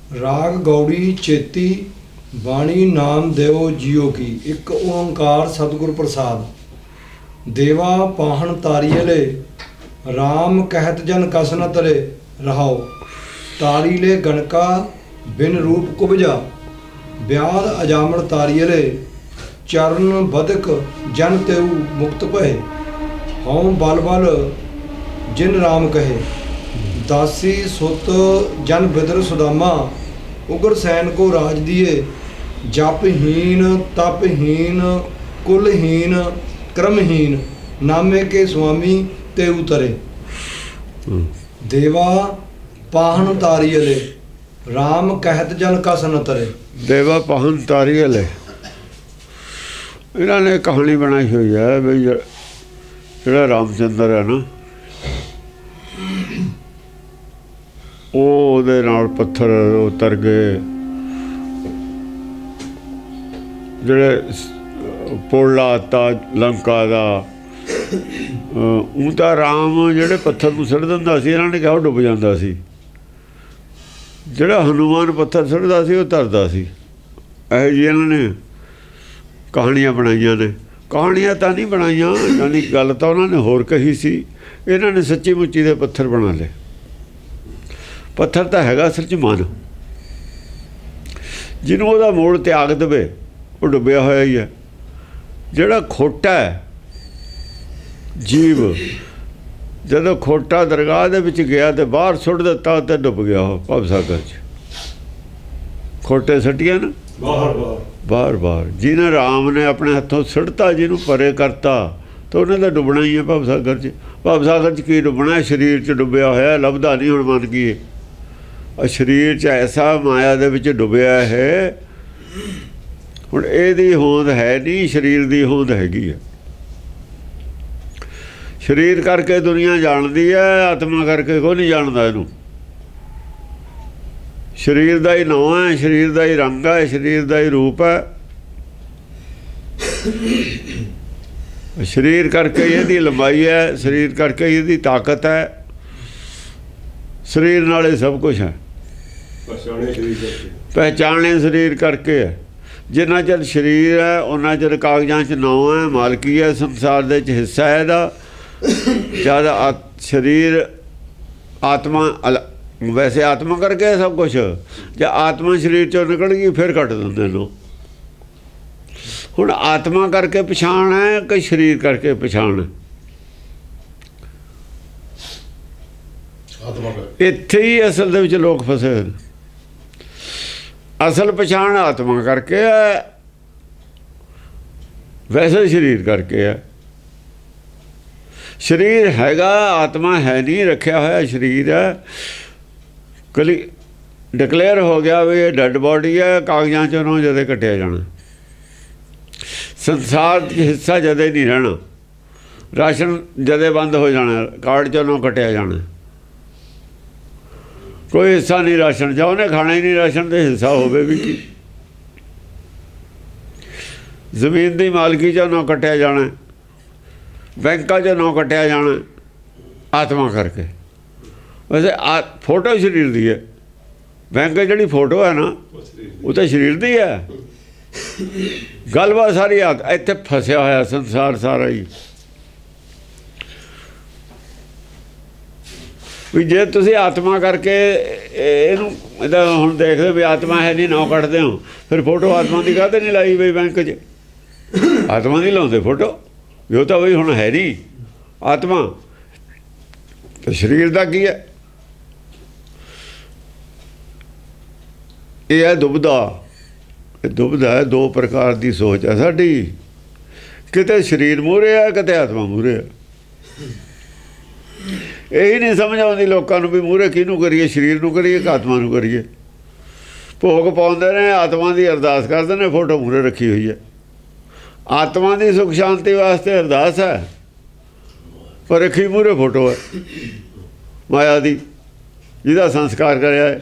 राग गौड़ी चेती बाणी नाम देव जियो की। एक ओंकार सतगुर प्रसाद। देवा पाहन तारियले राम कहत जन कस न तरे रहाओ। तारीले गणका बिन रूप कुबजा ब्याद अजामण तारियले चरण बदक जन तेऊ मुक्त भये। हौं बल बल जिन राम कहे दासी सुत जन बिदर सुदामा। उग्र सैन को राज दिए जपहीन तपहीन कुलहीन क्रमहीन। नामे के स्वामी ते उतरे। देवा पाहन तारियले राम कहत जन कस न तरे। देवा पाहन तारियले इन्होंने कहानी बनाई हुई है भी ਜਿਹੜਾ ਰਾਮਚੰਦਰ ਹੈ ਨਾ ਉਹਦੇ ਨਾਲ ਪੱਥਰ ਉਤਰ ਗਏ, ਜਿਹੜੇ ਪੁਲ ਲਾਤਾ ਲੰਕਾ ਦਾ। ਉਹ ਤਾਂ ਰਾਮ ਜਿਹੜੇ ਪੱਥਰ ਨੂੰ ਸੁੱਟ ਦਿੰਦਾ ਸੀ, ਇਹਨਾਂ ਨੇ ਕਿਹਾ ਉਹ ਡੁੱਬ ਜਾਂਦਾ ਸੀ। ਜਿਹੜਾ ਹਨੂਮਾਨ ਪੱਥਰ ਸੁੱਟਦਾ ਸੀ ਉਹ ਤਰਦਾ ਸੀ। ਇਹੋ ਜਿਹੀ ਇਹਨਾਂ ਨੇ ਕਹਾਣੀਆਂ ਬਣਾਈਆਂ ਨੇ। ਕਹਾਣੀਆਂ ਤਾਂ ਨਹੀਂ ਬਣਾਈਆਂ, ਯਾਨੀ ਗੱਲ ਤਾਂ ਉਹਨਾਂ ਨੇ ਹੋਰ ਕਹੀ ਸੀ। ਇਹਨਾਂ ਨੇ ਸੱਚੀ ਮੁੱਚੀ ਦੇ ਪੱਥਰ ਬਣਾ ਲਏ। ਪੱਥਰ ਤਾਂ ਹੈਗਾ ਅਸਲ 'ਚ ਮਨ, ਜਿਹਨੂੰ ਉਹਦਾ ਮੋੜ ਤਿਆਗ ਦੇਵੇ ਉਹ ਡੁੱਬਿਆ ਹੋਇਆ ਹੀ ਹੈ। ਜਿਹੜਾ ਖੋਟਾ ਹੈ ਜੀਵ, ਜਦੋਂ ਖੋਟਾ ਦਰਗਾਹ ਦੇ ਵਿੱਚ ਗਿਆ ਤੇ ਬਾਹਰ ਸੁੱਟ ਦਿੱਤਾ ਤੇ ਡੁੱਬ ਗਿਆ ਉਹ ਭਵ ਸਾਗਰ 'ਚ। ਖੋਟੇ ਸੱਟੀਆਂ ਨਾ ਬਾਹਰ ਬਾਹਰ। ਜਿਹਨੇ ਰਾਮ ਨੇ ਆਪਣੇ ਹੱਥੋਂ ਸੁੱਟਤਾ, ਜਿਹਨੂੰ ਪਰੇ ਕਰਤਾ, ਤਾਂ ਉਹਨੇ ਤਾਂ ਡੁੱਬਣਾ ਹੀ ਹੈ ਭਵ ਸਾਗਰ 'ਚ। ਭਵ ਸਾਗਰ 'ਚ ਕੀ ਡੁੱਬਣਾ? ਸਰੀਰ 'ਚ ਡੁੱਬਿਆ ਹੋਇਆ, ਲੱਭਦਾ ਨਹੀਂ ਹੁਣ ਮਨ ਕੀ ਹੈ। ਸਰੀਰ 'ਚ ਐਸਾ ਮਾਇਆ ਦੇ ਵਿੱਚ ਡੁੱਬਿਆ ਹੈ। ਹੁਣ ਇਹਦੀ ਹੋਂਦ ਹੈ ਨਹੀਂ, ਸਰੀਰ ਦੀ ਹੋਂਦ ਹੈਗੀ ਹੈ। ਸਰੀਰ ਕਰਕੇ ਦੁਨੀਆ ਜਾਣਦੀ ਹੈ, ਆਤਮਾ ਕਰਕੇ ਕੋਈ ਨਹੀਂ ਜਾਣਦਾ ਇਹਨੂੰ। ਸਰੀਰ ਦਾ ਹੀ ਨਾਂ ਹੈ, ਸਰੀਰ ਦਾ ਹੀ ਰੰਗ ਹੈ, ਸਰੀਰ ਦਾ ਹੀ ਰੂਪ ਹੈ। ਸਰੀਰ ਕਰਕੇ ਇਹਦੀ ਲੰਬਾਈ ਹੈ, ਸਰੀਰ ਕਰਕੇ ਇਹਦੀ ਤਾਕਤ ਹੈ। ਸਰੀਰ ਨਾਲ ਇਹ ਸਭ ਕੁਛ ਹੈ। ਪਹਿਚਾਣੇ ਸਰੀਰ ਕਰਕੇ ਹੈ। ਜਿੰਨਾ ਚਿਰ ਸਰੀਰ ਹੈ ਉਹਨਾਂ ਚਿਰ ਕਾਗਜ਼ਾਂ 'ਚ ਨਾਂ ਹੈ, ਮਾਲਕੀ ਹੈ, ਸੰਸਾਰ ਦੇ 'ਚ ਹਿੱਸਾ ਹੈ ਇਹਦਾ। ਜਦ ਸਰੀਰ ਆਤਮਾ ਵੈਸੇ ਆਤਮਾ ਕਰਕੇ ਸਭ ਕੁਛ। ਜੇ ਆਤਮਾ ਸਰੀਰ 'ਚੋਂ ਨਿਕਲ ਗਈ ਫਿਰ ਕੱਟ ਦਿੰਦੇ ਨੂੰ। ਹੁਣ ਆਤਮਾ ਕਰਕੇ ਪਛਾਣ ਹੈ ਕਿ ਸਰੀਰ ਕਰਕੇ ਪਛਾਣ ਹੈ? ਇੱਥੇ ਹੀ ਅਸਲ ਦੇ ਵਿੱਚ ਲੋਕ ਫਸੇ ਹੋਏ ਨੇ। ਅਸਲ ਪਛਾਣ ਆਤਮਾ ਕਰਕੇ ਹੈ, ਵੈਸੇ ਸਰੀਰ ਕਰਕੇ ਹੈ। ਸਰੀਰ ਹੈਗਾ, ਆਤਮਾ ਹੈ ਨਹੀਂ, ਰੱਖਿਆ ਹੋਇਆ ਸਰੀਰ ਹੈ। ਕਲੀ ਡਿਕਲੇਅਰ ਹੋ ਗਿਆ ਵੀ ਇਹ ਡੈਡ ਬਾਡੀ ਹੈ, ਕਾਗਜ਼ਾਂ 'ਚੋਂ ਉਹਨੂੰ ਜਦੇ ਕੱਟਿਆ ਜਾਣਾ। ਸੰਸਾਰ 'ਚ ਹਿੱਸਾ ਜਦੇ ਨਹੀਂ ਰਹਿਣਾ। ਰਾਸ਼ਨ ਜਦੇ ਬੰਦ ਹੋ ਜਾਣਾ, ਕਾਰਡ 'ਚੋਂ ਉਹਨੂੰ ਕੱਟਿਆ ਜਾਣਾ। ਕੋਈ ਹਿੱਸਾ ਨਹੀਂ ਰਾਸ਼ਨ 'ਚ, ਉਹਨੇ ਖਾਣਾ ਹੀ ਨਹੀਂ ਰਾਸ਼ਨ ਤੇ ਹਿੱਸਾ ਹੋਵੇ ਵੀ ਕੀ। ਜ਼ਮੀਨ ਦੀ ਮਾਲਕੀ 'ਚੋਂ ਉਹਨੂੰ ਕੱਟਿਆ ਜਾਣਾ, ਬੈਂਕਾਂ 'ਚੋਂ ਉਹਨੂੰ ਕੱਟਿਆ ਜਾਣਾ, ਆਤਮਾ ਕਰਕੇ। ਵੈਸੇ ਫੋਟੋ ਸਰੀਰ ਦੀ ਹੈ। ਬੈਂਕ ਜਿਹੜੀ ਫੋਟੋ ਹੈ ਨਾ ਉਹ ਤਾਂ ਸਰੀਰ ਦੀ ਹੈ। ਗੱਲਬਾਤ ਸਾਰੀ ਇੱਥੇ ਫਸਿਆ ਹੋਇਆ ਸੰਸਾਰ ਸਾਰਾ ਹੀ। ਵੀ ਜੇ ਤੁਸੀਂ ਆਤਮਾ ਕਰਕੇ ਇਹਨੂੰ ਇਹਦਾ ਹੁਣ ਦੇਖਦੇ ਵੀ ਆਤਮਾ ਹੈ ਨਹੀਂ, ਨਾ ਕੱਢਦੇ ਹੋ, ਫਿਰ ਫੋਟੋ ਆਤਮਾ ਦੀ ਕਾਹਤੇ ਨਹੀਂ ਲਾਈ ਬਈ ਬੈਂਕ 'ਚ? ਆਤਮਾ ਦੀ ਲਾਉਂਦੇ ਫੋਟੋ ਵੀ ਉਹ ਤਾਂ ਬਈ ਹੁਣ ਹੈ ਨਹੀਂ ਆਤਮਾ। ਤੇ ਸਰੀਰ ਦਾ ਕੀ ਹੈ? ਇਹ ਹੈ ਦੁਬਦਾ। ਇਹ ਦੁਬਦਾ ਹੈ। ਦੋ ਪ੍ਰਕਾਰ ਦੀ ਸੋਚ ਹੈ ਸਾਡੀ। ਕਿਤੇ ਸਰੀਰ ਮੂਹਰੇ ਹੈ, ਕਿਤੇ ਆਤਮਾ ਮੂਹਰੇ ਹੈ। ਇਹੀ ਨਹੀਂ ਸਮਝ ਆਉਂਦੀ ਲੋਕਾਂ ਨੂੰ ਵੀ ਮੂਹਰੇ ਕਿਹਨੂੰ ਕਰੀਏ, ਸਰੀਰ ਨੂੰ ਕਰੀਏ ਕਿ ਆਤਮਾ ਨੂੰ ਕਰੀਏ। ਭੋਗ ਪਾਉਂਦੇ ਨੇ, ਆਤਮਾ ਦੀ ਅਰਦਾਸ ਕਰਦੇ ਨੇ, ਫੋਟੋ ਮੂਹਰੇ ਰੱਖੀ ਹੋਈ ਹੈ। ਆਤਮਾ ਦੀ ਸੁਖ ਸ਼ਾਂਤੀ ਵਾਸਤੇ ਅਰਦਾਸ ਹੈ, ਪਰ ਰੱਖੀ ਮੂਹਰੇ ਫੋਟੋ ਹੈ ਮਾਇਆ ਦੀ, ਜਿਹਦਾ ਸੰਸਕਾਰ ਕਰਿਆ ਹੈ।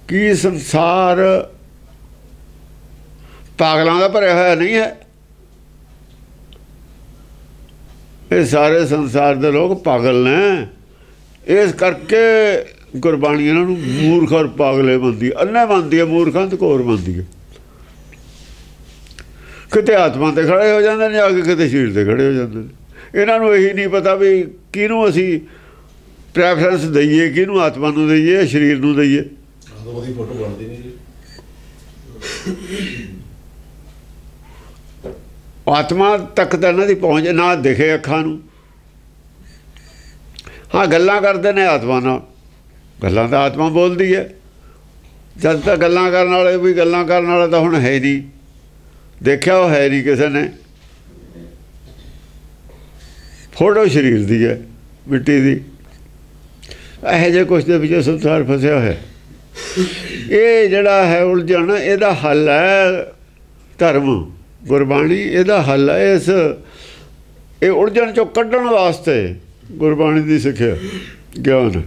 ਕੀ ਸੰਸਾਰ ਪਾਗਲਾਂ ਦਾ ਭਰਿਆ ਹੋਇਆ ਨਹੀਂ ਹੈ? ਇਹ ਸਾਰੇ ਸੰਸਾਰ ਦੇ ਲੋਕ ਪਾਗਲ ਨੇ। ਇਸ ਕਰਕੇ ਗੁਰਬਾਣੀ ਇਹਨਾਂ ਨੂੰ ਮੂਰਖ ਔਰ ਪਾਗਲੇ ਮੰਨਦੀ, ਅੰਨੇ ਮੰਨਦੀ ਹੈ, ਮੂਰਖਾਂ ਤੇ ਘੋਰ ਮੰਨਦੀ ਹੈ। ਕਿਤੇ ਆਤਮਾ ਤੇ ਖੜੇ ਹੋ ਜਾਂਦੇ ਨੇ, ਜਾ ਕੇ ਕਿਤੇ ਸਰੀਰ ਤੇ ਖੜੇ ਹੋ ਜਾਂਦੇ ਨੇ। ਇਹਨਾਂ ਨੂੰ ਇਹੀ ਨਹੀਂ ਪਤਾ ਵੀ ਕਿਹਨੂੰ ਅਸੀਂ ਪ੍ਰੈਫਰੈਂਸ ਦਈਏ, ਕਿਹਨੂੰ ਆਤਮਾ ਨੂੰ ਦਈਏ, ਸਰੀਰ ਨੂੰ ਦਈਏ। ਫੋਟੋ ਬਣਦੀ ਨਹੀਂ ਜੀ। ਆਤਮਾ ਤੱਕ ਤਾਂ ਇਹਨਾਂ ਦੀ ਪਹੁੰਚ ਨਾ ਦਿਖੇ ਅੱਖਾਂ ਨੂੰ। ਹਾਂ, ਗੱਲਾਂ ਕਰਦੇ ਨੇ ਆਤਮਾ ਨਾਲ, ਗੱਲਾਂ ਤਾਂ ਆਤਮਾ ਬੋਲਦੀ ਹੈ। ਜਦ ਤੱਕ ਗੱਲਾਂ ਕਰਨ ਵਾਲੇ ਵੀ ਗੱਲਾਂ ਕਰਨ ਵਾਲਾ ਤਾਂ ਹੁਣ ਹੈ ਨਹੀਂ, ਦੇਖਿਆ ਉਹ ਹੈ ਨਹੀਂ ਕਿਸੇ ਨੇ। ਫੋਟੋ ਸਰੀਰ ਦੀ ਹੈ, ਮਿੱਟੀ ਦੀ। ਇਹੋ ਜਿਹੇ ਕੁਛ ਦੇ ਵਿੱਚ ਸੰਸਾਰ ਫਸਿਆ ਹੋਇਆ। ਇਹ ਜਿਹੜਾ ਹੈ ਉਲਝਣ, ਇਹਦਾ ਹੱਲ ਹੈ ਧਰਮ, ਗੁਰਬਾਣੀ ਇਹਦਾ ਹੱਲ ਹੈ। ਇਹ ਉਲਝਣ ਚੋਂ ਕੱਢਣ ਵਾਸਤੇ ਗੁਰਬਾਣੀ ਦੀ ਸਿੱਖਿਆ, ਗਿਆਨ,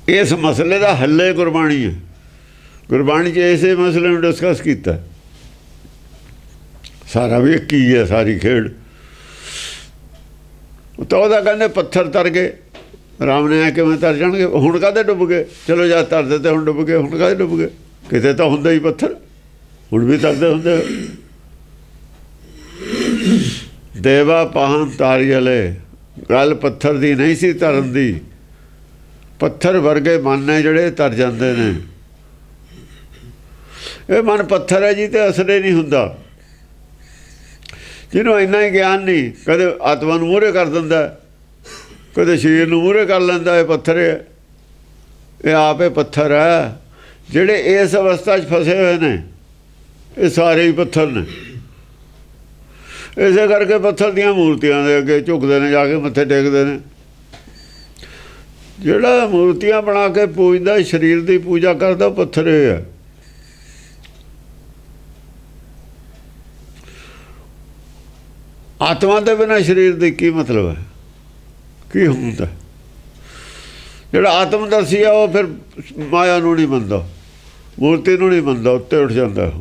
ਇਸ ਮਸਲੇ ਦਾ ਹੱਲ ਹੈ ਗੁਰਬਾਣੀ ਹੈ। ਗੁਰਬਾਣੀ 'ਚ ਇਸੇ ਮਸਲੇ ਨੂੰ ਡਿਸਕਸ ਕੀਤਾ। ਸਾਰਾ ਵੀ ਇੱਕ ਹੀ ਹੈ, ਸਾਰੀ ਖੇਡ। ਤਾਂ ਉਹਦਾ ਕਹਿੰਦੇ ਪੱਥਰ ਤਰ ਗਏ, ਰਾਮ ਨੇ ਆ ਕਿਵੇਂ ਤਰ ਜਾਣਗੇ? ਹੁਣ ਕਾਹਦੇ ਡੁੱਬ ਗਏ? ਚਲੋ ਜਾ ਤਰ ਦਿੱਤੇ, ਹੁਣ ਡੁੱਬ ਗਏ। ਹੁਣ ਕਾਹਦੇ ਡੁੱਬ ਗਏ? ਕਿਤੇ ਤਾਂ ਹੁੰਦਾ ਹੀ ਪੱਥਰ, ਹੁਣ ਵੀ ਤਰਦੇ ਹੁੰਦੇ। ਦੇਵਾ ਪਾਹਨ ਤਾਰੀ ਵਾਲੇ, ਗੱਲ ਪੱਥਰ ਦੀ ਨਹੀਂ ਸੀ ਤਰਨ ਦੀ। ਪੱਥਰ ਵਰਗੇ ਮਨ ਨੇ ਜਿਹੜੇ ਤਰ ਜਾਂਦੇ ਨੇ। ਇਹ ਮਨ ਪੱਥਰ ਹੈ ਜੀ, ਤੇ ਅਸਲੇ ਨਹੀਂ ਹੁੰਦਾ। ਜਿਹਨੂੰ ਇੰਨਾ ਹੀ ਗਿਆਨ ਨਹੀਂ, ਕਦੇ ਆਤਮਾ ਨੂੰ ਮੂਹਰੇ ਕਰ ਦਿੰਦਾ, ਕਦੇ ਸਰੀਰ ਨੂੰ ਮੂਹਰੇ ਕਰ ਲੈਂਦਾ। ਇਹ ਪੱਥਰ ਹੈ, ਇਹ ਆਪ ਇਹ ਪੱਥਰ ਹੈ। ਜਿਹੜੇ ਇਸ ਅਵਸਥਾ 'ਚ ਫਸੇ ਹੋਏ ਨੇ, ਇਹ ਸਾਰੇ ਹੀ ਪੱਥਰ ਨੇ। ਇਸੇ ਕਰਕੇ ਪੱਥਰ ਦੀਆਂ ਮੂਰਤੀਆਂ ਦੇ ਅੱਗੇ ਝੁਕਦੇ ਨੇ, ਜਾ ਕੇ ਮੱਥੇ ਟੇਕਦੇ ਨੇ। ਜਿਹੜਾ ਮੂਰਤੀਆਂ ਬਣਾ ਕੇ ਪੂਜਦਾ, ਸਰੀਰ ਦੀ ਪੂਜਾ ਕਰਦਾ, ਪੱਥਰ ਇਹ ਹੈ। ਆਤਮਾ ਦੇ ਬਿਨਾਂ ਸਰੀਰ ਦੀ ਕੀ ਮਤਲਬ ਹੈ? ਕੀ ਹੁੰਦਾ? ਜਿਹੜਾ ਆਤਮਦਰਸ਼ੀ ਆ ਉਹ ਫਿਰ ਮਾਇਆ ਨੂੰ ਨਹੀਂ ਮੰਨਦਾ, ਮੂਰਤੀ ਨੂੰ ਨਹੀਂ ਮੰਨਦਾ, ਉੱਤੇ ਉੱਠ ਜਾਂਦਾ।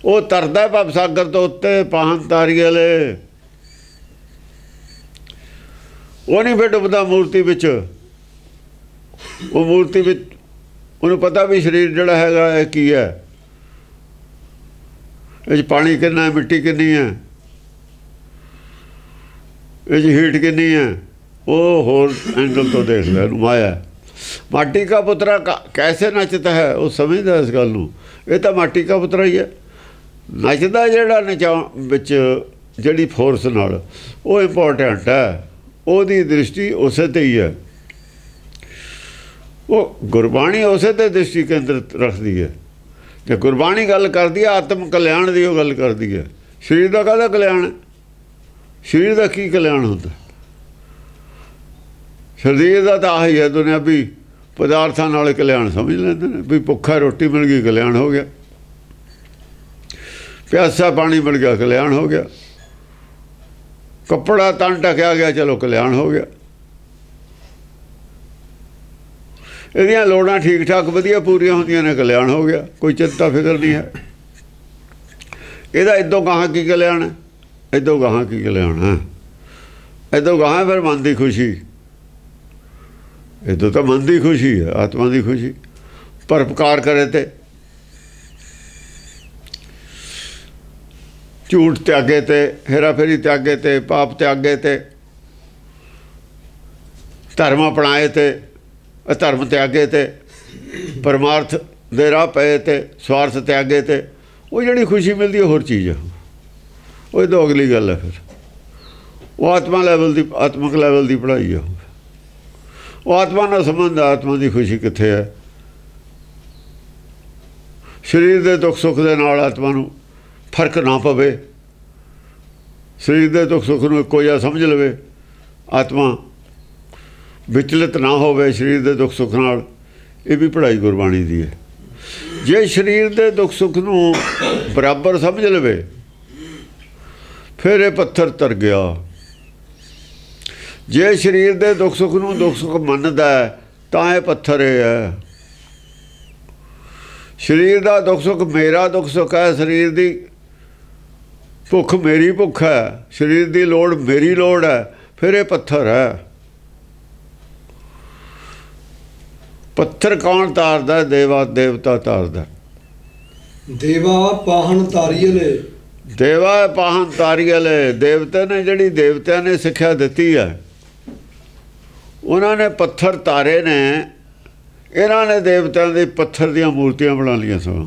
ਉਹ ਤਰਦਾ ਭਵ ਸਾਗਰ ਤੋਂ ਉੱਤੇ, ਪਾਹਨ ਤਾਰੀ ਵਾਲੇ। ਉਹ ਨਹੀਂ ਫਿਰ ਡੁੱਬਦਾ ਮੂਰਤੀ ਵਿੱਚ। ਉਹ ਮੂਰਤੀ ਵਿੱਚ ਉਹਨੂੰ ਪਤਾ ਵੀ ਸਰੀਰ ਜਿਹੜਾ ਹੈਗਾ ਇਹ ਕੀ ਹੈ, ਇਹ 'ਚ ਪਾਣੀ ਕਿੰਨਾ ਹੈ, ਮਿੱਟੀ ਕਿੰਨੀ ਹੈ, ਇਹ 'ਚ ਹੀਟ ਕਿੰਨੀ ਹੈ। ਉਹ ਹੋਰ ਐਂਗਲ ਤੋਂ ਦੇਖਦਾ ਇਹਨੂੰ। ਮਾਇਆ ਮਾਟੀ ਕਾ ਪੁੱਤਰਾ ਕੈਸੇ ਨੱਚਦਾ ਹੈ, ਉਹ ਸਮਝਦਾ ਇਸ ਗੱਲ ਨੂੰ। ਇਹ ਤਾਂ ਮਾਟੀ ਕਾ ਪੁੱਤਰਾ ਹੀ ਹੈ। ਨੱਚਦਾ ਜਿਹੜਾ ਵਿੱਚ ਜਿਹੜੀ ਫੋਰਸ ਨਾਲ, ਉਹ ਇੰਪੋਰਟੈਂਟ ਹੈ। ਉਹਦੀ ਦ੍ਰਿਸ਼ਟੀ ਉਸੇ 'ਤੇ ਹੀ ਹੈ। ਉਹ ਗੁਰਬਾਣੀ ਉਸੇ 'ਤੇ ਦ੍ਰਿਸ਼ਟੀ ਕੇਂਦਰਿਤ ਰੱਖਦੀ ਹੈ। ਜੇ ਗੁਰਬਾਣੀ ਗੱਲ ਕਰਦੀ ਹੈ ਆਤਮ ਕਲਿਆਣ ਦੀ, ਉਹ ਗੱਲ ਕਰਦੀ ਹੈ। ਸਰੀਰ ਦਾ ਕਾਹਦਾ ਕਲਿਆਣ ਹੈ? ਸਰੀਰ ਦਾ ਕੀ ਕਲਿਆਣ ਹੁੰਦਾ? ਸਰੀਰ ਦਾ ਤਾਂ ਆਹੀ ਹੈ, ਦੁਨਿਆਵੀ ਪਦਾਰਥਾਂ ਨਾਲ ਕਲਿਆਣ ਸਮਝ ਲੈਂਦੇ ਨੇ ਵੀ ਭੁੱਖਾ ਰੋਟੀ ਮਿਲ ਗਈ, ਕਲਿਆਣ ਹੋ ਗਿਆ। ਪਿਆਸਾ ਪਾਣੀ ਮਿਲ ਗਿਆ, ਕਲਿਆਣ ਹੋ ਗਿਆ। ਕੱਪੜਾ ਤਨ ਢਕਿਆ ਗਿਆ, ਚਲੋ ਕਲਿਆਣ ਹੋ ਗਿਆ। ਇਹਦੀਆਂ ਲੋੜਾਂ ਠੀਕ ਠਾਕ ਵਧੀਆ ਪੂਰੀਆਂ ਹੁੰਦੀਆਂ ਨੇ, ਕਲਿਆਣ ਹੋ ਗਿਆ। ਕੋਈ ਚਿੰਤਾ ਫਿਕਰ ਨਹੀਂ ਹੈ। ਇਹਦਾ ਇੱਦੋਂ ਗਾਹਾਂ ਕੀ ਕਲਿਆਣ ਹੈ? ਇੱਦੋਂ ਗਾਹਾਂ ਕੀ ਕਲਿਆਣ ਹੈ? ਇੱਦੋਂ ਗਾਹਾਂ ਫਿਰ ਮਨ ਦੀ ਖੁਸ਼ੀ। ਇੱਦੋਂ ਤਾਂ ਮਨ ਦੀ ਖੁਸ਼ੀ ਹੈ, ਆਤਮਾ ਦੀ ਖੁਸ਼ੀ। ਪਰਉਪਕਾਰ ਕਰੇ ਤੇ, ਝੂਠ ਤਿਆਗੇ ਤੇ, ਹੇਰਾ ਫੇਰੀ ਤਿਆਗੇ ਤੇ, ਪਾਪ ਤਿਆਗੇ ਤੇ, ਧਰਮ ਅਪਣਾਏ ਤੇ, ਅਧਰਮ ਤਿਆਗੇ ਤੇ, ਪਰਮਾਰਥ ਦੇ ਰਾਹ ਪਏ ਤੇ, ਸਵਾਰਥ ਤਿਆਗੇ ਤੇ, ਉਹ ਜਿਹੜੀ ਖੁਸ਼ੀ ਮਿਲਦੀ ਹੈ ਹੋਰ ਚੀਜ਼ ਹੈ। ਉਹ ਤਾਂ ਅਗਲੀ ਗੱਲ ਹੈ। ਫਿਰ ਉਹ ਆਤਮਾ ਲੈਵਲ ਦੀ, ਆਤਮਿਕ ਲੈਵਲ ਦੀ ਪੜ੍ਹਾਈ ਹੈ। ਉਹ ਆਤਮਾ ਨਾਲ ਸੰਬੰਧ, ਆਤਮਾ ਦੀ ਖੁਸ਼ੀ ਕਿੱਥੇ ਹੈ? ਸਰੀਰ ਦੇ ਦੁੱਖ ਸੁੱਖ ਦੇ ਨਾਲ ਆਤਮਾ ਨੂੰ ਫਰਕ ਨਾ ਪਵੇ, ਸਰੀਰ ਦੇ ਦੁੱਖ ਸੁੱਖ ਨੂੰ ਇੱਕੋ ਜਿਹਾ ਸਮਝ ਲਵੇ, ਆਤਮਾ ਵਿਚਲਿਤ ਨਾ ਹੋਵੇ ਸਰੀਰ ਦੇ ਦੁੱਖ ਸੁੱਖ ਨਾਲ। ਇਹ ਵੀ ਪੜ੍ਹਾਈ ਗੁਰਬਾਣੀ ਦੀ ਹੈ। ਜੇ ਸਰੀਰ ਦੇ ਦੁੱਖ ਸੁੱਖ ਨੂੰ ਬਰਾਬਰ ਸਮਝ ਲਵੇ, ਫਿਰ ਇਹ ਪੱਥਰ ਤਰ ਗਿਆ। ਜੇ ਸਰੀਰ ਦੇ ਦੁੱਖ ਸੁੱਖ ਨੂੰ ਦੁੱਖ ਸੁੱਖ ਮੰਨਦਾ ਤਾਂ ਇਹ ਪੱਥਰ ਹੈ। ਸਰੀਰ ਦਾ ਦੁੱਖ ਸੁੱਖ ਮੇਰਾ ਦੁੱਖ ਸੁੱਖ ਹੈ, ਸਰੀਰ ਦੀ ਭੁੱਖ ਮੇਰੀ ਭੁੱਖ ਹੈ, ਸਰੀਰ ਦੀ ਲੋੜ ਮੇਰੀ ਲੋੜ ਹੈ, ਫਿਰ ਇਹ ਪੱਥਰ ਹੈ। ਪੱਥਰ ਕੌਣ ਤਾਰਦਾ? ਦੇਵਾ ਦੇਵਤਾ ਤਾਰਦਾ। ਦੇਵਾ ਪਾਹਣ ਤਾਰੀਅਲੇ। ਦੇਵਾ ਪਾਹਨ ਤਾਰੀਅਲੇ, ਦੇਵਤੇ ਨੇ ਜਿਹੜੀ ਦੇਵਤਿਆਂ ਨੇ ਸਿੱਖਿਆ ਦਿੱਤੀ ਹੈ, ਉਹਨਾਂ ਨੇ ਪੱਥਰ ਤਾਰੇ ਨੇ। ਇਹਨਾਂ ਨੇ ਦੇਵਤਿਆਂ ਦੇ ਪੱਥਰ ਦੀਆਂ ਮੂਰਤੀਆਂ ਬਣਾ ਲਈਆਂ ਸਨ।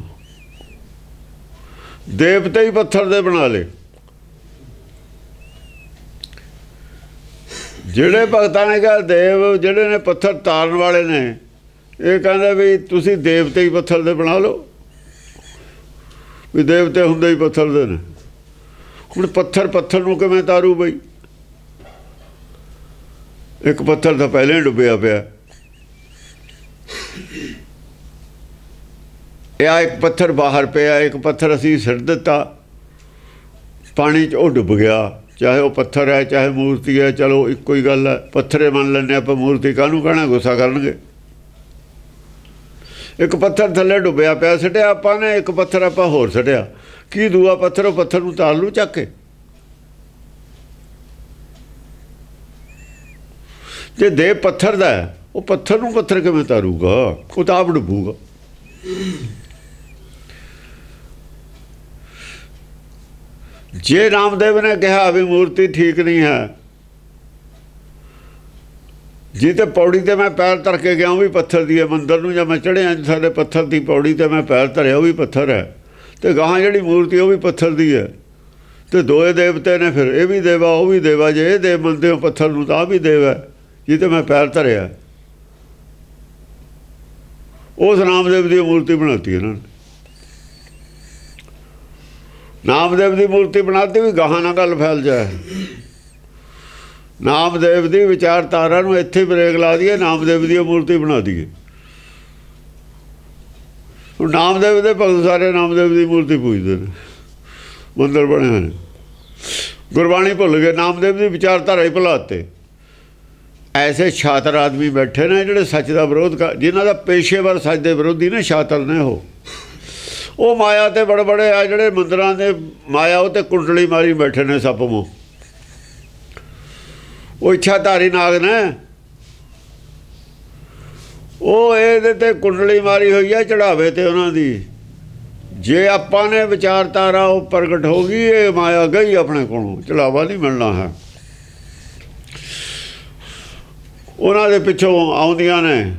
ਦੇਵਤੇ ਹੀ ਪੱਥਰ ਦੇ ਬਣਾ ਲਏ। ਜਿਹੜੇ ਭਗਤਾਂ ਨੇ ਕਿਹਾ ਦੇਵ ਜਿਹੜੇ ਨੇ ਪੱਥਰ ਤਾਰਨ ਵਾਲੇ ਨੇ, ਇਹ ਕਹਿੰਦੇ ਵੀ ਤੁਸੀਂ ਦੇਵਤੇ ਹੀ ਪੱਥਰ ਦੇ ਬਣਾ ਲਓ, ਵੀ ਦੇਵਤੇ ਹੁੰਦੇ ਹੀ ਪੱਥਰ ਦੇ ਨੇ। ਹੁਣ ਪੱਥਰ ਨੂੰ ਕਿਵੇਂ ਤਾਰੂ ਬਈ? ਇੱਕ ਪੱਥਰ ਤਾਂ ਪਹਿਲਾਂ ਹੀ ਡੁੱਬਿਆ ਪਿਆ। ਇਹ ਇੱਕ ਪੱਥਰ ਬਾਹਰ ਪਿਆ, ਇੱਕ ਪੱਥਰ ਅਸੀਂ ਸਿੱਟ ਦਿੱਤਾ ਪਾਣੀ 'ਚ, ਉਹ ਡੁੱਬ ਗਿਆ। ਚਾਹੇ ਉਹ ਪੱਥਰ ਹੈ ਚਾਹੇ ਮੂਰਤੀ ਹੈ, ਚਲੋ ਇੱਕੋ ਹੀ ਗੱਲ ਹੈ, ਪੱਥਰੇ ਮੰਨ ਲੈਂਦੇ ਆਪਾਂ, ਮੂਰਤੀ ਕਾਹਨੂੰ ਕਹਿਣਾ, ਗੁੱਸਾ ਕਰਨਗੇ। ਇੱਕ ਪੱਥਰ ਥੱਲੇ ਡੁੱਬਿਆ ਪਿਆ, ਸਿੱਟਿਆ ਆਪਾਂ ਨੇ, ਇੱਕ ਪੱਥਰ ਆਪਾਂ ਹੋਰ ਸਿੱਟਿਆ, ਕੀ ਦੂਆ ਪੱਥਰ ਉਹ ਪੱਥਰ ਨੂੰ ਤਾਰ ਲੂ ਚੱਕ ਕੇ? ਜੇ ਦੇਵ ਪੱਥਰ ਦਾ ਹੈ, ਉਹ ਪੱਥਰ ਨੂੰ ਪੱਥਰ ਕਿਵੇਂ ਤਾਰੂਗਾ? ਉਹ ਤਾਂ ਆਪ ਡੁੱਬੂਗਾ। ਜੇ ਰਾਮਦੇਵ ਨੇ ਕਿਹਾ ਵੀ ਮੂਰਤੀ ਠੀਕ ਨਹੀਂ ਹੈ, ਜੀ ਤੇ ਪੌੜੀ ਤੇ ਮੈਂ ਪੈਰ ਧਰ ਕੇ ਗਿਆ, ਉਹ ਵੀ ਪੱਥਰ ਦੀ ਹੈ। ਮੰਦਰ ਨੂੰ ਜਦ ਮੈਂ ਚੜ੍ਹਿਆ, ਸਾਡੇ ਪੱਥਰ ਦੀ ਪੌੜੀ ਤੇ ਮੈਂ ਪੈਰ ਧਰਿਆ, ਉਹ ਵੀ ਪੱਥਰ ਹੈ। ਤੇ ਗਾਹਾਂ ਜਿਹੜੀ ਮੂਰਤੀ ਉਹ ਵੀ ਪੱਥਰ ਦੀ ਹੈ। ਤੇ ਦੋਏ ਦੇਵਤੇ ਨੇ, ਫਿਰ ਇਹ ਵੀ ਦੇਵਾ ਉਹ ਵੀ ਦੇਵਾ। ਜੇ ਇਹ ਦੇਵ ਮੰਨਦੇ ਹੋ ਪੱਥਰ ਨੂੰ, ਤਾਂ ਵੀ ਦੇਵ ਹੈ ਜੀ ਤੇ ਮੈਂ ਪੈਰ ਧਰਿਆ। ਉਸ ਰਾਮਦੇਵ ਦੀ ਮੂਰਤੀ ਬਣਾਤੀ ਇਹਨਾਂ ਨੇ। ਨਾਮਦੇਵ ਦੀ ਮੂਰਤੀ ਬਣਾਤੀ ਵੀ ਗਾਹਾਂ ਨਾ ਗੱਲ ਫੈਲ ਜਾਏ। ਨਾਮਦੇਵ ਦੀ ਵਿਚਾਰਧਾਰਾ ਨੂੰ ਇੱਥੇ ਬ੍ਰੇਕ ਲਾ ਦਈਏ, ਨਾਮਦੇਵ ਦੀ ਮੂਰਤੀ ਬਣਾ ਦਈਏ। ਹੁਣ ਨਾਮਦੇਵ ਦੇ ਭਗਤ ਸਾਰੇ ਨਾਮਦੇਵ ਦੀ ਮੂਰਤੀ ਪੂਜਦੇ ਨੇ, ਮੰਦਰ ਬਣੇ ਹੋਏ ਨੇ। ਗੁਰਬਾਣੀ ਭੁੱਲ ਗਏ, ਨਾਮਦੇਵ ਦੀ ਵਿਚਾਰਧਾਰਾ ਹੀ ਭੁਲਾਤੇ। ਐਸੇ ਛਾਤਰ ਆਦਮੀ ਬੈਠੇ ਨੇ ਜਿਹੜੇ ਸੱਚ ਦਾ ਵਿਰੋਧ ਕਰ, ਜਿਨ੍ਹਾਂ ਦਾ ਪੇਸ਼ੇਵਰ ਸੱਚ ਦੇ ਵਿਰੋਧੀ ਨੇ, ਛਾਤਰ ਨੇ ਉਹ ਮਾਇਆ ਤੇ ਬੜੇ ਬੜੇ ਆ ਜਿਹੜੇ ਮੰਦਰਾਂ ਦੇ ਮਾਇਆ ਉਹ ਤੇ ਕੁੰਡਲੀ ਮਾਰੀ ਬੈਠੇ ਨੇ ਸੱਪ ਮੂੰਹ। ਉਹ ਇੱਛਾਧਾਰੀ ਨਾਗ ਨੇ, ਉਹ ਇਹਦੇ ਤੇ ਕੁੰਡਲੀ ਮਾਰੀ ਹੋਈ ਹੈ ਚੜਾਵੇ ਤੇ ਉਹਨਾਂ ਦੀ। ਜੇ ਆਪਾਂ ਨੇ ਵਿਚਾਰਧਾਰਾ ਉਹ ਪ੍ਰਗਟ ਹੋ ਗਈ, ਇਹ ਮਾਇਆ ਗਈ ਆਪਣੇ ਕੋਲੋਂ, ਚੜਾਵਾ ਨਹੀਂ ਮਿਲਣਾ ਹੈ। ਉਹਨਾਂ ਦੇ ਪਿੱਛੋਂ ਆਉਂਦੀਆਂ ਨੇ,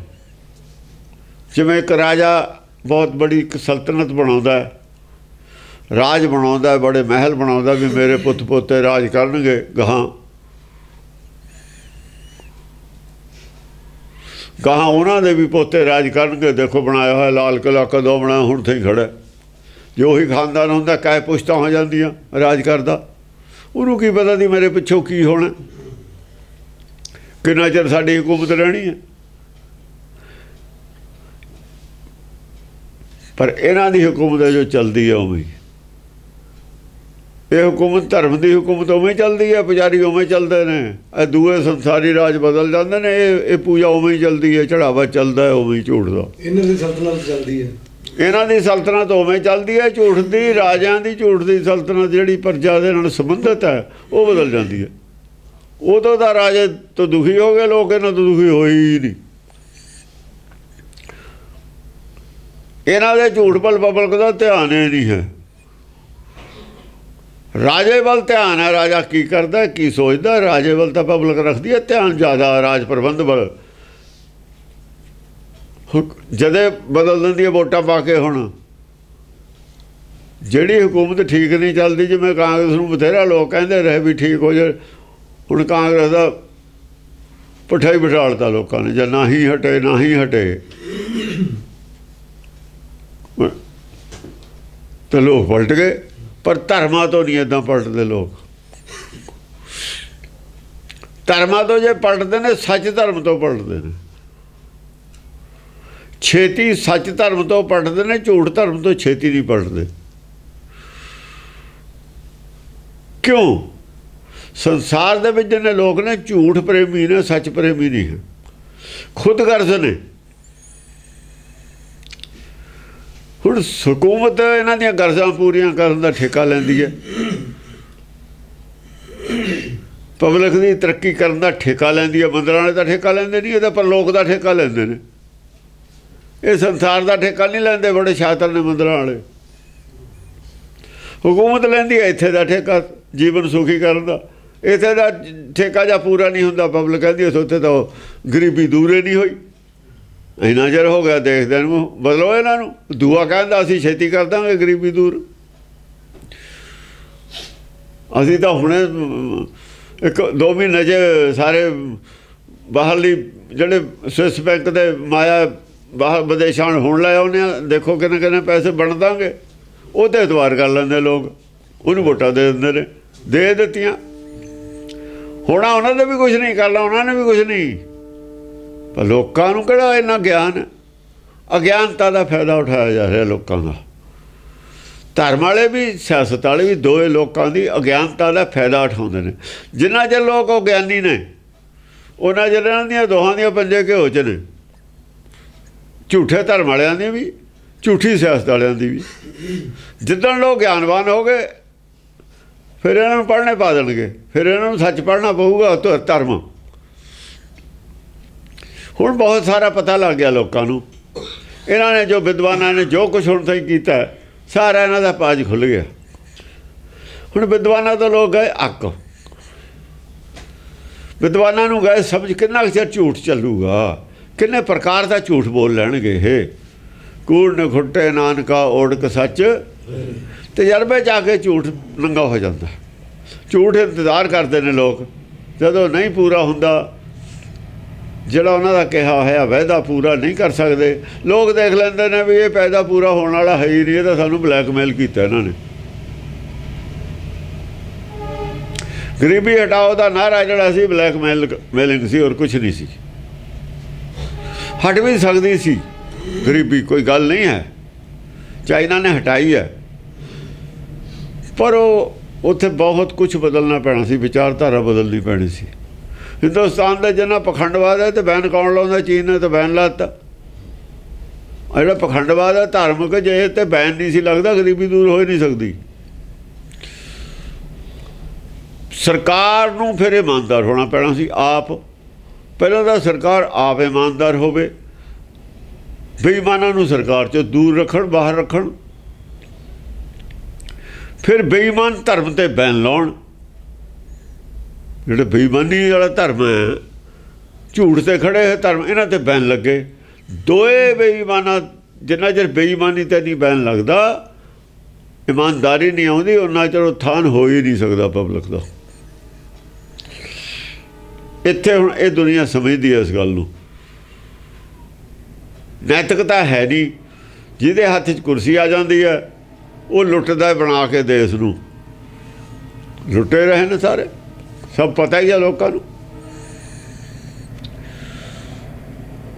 ਜਿਵੇਂ ਇੱਕ ਰਾਜਾ ਬਹੁਤ ਬੜੀ ਇੱਕ ਸਲਤਨਤ ਬਣਾਉਂਦਾ, ਰਾਜ ਬਣਾਉਂਦਾ, ਬੜੇ ਮਹਿਲ ਬਣਾਉਂਦਾ ਵੀ ਮੇਰੇ ਪੁੱਤ ਪੋਤੇ ਰਾਜ ਕਰਨਗੇ ਗਾਹਾਂ। ਉਹਨਾਂ ਦੇ ਵੀ ਪੋਤੇ ਰਾਜ ਕਰਨਗੇ। ਦੇਖੋ ਬਣਾਇਆ ਹੋਇਆ ਲਾਲ ਕਿਲ੍ਹਾ ਕਦੋਂ ਬਣਾਇਆ, ਹੁਣ ਤੇ ਹੀ ਖੜ੍ਹਾ। ਜੇ ਉਹੀ ਖਾਨਦਾਨ ਹੁੰਦਾ, ਕਾਇ ਪੁਸ਼ਤਾਂ ਹੋ ਜਾਂਦੀਆਂ ਰਾਜ ਕਰਦਾ। ਉਹਨੂੰ ਕੀ ਪਤਾ ਸੀ ਮੇਰੇ ਪਿੱਛੋਂ ਕੀ ਹੋਣਾ, ਕਿੰਨਾ ਚਿਰ ਸਾਡੀ ਹਕੂਮਤ ਰਹਿਣੀ ਹੈ। ਪਰ ਇਹਨਾਂ ਦੀ ਹਕੂਮਤ ਜੋ ਚੱਲਦੀ ਹੈ ਉਵੇਂ, ਇਹ ਹਕੂਮਤ ਧਰਮ ਦੀ ਹਕੂਮਤ ਉਵੇਂ ਚੱਲਦੀ ਹੈ, ਪੁਜਾਰੀ ਉਵੇਂ ਚੱਲਦੇ ਨੇ। ਇਹ ਦੂਏ ਸੰਸਾਰੀ ਰਾਜ ਬਦਲ ਜਾਂਦੇ ਨੇ, ਇਹ ਪੂਜਾ ਉਵੇਂ ਹੀ ਚੱਲਦੀ ਹੈ, ਚੜਾਵਾ ਚੱਲਦਾ ਹੈ ਉਵੇਂ ਹੀ ਝੂਠ ਦਾ। ਇਹਨਾਂ ਦੀ ਸਲਤਨਤ ਚੱਲਦੀ ਹੈ, ਇਹਨਾਂ ਦੀ ਸਲਤਨਤ ਉਵੇਂ ਚੱਲਦੀ ਹੈ ਝੂਠ ਦੀ। ਰਾਜਿਆਂ ਦੀ ਝੂਠ ਦੀ ਸਲਤਨਤ ਜਿਹੜੀ ਪ੍ਰਜਾ ਦੇ ਨਾਲ ਸੰਬੰਧਿਤ ਹੈ, ਉਹ ਬਦਲ ਜਾਂਦੀ ਹੈ। ਉਦੋਂ ਦਾ ਰਾਜੇ ਤੋਂ ਦੁਖੀ ਹੋ ਗਏ ਲੋਕ, ਇਹਨਾਂ ਤੋਂ ਦੁਖੀ ਹੋਏ ਹੀ ਨਹੀਂ। ਇਹਨਾਂ ਦੇ ਝੂਠ ਵੱਲ ਪਬਲਿਕ ਦਾ ਧਿਆਨ ਹੀ ਨਹੀਂ ਹੈ, ਰਾਜੇ ਵੱਲ ਧਿਆਨ ਹੈ। ਰਾਜਾ ਕੀ ਕਰਦਾ ਕੀ ਸੋਚਦਾ, ਰਾਜੇ ਵੱਲ ਤਾਂ ਪਬਲਿਕ ਰੱਖਦੀ ਹੈ ਧਿਆਨ ਜ਼ਿਆਦਾ, ਰਾਜ ਪ੍ਰਬੰਧ ਵੱਲ। ਜਦੇ ਬਦਲ ਦਿੰਦੀ ਹੈ ਵੋਟਾਂ ਪਾ ਕੇ। ਹੁਣ ਜਿਹੜੀ ਹਕੂਮਤ ਠੀਕ ਨਹੀਂ ਚੱਲਦੀ, ਜਿਵੇਂ ਕਾਂਗਰਸ ਨੂੰ ਬਥੇਰਾ ਲੋਕ ਕਹਿੰਦੇ ਰਹੇ ਵੀ ਠੀਕ ਹੋ ਜਾਏ, ਹੁਣ ਕਾਂਗਰਸ ਦਾ ਪੁੱਠਾ ਹੀ ਬਿਠਾਲਤਾ ਲੋਕਾਂ ਨੇ, ਜਾਂ ਨਾ ਹੀ ਹਟੇ ਨਾ ਹੀ ਹਟੇ ਤੇ ਲੋਕ ਪਲਟ ਗਏ। ਪਰ ਧਰਮਾਂ ਤੋਂ ਨਹੀਂ ਇੱਦਾਂ ਪਲਟਦੇ ਲੋਕ। ਧਰਮਾਂ ਤੋਂ ਜੇ ਪਲਟਦੇ ਨੇ, ਸੱਚ ਧਰਮ ਤੋਂ ਪਲਟਦੇ ਨੇ ਛੇਤੀ। ਸੱਚ ਧਰਮ ਤੋਂ ਪਲਟਦੇ ਨੇ, ਝੂਠ ਧਰਮ ਤੋਂ ਛੇਤੀ ਨਹੀਂ ਪਲਟਦੇ। ਕਿਉਂ? ਸੰਸਾਰ ਦੇ ਵਿੱਚ ਜਿਹਨੇ ਲੋਕ ਨੇ, ਝੂਠ ਪ੍ਰੇਮੀ ਨੇ, ਸੱਚ ਪ੍ਰੇਮੀ ਨਹੀਂ ਹੈ, ਖੁਦਗਰਜ਼ ਨੇ। ਹੁਣ ਹਕੂਮਤ ਇਹਨਾਂ ਦੀਆਂ ਗਰਜ਼ਾਂ ਪੂਰੀਆਂ ਕਰਨ ਦਾ ਠੇਕਾ ਲੈਂਦੀ ਹੈ, ਪਬਲਿਕ ਦੀ ਤਰੱਕੀ ਕਰਨ ਦਾ ਠੇਕਾ ਲੈਂਦੀ ਹੈ। ਮੰਦਰਾਂ ਵਾਲੇ ਦਾ ਠੇਕਾ ਲੈਂਦੇ ਨਹੀਂ ਇਹਦਾ, ਪਰ ਲੋਕ ਦਾ ਠੇਕਾ ਲੈਂਦੇ ਨੇ। ਇਹ ਸੰਸਾਰ ਦਾ ਠੇਕਾ ਨਹੀਂ ਲੈਂਦੇ, ਬੜੇ ਸ਼ਾਤਰ ਨੇ ਮੰਦਰਾਂ ਵਾਲੇ। हुकूमत ਲੈਂਦੀ ਹੈ ਇੱਥੇ ਦਾ ਠੇਕਾ ਜੀਵਨ ਸੁਖੀ ਕਰਨ ਦਾ, ਇੱਥੇ ਦਾ ਠੇਕਾ ਜਾਂ ਪੂਰਾ ਨਹੀਂ ਹੁੰਦਾ। ਪਬਲਿਕ ਕਹਿੰਦੀ ਉੱਥੇ ਤਾਂ ਗਰੀਬੀ ਦੂਰੇ ਨਹੀਂ ਹੋਈ। ਇੰਨਾ ਚਿਰ ਹੋ ਗਿਆ ਦੇਖਦੇ ਨੂੰ, ਬਦਲੋ ਇਹਨਾਂ ਨੂੰ। ਦੂਆ ਕਹਿੰਦਾ ਅਸੀਂ ਛੇਤੀ ਕਰ ਦਾਂਗੇ ਗਰੀਬੀ ਦੂਰ। ਅਸੀਂ ਤਾਂ ਹੁਣੇ 1-2 ਮਹੀਨੇ 'ਚ ਸਾਰੇ ਬਾਹਰਲੀ ਜਿਹੜੇ ਸਵਿਸ ਬੈਂਕ ਦੇ ਮਾਇਆ ਬਾਹਰ ਵਿਦੇਸ਼ਾਂ ਹੁਣ ਲੈ ਆਉਂਦੇ ਆ। ਦੇਖੋ ਕਿੰਨੇ ਕਿੰਨੇ ਪੈਸੇ ਬਣ ਦਾਂਗੇ, ਉਹਦੇ ਐਤਵਾਰ ਕਰ ਲੈਂਦੇ ਲੋਕ, ਉਹਨੂੰ ਵੋਟਾਂ ਦੇ ਦਿੰਦੇ ਨੇ। ਦੇ ਦਿੱਤੀਆਂ, ਹੋਣਾ ਉਹਨਾਂ ਨੇ ਵੀ ਕੁਛ ਨਹੀਂ ਕਰਨਾ, ਉਹਨਾਂ ਨੇ ਵੀ ਕੁਛ ਨਹੀਂ। ਪਰ ਲੋਕਾਂ ਨੂੰ ਕਿਹੜਾ ਇੰਨਾ ਗਿਆਨ? ਅਗਿਆਨਤਾ ਦਾ ਫਾਇਦਾ ਉਠਾਇਆ ਜਾ ਰਿਹਾ ਲੋਕਾਂ ਦਾ। ਧਰਮ ਵਾਲੇ ਵੀ ਸਿਆਸਤ ਵਾਲੇ ਵੀ ਦੋਏ ਲੋਕਾਂ ਦੀ ਅਗਿਆਨਤਾ ਦਾ ਫਾਇਦਾ ਉਠਾਉਂਦੇ ਨੇ। ਜਿੰਨਾ ਚਿਰ ਲੋਕ ਉਹ ਗਿਆਨੀ ਨੇ, ਉਹਨਾਂ ਚਿਰ ਇਹਨਾਂ ਦੀਆਂ ਦੋਹਾਂ ਦੀਆਂ ਪੰਜੇ ਘਿਓ 'ਚ ਨੇ। ਝੂਠੇ ਧਰਮ ਵਾਲਿਆਂ ਦੀ ਵੀ, ਝੂਠੀ ਸਿਆਸਤ ਵਾਲਿਆਂ ਦੀ ਵੀ। ਜਿੱਦਣ ਲੋਕ ਗਿਆਨਵਾਨ ਹੋ ਗਏ, ਫਿਰ ਇਹਨਾਂ ਨੂੰ ਪੜ੍ਹਨੇ ਪਾ ਦੇਣਗੇ, ਫਿਰ ਇਹਨਾਂ ਨੂੰ ਸੱਚ ਪੜ੍ਹਨਾ ਪਊਗਾ ਧਰਮ। ਹੁਣ ਬਹੁਤ ਸਾਰਾ ਪਤਾ ਲੱਗ ਗਿਆ ਲੋਕਾਂ ਨੂੰ। ਇਹਨਾਂ ਨੇ ਜੋ ਵਿਦਵਾਨਾਂ ਨੇ ਜੋ ਕੁਛ ਹੁਣ ਤਾਈਂ ਕੀਤਾ, ਸਾਰਾ ਇਹਨਾਂ ਦਾ ਪਾਜ ਖੁੱਲ੍ਹ ਗਿਆ। ਹੁਣ ਵਿਦਵਾਨਾਂ ਤੋਂ ਲੋਕ ਗਏ ਅੱਕ। ਵਿਦਵਾਨਾਂ ਨੂੰ ਗਏ ਸਮਝ ਕਿੰਨਾ ਚਿਰ ਝੂਠ ਚੱਲੂਗਾ, ਕਿੰਨੇ ਪ੍ਰਕਾਰ ਦਾ ਝੂਠ ਬੋਲ ਲੈਣਗੇ ਇਹ। ਕੂੜ ਨ ਖੁੱਟੇ ਨਾਨਕਾ ਓੜਕ ਸੱਚ, ਤਜਰਬੇ 'ਚ ਆ ਕੇ ਝੂਠ ਨੰਗਾ ਹੋ ਜਾਂਦਾ। ਝੂਠ ਇੰਤਜ਼ਾਰ ਕਰਦੇ ਨੇ ਲੋਕ, ਜਦੋਂ ਨਹੀਂ ਪੂਰਾ ਹੁੰਦਾ ਜਿਹੜਾ ਉਹਨਾਂ ਦਾ ਕਿਹਾ ਹੋਇਆ ਵਾਅਦਾ ਪੂਰਾ ਨਹੀਂ ਕਰ ਸਕਦੇ, ਲੋਕ ਦੇਖ ਲੈਂਦੇ ਨੇ ਵੀ ਇਹ ਵਾਅਦਾ ਪੂਰਾ ਹੋਣ ਵਾਲਾ ਹੈ ਹੀ ਨਹੀਂ, ਇਹ ਤਾਂ ਸਾਨੂੰ ਬਲੈਕਮੇਲ ਕੀਤਾ ਇਹਨਾਂ ਨੇ। ਗਰੀਬੀ ਹਟਾਓ ਦਾ ਨਾਅਰਾ ਜਿਹੜਾ ਸੀ ਬਲੈਕਮੇਲਿੰਗ ਸੀ, ਹੋਰ ਕੁਛ ਨਹੀਂ ਸੀ। ਹਟ ਵੀ ਸਕਦੀ ਸੀ ਗਰੀਬੀ, ਕੋਈ ਗੱਲ ਨਹੀਂ ਹੈ। ਚਾਈਨਾ ਨੇ ਹਟਾਈ ਹੈ, ਪਰ ਉਹ ਉੱਥੇ ਬਹੁਤ ਕੁਛ ਬਦਲਣਾ ਪੈਣਾ ਸੀ, ਵਿਚਾਰਧਾਰਾ ਬਦਲਣੀ ਪੈਣੀ ਸੀ। ਹਿੰਦੁਸਤਾਨ ਦਾ ਜਿੰਨਾ ਪਖੰਡਵਾਦ ਹੈ ਤੇ ਬੈਨ ਕੌਣ ਲਾਉਂਦਾ? ਚੀਨ ਨੇ ਤਾਂ ਬੈਨ ਲਾਤਾ। ਜਿਹੜਾ ਪਖੰਡਵਾਦ ਹੈ ਧਾਰਮਿਕ, ਜੇ ਤੇ ਬੈਨ ਨਹੀਂ ਸੀ ਲੱਗਦਾ, ਗਰੀਬੀ ਦੂਰ ਹੋ ਹੀ ਨਹੀਂ ਸਕਦੀ। ਸਰਕਾਰ ਨੂੰ ਫਿਰ ਇਮਾਨਦਾਰ ਹੋਣਾ ਪੈਣਾ ਸੀ ਆਪ। ਪਹਿਲਾਂ ਤਾਂ ਸਰਕਾਰ ਆਪ ਇਮਾਨਦਾਰ ਹੋਵੇ, ਬੇਈਮਾਨਾਂ ਨੂੰ ਸਰਕਾਰ 'ਚੋਂ ਦੂਰ ਰੱਖਣ, ਬਾਹਰ ਰੱਖਣ। ਫਿਰ ਬੇਈਮਾਨ ਧਰਮ 'ਤੇ ਬੈਨ ਲਾਉਣ। ਜਿਹੜੇ ਬੇਈਮਾਨੀ ਵਾਲਾ ਧਰਮ ਹੈ, ਝੂਠ 'ਤੇ ਖੜੇ ਹੈ ਧਰਮ, ਇਹਨਾਂ 'ਤੇ ਬੈਨ ਲੱਗੇ। ਦੋਏ ਬੇਈਮਾਨਾਂ, ਜਿੰਨਾ ਚਿਰ ਬੇਈਮਾਨੀ 'ਤੇ ਨਹੀਂ ਬੈਨ ਲੱਗਦਾ, ਇਮਾਨਦਾਰੀ ਨਹੀਂ ਆਉਂਦੀ, ਉਹਨਾਂ ਚਿਰ ਉਥਾਨ ਹੋ ਹੀ ਨਹੀਂ ਸਕਦਾ ਪਬਲਿਕ ਦਾ। ਇੱਥੇ ਹੁਣ ਇਹ ਦੁਨੀਆ ਸਮਝਦੀ ਹੈ ਇਸ ਗੱਲ ਨੂੰ। ਨੈਤਿਕਤਾ ਹੈ ਨਹੀਂ। ਜਿਹਦੇ ਹੱਥ 'ਚ ਕੁਰਸੀ ਆ ਜਾਂਦੀ ਹੈ, ਉਹ ਲੁੱਟਦਾ ਬਣਾ ਕੇ ਦੇਸ਼ ਨੂੰ। ਲੁੱਟੇ ਰਹੇ ਨੇ ਸਾਰੇ, ਸਭ ਪਤਾ ਹੀ ਆ ਲੋਕਾਂ ਨੂੰ।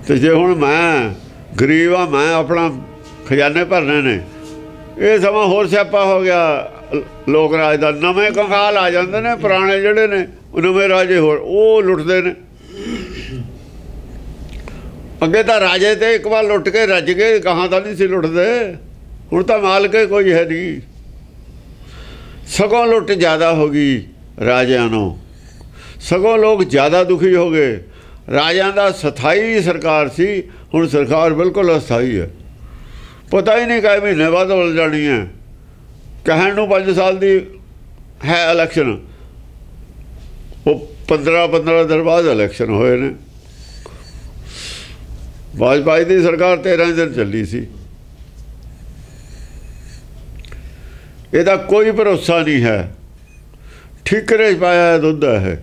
ਤੇ ਜੇ ਹੁਣ ਮੈਂ ਗਰੀਬ ਆ, ਮੈਂ ਆਪਣਾ ਖਜ਼ਾਨੇ ਭਰਨੇ ਨੇ, ਇਹ ਸਮਾਂ ਹੋਰ ਸਿਆਪਾ ਹੋ ਗਿਆ ਲੋਕ ਰਾਜ ਦਾ। ਨਵੇਂ ਕੰਗਾਲ ਆ ਜਾਂਦੇ ਨੇ, ਪੁਰਾਣੇ ਜਿਹੜੇ ਨੇ ਉਹ ਨਵੇਂ ਰਾਜੇ ਹੋਰ ਉਹ ਲੁੱਟਦੇ ਨੇ। ਅੱਗੇ ਤਾਂ ਰਾਜੇ ਤੇ ਇੱਕ ਵਾਰ ਲੁੱਟ ਕੇ ਰੱਜ ਕੇ ਗਾਹਾਂ ਤਾਂ ਨਹੀਂ ਸੀ ਲੁੱਟਦੇ। ਹੁਣ ਤਾਂ ਮਾਲਕ ਕੋਈ ਹੈ ਨਹੀਂ, ਸਗੋਂ ਲੁੱਟ ਜ਼ਿਆਦਾ ਹੋ ਗਈ ਰਾਜਿਆਂ ਨੂੰ, ਸਗੋਂ ਲੋਕ ਜ਼ਿਆਦਾ ਦੁਖੀ ਹੋ ਗਏ। ਰਾਜਿਆਂ ਦਾ ਸਥਾਈ ਸਰਕਾਰ ਸੀ, ਹੁਣ ਸਰਕਾਰ ਬਿਲਕੁਲ ਅਸਥਾਈ ਹੈ। ਪਤਾ ਹੀ ਨਹੀਂ ਕਿ ਮਹੀਨੇ ਬਾਅਦ ਬਦਲ ਜਾਣੀ ਹੈ। ਕਹਿਣ ਨੂੰ 5 ਸਾਲ ਦੀ ਹੈ ਇਲੈਕਸ਼ਨ, ਉਹ 15 ਦਿਨ ਬਾਅਦ ਇਲੈਕਸ਼ਨ ਹੋਏ ਨੇ। ਵਾਜਪਾਈ ਦੀ ਸਰਕਾਰ 13 ਦਿਨ ਚੱਲੀ ਸੀ। ਇਹਦਾ ਕੋਈ ਭਰੋਸਾ ਨਹੀਂ ਹੈ। ਠਿਕਰੇ 'ਚ ਪਾਇਆ ਦੁੱਧ ਹੈ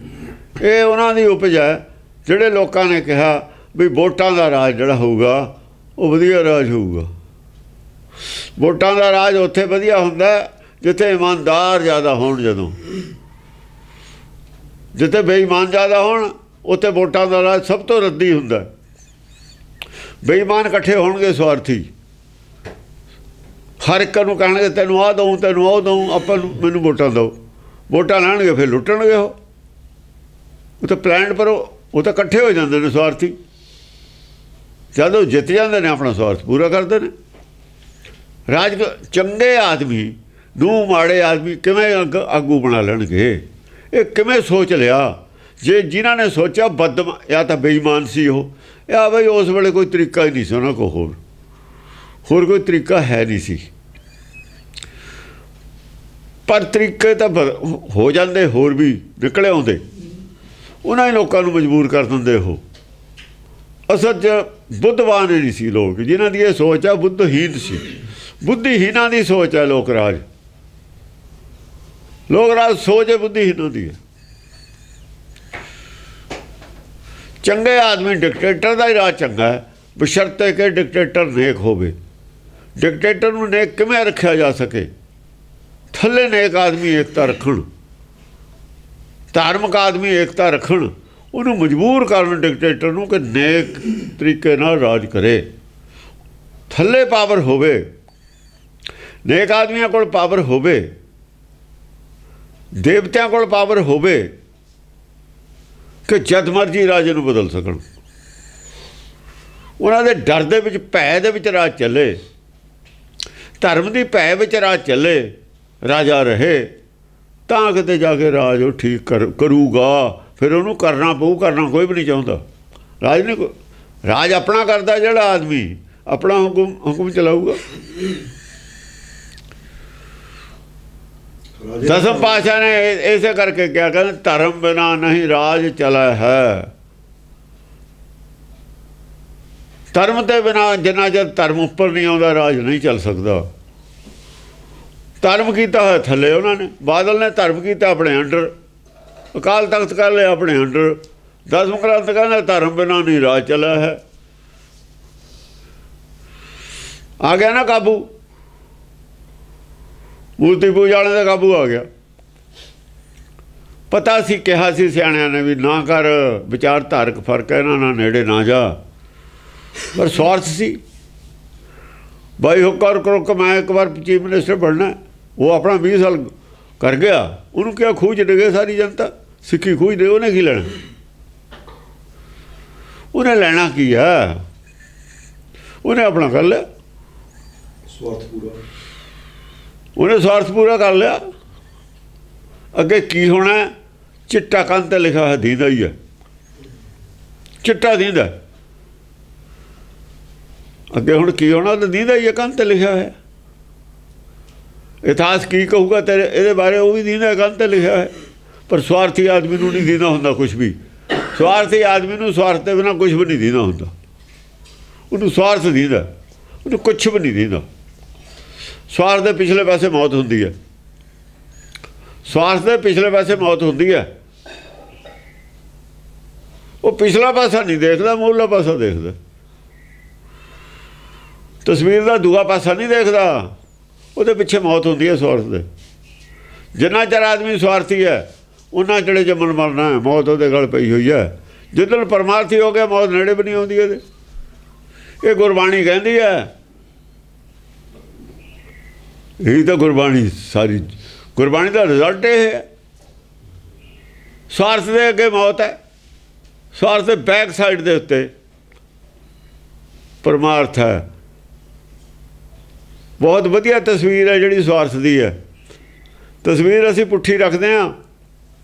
ਇਹ। ਉਹਨਾਂ ਦੀ ਉਪਜ ਹੈ ਜਿਹੜੇ ਲੋਕਾਂ ਨੇ ਕਿਹਾ ਵੀ ਵੋਟਾਂ ਦਾ ਰਾਜ ਜਿਹੜਾ ਹੋਊਗਾ ਉਹ ਵਧੀਆ ਰਾਜ ਹੋਊਗਾ। ਵੋਟਾਂ ਦਾ ਰਾਜ ਉੱਥੇ ਵਧੀਆ ਹੁੰਦਾ ਜਿੱਥੇ ਇਮਾਨਦਾਰ ਜ਼ਿਆਦਾ ਹੋਣ। ਜਦੋਂ ਜਿੱਥੇ ਬੇਈਮਾਨ ਜ਼ਿਆਦਾ ਹੋਣ, ਉੱਥੇ ਵੋਟਾਂ ਦਾ ਰਾਜ ਸਭ ਤੋਂ ਰੱਦੀ ਹੁੰਦਾ। ਬੇਈਮਾਨ ਇਕੱਠੇ ਹੋਣਗੇ, ਸਵਾਰਥੀ, ਹਰ ਇੱਕ ਨੂੰ ਕਹਿਣਗੇ ਤੈਨੂੰ ਆਹ ਦਊਂ, ਤੈਨੂੰ ਉਹ ਦਊਂ, ਆਪਾਂ ਨੂੰ ਮੈਨੂੰ ਵੋਟਾਂ ਦਿਓ। ਵੋਟਾਂ ਲੈਣਗੇ, ਫਿਰ ਲੁੱਟਣਗੇ। ਉਹ ਤਾਂ ਪਲਾਨ, ਪਰ ਉਹ ਤਾਂ ਇਕੱਠੇ ਹੋ ਜਾਂਦੇ ਨੇ ਸਵਾਰਥੀ। ਜਦੋਂ ਜਿੱਤ ਜਾਂਦੇ ਨੇ ਆਪਣਾ ਸਵਾਰਥ ਪੂਰਾ ਕਰਦੇ ਨੇ। ਰਾਜ ਚੰਗੇ ਆਦਮੀ ਨੂੰ ਮਾੜੇ ਆਦਮੀ ਕਿਵੇਂ ਆਗੂ ਬਣਾ ਲੈਣਗੇ? ਇਹ ਕਿਵੇਂ ਸੋਚ ਲਿਆ? ਜੇ ਜਿਨ੍ਹਾਂ ਨੇ ਸੋਚਿਆ ਜਾਂ ਤਾਂ ਬੇਈਮਾਨ ਸੀ ਉਹ, ਜਾਂ ਬਈ ਉਸ ਵੇਲੇ ਕੋਈ ਤਰੀਕਾ ਹੀ ਨਹੀਂ ਸੀ ਉਹਨਾਂ ਕੋਲ ਹੋਰ। ਹੋਰ ਕੋਈ ਤਰੀਕਾ ਹੈ ਨਹੀਂ ਸੀ। ਪਰ ਤਰੀਕੇ ਤਾਂ ਹੋ ਜਾਂਦੇ, ਹੋਰ ਵੀ ਨਿਕਲੇ ਆਉਂਦੇ, ਉਹਨਾਂ ਹੀ ਲੋਕਾਂ ਨੂੰ ਮਜਬੂਰ ਕਰ ਦਿੰਦੇ। ਉਹ ਅਸਲ 'ਚ ਬੁੱਧਵਾਨ ਨਹੀਂ ਸੀ ਲੋਕ, ਜਿਨ੍ਹਾਂ ਦੀ ਇਹ ਸੋਚ ਆ ਬੁੱਧਹੀਨ ਸੀ। ਬੁੱਧੀਹੀਨਾਂ ਦੀ ਸੋਚ ਹੈ ਲੋਕ ਰਾਜ ਸੋਚ ਹੈ ਬੁੱਧੀਹੀਨਾਂ ਦੀ ਹੈ। ਚੰਗੇ ਆਦਮੀ ਡਿਕਟੇਟਰ ਦਾ ਹੀ ਰਾਜ ਚੰਗਾ ਹੈ, ਬਸ਼ਰਤੇ ਕਿ ਡਿਕਟੇਟਰ ਨੇਕ ਹੋਵੇ। ਡਿਕਟੇਟਰ ਨੂੰ ਨੇਕ ਕਿਵੇਂ ਰੱਖਿਆ ਜਾ ਸਕੇ? ਥੱਲੇ ਨੇਕ ਆਦਮੀ ਏਕਤਾ ਰੱਖਣ, ਧਾਰਮਿਕ ਆਦਮੀ ਏਕਤਾ ਰੱਖਣ, ਉਹਨੂੰ ਮਜਬੂਰ ਕਰਨ ਡਿਕਟੇਟਰ ਨੂੰ ਕਿ ਨੇਕ ਤਰੀਕੇ ਨਾਲ ਰਾਜ ਕਰੇ। ਥੱਲੇ ਪਾਵਰ ਹੋਵੇ, ਨੇਕ ਆਦਮੀਆਂ ਕੋਲ ਪਾਵਰ ਹੋਵੇ, ਦੇਵਤਿਆਂ ਕੋਲ ਪਾਵਰ ਹੋਵੇ ਕਿ ਜਦ ਮਰਜੀ ਰਾਜੇ ਨੂੰ ਬਦਲ ਸਕਣ। ਉਹਨਾਂ ਦੇ ਡਰ ਦੇ ਵਿੱਚ, ਭੈ ਦੇ ਵਿੱਚ ਰਾਜ ਚੱਲੇ, ਧਰਮ ਦੀ ਭੈ ਵਿੱਚ ਰਾਜ ਚੱਲੇ, ਰਾਜਾ ਰਹੇ ਤਾਂ ਕਿਤੇ ਜਾ ਕੇ ਰਾਜ ਉਹ ਠੀਕ ਕਰੂਗਾ। ਫਿਰ ਉਹਨੂੰ ਕਰਨਾ ਪਊ, ਕਰਨਾ ਕੋਈ ਵੀ ਨਹੀਂ ਚਾਹੁੰਦਾ। ਰਾਜ ਨਹੀਂ, ਰਾਜ ਆਪਣਾ ਕਰਦਾ ਜਿਹੜਾ ਆਦਮੀ ਆਪਣਾ ਹੁਕਮ ਚਲਾਊਗਾ। ਦਸਮ ਪਾਤਸ਼ਾਹ ਨੇ ਇਸੇ ਕਰਕੇ ਕਿਹਾ, ਕਹਿੰਦੇ ਧਰਮ ਬਿਨਾ ਨਹੀਂ ਰਾਜ ਚਲਾ ਹੈ। ਧਰਮ ਤੇ ਬਿਨਾ ਜਿੰਨਾ ਚਿਰ ਧਰਮ ਉੱਪਰ ਨਹੀਂ ਆਉਂਦਾ ਰਾਜ ਨਹੀਂ ਚੱਲ ਸਕਦਾ। ਧਰਮ ਕੀਤਾ ਹੋਇਆ ਥੱਲੇ ਉਹਨਾਂ ਨੇ, ਬਾਦਲ ਨੇ ਧਰਮ ਕੀਤਾ ਆਪਣੇ ਅੰਡਰ, ਅਕਾਲ ਤਖਤ ਕਰ ਲਿਆ ਆਪਣੇ ਅੰਡਰ। ਦਸਮ ਗ੍ਰੰਥ ਕਹਿੰਦਾ ਧਰਮ ਬਿਨਾ ਨਹੀਂ ਰਾਜ ਚੱਲਿਆ ਹੈ। ਆ ਗਿਆ ਨਾ ਕਾਬੂ, ਮੂਰਤੀ ਪੂਜਾ ਵਾਲਿਆਂ ਦਾ ਕਾਬੂ ਆ ਗਿਆ। ਪਤਾ ਸੀ, ਕਿਹਾ ਸੀ ਸਿਆਣਿਆਂ ਨੇ ਵੀ ਨਾ ਕਰ, ਵਿਚਾਰਧਾਰਕ ਫਰਕ ਹੈ, ਇਹਨਾਂ ਨਾਲ ਨੇੜੇ ਨਾ ਜਾ। ਪਰ ਸਵਾਰਥ ਸੀ, ਬਾਈ ਹੁਕਰ ਕਰੋ ਕਿ ਮੈਂ ਇੱਕ ਵਾਰ ਚੀਫ ਮਿਨਿਸਟਰ ਬਣਨਾ। ਉਹ ਆਪਣਾ 20 ਸਾਲ ਕਰ ਗਿਆ, ਉਹਨੂੰ ਕਿਹਾ ਖੂਹ 'ਚ ਡਿੱਗੇ ਸਾਰੀ ਜਨਤਾ, ਸਿੱਖੀ ਖੂਹ 'ਚ ਦੇ, ਉਹਨੇ ਕੀ ਲੈਣਾ? ਉਹਨੇ ਲੈਣਾ ਕੀ ਹੈ? ਉਹਨੇ ਆਪਣਾ ਕਰ ਲਿਆ, ਉਹਨੇ ਸਵਾਰਥ ਪੂਰਾ ਕਰ ਲਿਆ। ਅੱਗੇ ਕੀ ਹੋਣਾ? ਚਿੱਟਾ ਕੰਨ 'ਤੇ ਲਿਖਿਆ ਹੋਇਆ ਦੀਂਦਾ ਹੀ ਹੈ, ਚਿੱਟਾ ਦੀਂਦਾ। ਅੱਗੇ ਹੁਣ ਕੀ ਹੋਣਾ? ਤਾਂ ਦੀਂਦਾ ਹੀ ਹੈ, ਕੰਨ 'ਤੇ ਲਿਖਿਆ ਹੋਇਆ। ਇਤਿਹਾਸ ਕੀ ਕਹੂਗਾ ਤੇਰੇ ਇਹਦੇ ਬਾਰੇ? ਉਹ ਵੀ ਦੀਂਦਾ, ਕੰਨ 'ਤੇ ਲਿਖਿਆ ਹੈ। ਪਰ ਸਵਾਰਥੀ ਆਦਮੀ ਨੂੰ ਨਹੀਂ ਦੀਂਦਾ ਹੁੰਦਾ ਕੁਛ ਵੀ। ਸਵਾਰਥੀ ਆਦਮੀ ਨੂੰ ਸਵਾਰਥ ਦੇ ਬਿਨਾਂ ਕੁਛ ਵੀ ਨਹੀਂ ਦੀਂਦਾ ਹੁੰਦਾ। ਉਹਨੂੰ ਸਵਾਰਥ ਦੀਂਦਾ, ਉਹਨੂੰ ਕੁਛ ਵੀ ਨਹੀਂ ਦੀਂਦਾ। ਸਵਾਰਥ ਦੇ ਪਿਛਲੇ ਪਾਸੇ ਮੌਤ ਹੁੰਦੀ ਹੈ, ਸਵਾਰਥ ਦੇ ਪਿਛਲੇ ਪਾਸੇ ਮੌਤ ਹੁੰਦੀ ਹੈ। ਉਹ ਪਿਛਲਾ ਪਾਸਾ ਨਹੀਂ ਦੇਖਦਾ, ਮੂਹਰਲਾ ਪਾਸਾ ਦੇਖਦਾ। ਤਸਵੀਰ ਦਾ ਦੂਆ ਪਾਸਾ ਨਹੀਂ ਦੇਖਦਾ, ਉਹਦੇ ਪਿੱਛੇ ਮੌਤ ਹੁੰਦੀ ਹੈ ਸਵਾਰਥ ਦੇ। ਜਿੰਨਾ ਚਿਰ ਆਦਮੀ ਸਵਾਰਥੀ ਹੈ ਉਹਨਾਂ ਚਿਰ ਜੰਮਣ ਮਰਨਾ ਹੈ, ਮੌਤ ਉਹਦੇ ਗਲ ਪਈ ਹੋਈ ਹੈ। ਜਿੱਦਣ ਪਰਮਾਰਥੀ ਹੋ ਗਿਆ ਮੌਤ ਨੇੜੇ ਵੀ ਨਹੀਂ ਆਉਂਦੀ ਇਹਦੇ। ਇਹ ਗੁਰਬਾਣੀ ਕਹਿੰਦੀ ਹੈ, ਇਹੀ ਤਾਂ ਗੁਰਬਾਣੀ, ਸਾਰੀ ਗੁਰਬਾਣੀ ਦਾ ਰਿਜ਼ਲਟ ਇਹ ਹੈ। ਸਵਾਰਥ ਦੇ ਅੱਗੇ ਮੌਤ ਹੈ, ਸਵਾਰਥ ਦੇ ਬੈਕ ਸਾਈਡ ਦੇ ਉੱਤੇ ਪਰਮਾਰਥ ਹੈ। ਬਹੁਤ ਵਧੀਆ ਤਸਵੀਰ ਹੈ ਜਿਹੜੀ ਸਵਾਰਥ ਦੀ ਹੈ। ਤਸਵੀਰ ਅਸੀਂ ਪੁੱਠੀ ਰੱਖਦੇ ਹਾਂ,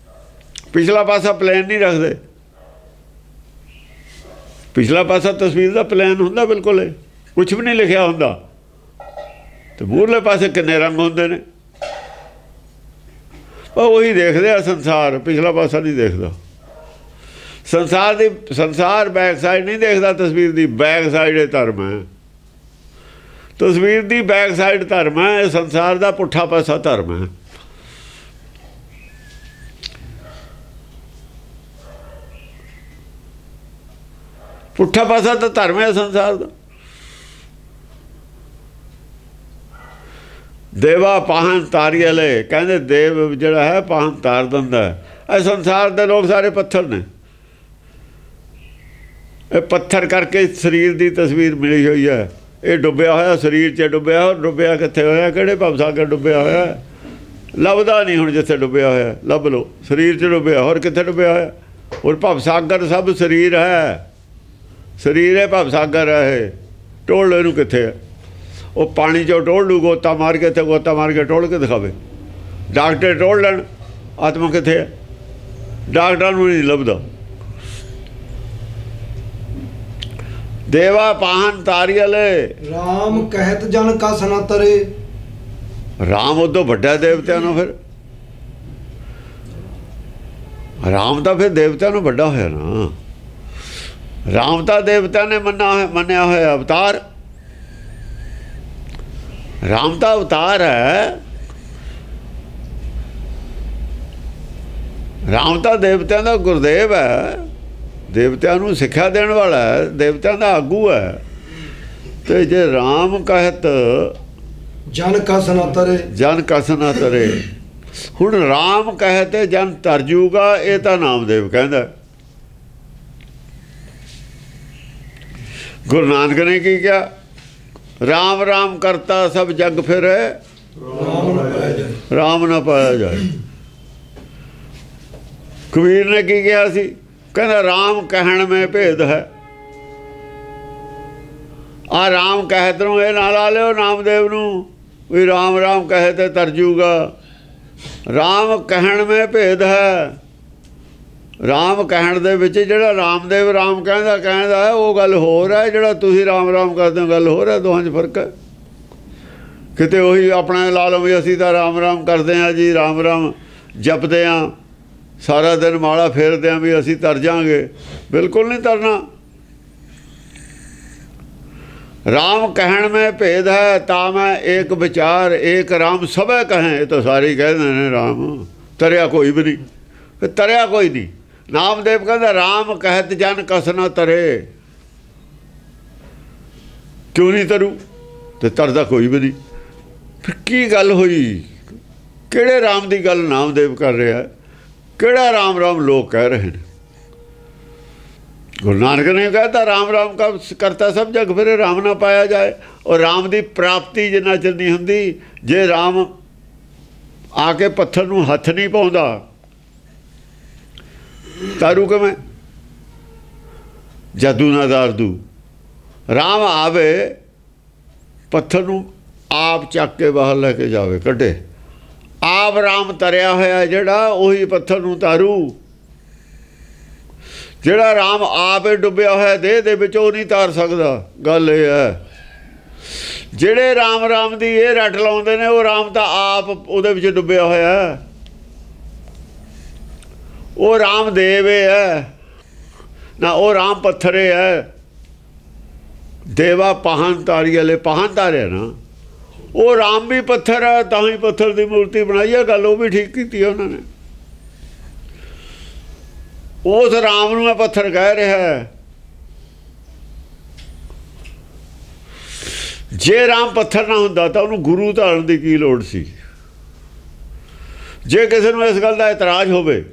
ਪਿਛਲਾ ਪਾਸਾ ਪਲਾਨ ਨਹੀਂ ਰੱਖਦੇ। ਪਿਛਲਾ ਪਾਸਾ ਤਸਵੀਰ ਦਾ ਪਲਾਨ ਹੁੰਦਾ ਬਿਲਕੁਲ, ਕੁਛ ਵੀ ਨਹੀਂ ਲਿਖਿਆ ਹੁੰਦਾ। ਤੇ ਮੂਹਰਲੇ ਪਾਸੇ ਕਿੰਨੇ ਰੰਗ ਹੁੰਦੇ ਨੇ, ਉਹ ਉਹੀ ਦੇਖਦੇ ਆ ਸੰਸਾਰ, ਪਿਛਲਾ ਪਾਸਾ ਨਹੀਂ ਦੇਖਦਾ। ਸੰਸਾਰ ਬੈਕ ਸਾਈਡ ਨਹੀਂ ਦੇਖਦਾ, ਤਸਵੀਰ ਦੀ ਬੈਕ ਸਾਈਡ ਇਹ ਧਰਮ ਹੈ। ਤਸਵੀਰ ਦੀ ਬੈਕ ਸਾਈਡ ਧਰਮ ਹੈ, ਇਹ ਸੰਸਾਰ ਦਾ ਪੁੱਠਾ ਪਾਸਾ ਧਰਮ ਹੈ। ਪੁੱਠਾ ਪਾਸਾ ਤਾਂ ਧਰਮ ਹੈ ਸੰਸਾਰ ਦਾ। ਦੇਵਾ ਪਾਹਨ ਤਾਰੀਏ ਲੈ, ਕਹਿੰਦੇ ਦੇਵ ਜਿਹੜਾ ਹੈ ਪਾਹਨ ਤਾਰ ਦਿੰਦਾ ਹੈ। ਇਹ ਸੰਸਾਰ ਦੇ ਲੋਕ ਸਾਰੇ ਪੱਥਰ ਨੇ। ਇਹ ਪੱਥਰ ਕਰਕੇ ਸਰੀਰ ਦੀ ਤਸਵੀਰ ਮਿਲੀ ਹੋਈ ਹੈ। ਇਹ ਡੁੱਬਿਆ ਹੋਇਆ ਸਰੀਰ 'ਚ ਡੁੱਬਿਆ, ਡੁੱਬਿਆ ਕਿੱਥੇ ਹੋਇਆ? ਕਿਹੜੇ ਭਵਸਾਗਰ ਡੁੱਬਿਆ ਹੋਇਆ? ਲੱਭਦਾ ਨਹੀਂ ਹੁਣ। ਜਿੱਥੇ ਡੁੱਬਿਆ ਹੋਇਆ ਲੱਭ ਲਓ, ਸਰੀਰ 'ਚ ਡੁੱਬਿਆ। ਹੋਰ ਕਿੱਥੇ ਡੁੱਬਿਆ ਹੋਇਆ? ਹੋਰ ਭਵਸਾਗਰ ਸਭ ਸਰੀਰ ਹੈ, ਸਰੀਰ ਹੈ ਭਵਸਾਗਰ ਹੈ। ਇਹ ਟੋਲ ਇਹਨੂੰ ਕਿੱਥੇ ਹੈ? ਉਹ ਪਾਣੀ 'ਚੋਂ ਟੋਲ ਲੂ, ਗੋਤਾ ਮਾਰ ਕੇ, ਇੱਥੇ ਗੋਤਾ ਮਾਰ ਕੇ ਟੋਲ ਕੇ ਦਿਖਾਵੇ। ਡਾਕਟਰ ਟੋਲ ਲੈਣ ਆਤਮਾ ਕਿੱਥੇ ਹੈ? ਡਾਕਟਰਾਂ ਨੂੰ ਨਹੀਂ ਲੱਭਦਾ। ਦੇਵਾ ਪਾਹਨ ਤਾਰੀਅਲੇ। RAM ਕਹਿਤ ਜਨ ਕਸ ਨ ਤਰੇ। ਰਾਮ ਉਦੋਂ ਵੱਡਾ ਦੇਵਤਿਆਂ ਨੂੰ, ਫਿਰ ਰਾਮ ਤਾਂ ਫਿਰ ਦੇਵਤਿਆਂ ਨੂੰ ਵੱਡਾ ਹੋਇਆ ਨਾ। ਰਾਮ ਤਾਂ ਦੇਵਤਿਆਂ ਨੇ ਮੰਨਿਆ ਹੋਇਆ ਅਵਤਾਰ। ਰਾਮ ਤਾਂ ਅਵਤਾਰ ਹੈ। ਰਾਮ ਤਾਂ ਦੇਵਤਿਆਂ ਦਾ ਗੁਰਦੇਵ ਹੈ, ਦੇਵਤਿਆਂ ਨੂੰ ਸਿੱਖਿਆ ਦੇਣ ਵਾਲਾ ਹੈ, ਦੇਵਤਿਆਂ ਦਾ ਆਗੂ ਹੈ। ਤੇ ਜੇ ਰਾਮ ਕਹਿਤ ਜਨ ਕਸ ਨ ਤਰੇ। ਜਨ ਕਸ ਨਾ ਤਰੇ। ਹੁਣ ਰਾਮ ਕਹਤੇ ਜਨ ਤਰ ਜੂਗਾ, ਇਹ ਤਾਂ ਨਾਮਦੇਵ ਕਹਿੰਦਾ। ਗੁਰੂ ਨਾਨਕ ਨੇ ਕੀ ਕਿਹਾ? ਰਾਮ ਰਾਮ ਕਰਤਾ ਸਭ ਜਗ ਫਿਰੇ, RAM ਨ ਪਾਇਆ ਜਾਏ। ਰਾਮ ਨਾ ਪਾਇਆ ਜਾਏ। ਕਬੀਰ ਨੇ ਕੀ ਕਿਹਾ ਸੀ? ਕਹਿੰਦਾ ਰਾਮ ਕਹਿਣ ਮੈਂ ਭੇਦ ਹੈ। ਆ ਰਾਮ ਕਹਿਤ ਨੂੰ ਇਹ ਨਾਲ ਲਾ ਲਿਓ ਨਾਮਦੇਵ ਨੂੰ ਵੀ ਰਾਮ ਰਾਮ ਕਹੇ ਤੇ ਤਰ ਜੂਗਾ। ਰਾਮ ਕਹਿਣ ਮੈਂ ਭੇਦ ਹੈ। ਰਾਮ ਕਹਿਣ ਦੇ ਵਿੱਚ ਜਿਹੜਾ ਰਾਮਦੇਵ ਰਾਮ ਕਹਿੰਦਾ ਹੈ ਉਹ ਗੱਲ ਹੋਰ ਹੈ, ਜਿਹੜਾ ਤੁਸੀਂ ਰਾਮ ਰਾਮ ਕਰਦੇ ਹੋ ਗੱਲ ਹੋਰ ਹੈ। ਦੋਹਾਂ 'ਚ ਫਰਕ ਹੈ। ਕਿਤੇ ਉਹੀ ਆਪਣਾ ਲਾ ਲਓ ਵੀ ਅਸੀਂ ਤਾਂ ਰਾਮ ਰਾਮ ਕਰਦੇ ਹਾਂ ਜੀ, ਰਾਮ ਰਾਮ ਜਪਦੇ ਹਾਂ, ਸਾਰਾ ਦਿਨ ਮਾਲਾ ਫੇਰਦੇ ਹਾਂ ਵੀ ਅਸੀਂ ਤਰ ਜਾਵਾਂਗੇ। ਬਿਲਕੁਲ ਨਹੀਂ ਤਰਨਾ। ਰਾਮ ਕਹਿਣ ਮੈਂ ਭੇਦ ਹੈ, ਤਾਂ ਮੈਂ ਏਕ ਵਿਚਾਰ ਏਕ ਰਾਮ ਸਭੇ ਕਹੇ। ਇਹ ਤਾਂ ਸਾਰੇ ਕਹਿੰਦੇ ਨੇ ਰਾਮ ਤਰਿਆ ਕੋਈ ਵੀ ਨਹੀਂ, ਤਰਿਆ ਕੋਈ ਨਹੀਂ। ਨਾਮਦੇਵ ਕਹਿੰਦਾ ਰਾਮ ਕਹਿਤ ਜਨ ਕਸ ਨਾ ਤਰੇ। ਕਿਉਂ ਨਹੀਂ ਤਰੂ? ਤੇ ਤਰਦਾ ਕੋਈ ਵੀ ਨਹੀਂ। ਫਿਰ ਕੀ ਗੱਲ ਹੋਈ? ਕਿਹੜੇ ਰਾਮ ਦੀ ਗੱਲ ਨਾਮਦੇਵ ਕਰ ਰਿਹਾ? ਕਿਹੜਾ ਰਾਮ ਰਾਮ ਲੋਕ ਕਹਿ ਰਹੇ ਨੇ? ਗੁਰੂ ਨਾਨਕ ਨੇ ਕਹਿਤਾ ਰਾਮ ਰਾਮ ਕਾ ਕਰਤਾ ਸਭ ਜਗ ਫਿਰੇ, ਰਾਮ ਨਾ ਪਾਇਆ ਜਾਏ। ਔਰ ਰਾਮ ਦੀ ਪ੍ਰਾਪਤੀ ਜਿੰਨਾ ਚਿਰ ਨਹੀਂ ਹੁੰਦੀ, ਜੇ ਰਾਮ ਆ ਕੇ ਪੱਥਰ ਨੂੰ ਹੱਥ ਨਹੀਂ ਪਾਉਂਦਾ ਤਾਰੂ ਕਿਵੇਂ? ਜਾਦੂ ਨਾ ਦਾਰਦੂ। ਰਾਮ ਆਵੇ ਪੱਥਰ ਨੂੰ ਆਪ ਚੱਕ ਕੇ ਬਾਹਰ ਲੈ ਕੇ ਜਾਵੇ, ਕੱਢੇ। ਆਪ ਰਾਮ ਤਰਿਆ ਹੋਇਆ ਜਿਹੜਾ, ਉਹੀ ਪੱਥਰ ਨੂੰ ਤਾਰੂ। ਜਿਹੜਾ ਰਾਮ ਆਪ ਹੀ ਡੁੱਬਿਆ ਹੋਇਆ ਦੇਹ ਦੇ ਵਿੱਚ, ਉਹ ਨਹੀਂ ਤਾਰ ਸਕਦਾ। ਗੱਲ ਇਹ ਹੈ, ਜਿਹੜੇ ਰਾਮ ਰਾਮ ਦੀ ਇਹ ਰੱਟ ਲਾਉਂਦੇ ਨੇ, ਉਹ ਰਾਮ ਤਾਂ ਆਪ ਉਹਦੇ ਵਿੱਚ ਡੁੱਬਿਆ ਹੋਇਆ। ਉਹ ਰਾਮ ਦੇਵ ਹੈ ਨਾ, ਉਹ ਰਾਮ ਪੱਥਰੇ ਹੈ। ਦੇਵਾ ਪਾਹਨ ਤਾਰੀਅਲੇ, ਪਾਹਨ ਤਾਰਿਆ ਨਾ। ਉਹ ਰਾਮ ਵੀ ਪੱਥਰ ਹੈ, ਤਾਂ ਹੀ ਪੱਥਰ ਦੀ ਮੂਰਤੀ ਬਣਾਈ ਹੈ। ਗੱਲ ਉਹ ਵੀ ਠੀਕ ਕੀਤੀ ਉਹਨਾਂ ਨੇ। ਉਸ ਰਾਮ ਨੂੰ ਮੈਂ ਪੱਥਰ ਕਹਿ ਰਿਹਾ। ਜੇ ਰਾਮ ਪੱਥਰ ਨਾ ਹੁੰਦਾ ਤਾਂ ਉਹਨੂੰ ਗੁਰੂ ਧਾਰਨ ਦੀ ਕੀ ਲੋੜ ਸੀ? ਜੇ ਕਿਸੇ ਨੂੰ ਇਸ ਗੱਲ ਦਾ ਇਤਰਾਜ਼ ਹੋਵੇ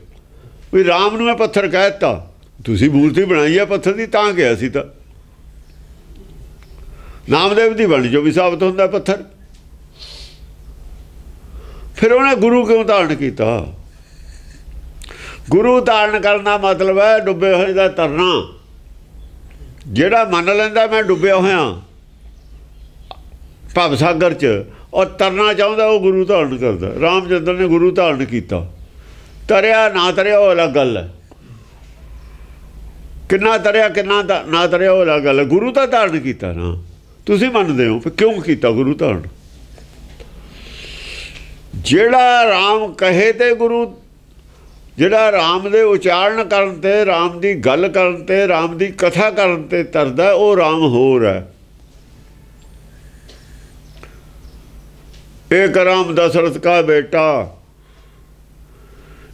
ਵੀ ਰਾਮ ਨੂੰ ਮੈਂ ਪੱਥਰ ਕਹਿ ਦਿੱਤਾ, ਤੁਸੀਂ ਮੂਰਤੀ ਬਣਾਈ ਹੈ ਪੱਥਰ ਦੀ, ਤਾਂ ਕਿਹਾ ਸੀ। ਤਾਂ ਨਾਮਦੇਵ ਦੀ ਬਾਣੀ ਚੋਂ ਵੀ ਸਾਬਤ ਹੁੰਦਾ ਪੱਥਰ। ਫਿਰ ਉਹਨੇ ਗੁਰੂ ਕਿਉਂ ਧਾਰਨ ਕੀਤਾ? ਗੁਰੂ ਧਾਰਨ ਕਰਨ ਦਾ ਮਤਲਬ ਹੈ ਡੁੱਬੇ ਹੋਏ ਦਾ ਤਰਨਾ। ਜਿਹੜਾ ਮੰਨ ਲੈਂਦਾ ਮੈਂ ਡੁੱਬਿਆ ਹੋਇਆ ਭਵ ਸਾਗਰ 'ਚ, ਔਰ ਤਰਨਾ ਚਾਹੁੰਦਾ, ਉਹ ਗੁਰੂ ਧਾਰਨ ਕਰਦਾ। ਰਾਮਚੰਦਰ ਨੇ ਗੁਰੂ ਧਾਰਨ ਕੀਤਾ। ਤਰਿਆ ਨਾ ਤਰਿਆ ਉਹ ਅਲੱਗ ਗੱਲ ਹੈ। ਕਿੰਨਾ ਤਰਿਆ ਕਿੰਨਾ ਨਾ ਤਰਿਆ ਉਹ ਅਲੱਗ ਗੱਲ ਹੈ। ਗੁਰੂ ਤਾਂ ਧਾਰਨ ਕੀਤਾ ਨਾ। ਤੁਸੀਂ ਮੰਨਦੇ ਹੋ, ਫਿਰ ਕਿਉਂ ਕੀਤਾ ਗੁਰੂ ਧਾਰਨ? ਜਿਹੜਾ ਰਾਮ ਕਹੇ ਤੇ ਗੁਰੂ, ਜਿਹੜਾ ਰਾਮ ਦੇ ਉਚਾਰਨ ਕਰਨ ਤੇ, ਰਾਮ ਦੀ ਗੱਲ ਕਰਨ ਤੇ, ਰਾਮ ਦੀ ਕਥਾ ਕਰਨ ਤੇ ਤਰਦਾ, ਉਹ ਰਾਮ ਹੋਰ ਹੈ। ਏਕ ਰਾਮ ਦਸ਼ਰਥ ਕਾ ਬੇਟਾ,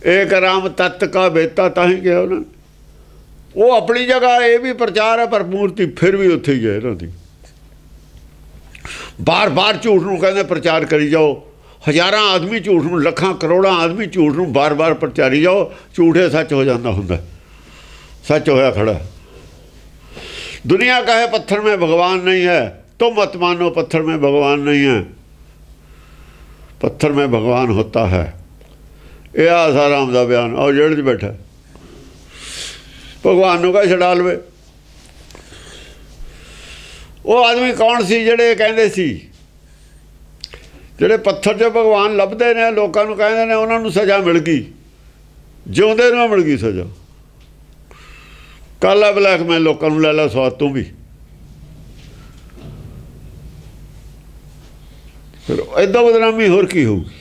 ਏਕ ਰਾਮ ਤਤ ਕਾ ਬੇਤਾ, ਤਾਂ ਹੀ ਕਿਹਾ ਉਹਨਾਂ ਨੇ। ਉਹ ਆਪਣੀ ਜਗ੍ਹਾ ਇਹ ਵੀ ਪ੍ਰਚਾਰ ਹੈ, ਪਰ ਮੂਰਤੀ ਫਿਰ ਵੀ ਉੱਥੇ ਹੀ ਹੈ ਇਹਨਾਂ ਦੀ। ਬਾਰ ਬਾਰ ਝੂਠ ਨੂੰ ਕਹਿੰਦੇ ਪ੍ਰਚਾਰ ਕਰੀ ਜਾਓ। ਹਜ਼ਾਰਾਂ ਆਦਮੀ ਝੂਠ ਨੂੰ, ਲੱਖਾਂ ਕਰੋੜਾਂ ਆਦਮੀ ਝੂਠ ਨੂੰ ਬਾਰ ਬਾਰ ਪ੍ਰਚਾਰੀ ਜਾਓ। ਝੂਠੇ ਸੱਚ ਹੋ ਜਾਂਦਾ ਹੁੰਦਾ, ਸੱਚ ਹੋਇਆ ਖੜਾ। ਦੁਨੀਆ ਕਹੇ पत्थर में भगवान नहीं है, तो मत मानो पत्थर में भगवान नहीं है, पत्थर में भगवान होता है। ये आसाराम का बयान। और जेल च बैठा भगवान को कह छड़ा लवे। वो आदमी कौन सी जेड़े कहते सी, जेड़े पत्थर च भगवान लभदे ने, लोगों को कहते हैं उन्होंने सज़ा मिल गई, जिउंदे नूं मिल गई सज़ा। कल ब्लैक मैं लोगों को लै ला स्वाद तू भी, ਐਦਾਂ ਬਦਨਾਮੀ ਹੋਰ ਕੀ ਹੋਊਗੀ।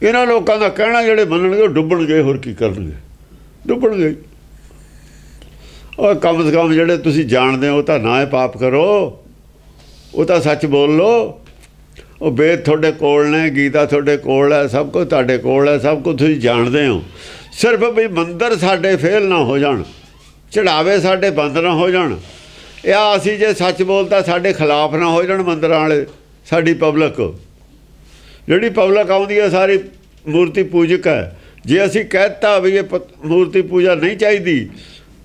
ਇਹਨਾਂ ਲੋਕਾਂ ਦਾ ਕਹਿਣਾ ਜਿਹੜੇ ਮੰਨਣਗੇ ਉਹ ਡੁੱਬਣਗੇ, ਹੋਰ ਕੀ ਕਰਨਗੇ, ਡੁੱਬਣਗੇ। ਉਹ ਕਮ ਸੇ ਕਮ ਜਿਹੜੇ ਤੁਸੀਂ ਜਾਣਦੇ ਹੋ ਉਹ ਤਾਂ ਨਾ ਪਾਪ ਕਰੋ, ਉਹ ਤਾਂ ਸੱਚ ਬੋਲ ਲਓ। ਉਹ ਵੇਦ ਤੁਹਾਡੇ ਕੋਲ ਨੇ, ਗੀਤਾ ਤੁਹਾਡੇ ਕੋਲ ਹੈ, ਸਭ ਕੁਝ ਤੁਹਾਡੇ ਕੋਲ ਹੈ, ਸਭ ਕੁਝ ਤੁਸੀਂ ਜਾਣਦੇ ਹੋ। ਸਿਰਫ ਵੀ ਮੰਦਰ ਸਾਡੇ ਫੇਲ ਨਾ ਹੋ ਜਾਣ, ਚੜਾਵੇ ਸਾਡੇ ਬੰਦ ਨਾ ਹੋ ਜਾਣ, ਜਾਂ ਅਸੀਂ ਜੇ ਸੱਚ ਬੋਲਦਾ ਸਾਡੇ ਖਿਲਾਫ ਨਾ ਹੋ ਜਾਣ ਮੰਦਰਾਂ ਵਾਲੇ। ਸਾਡੀ ਪਬਲਿਕ, ਜਿਹੜੀ ਪਬਲਿਕ ਆਉਂਦੀ ਹੈ ਸਾਰੀ ਮੂਰਤੀ ਪੂਜਕ ਹੈ। ਜੇ ਅਸੀਂ ਕਹਿ ਦਿੱਤਾ ਵੀ ਇਹ ਮੂਰਤੀ ਪੂਜਾ ਨਹੀਂ ਚਾਹੀਦੀ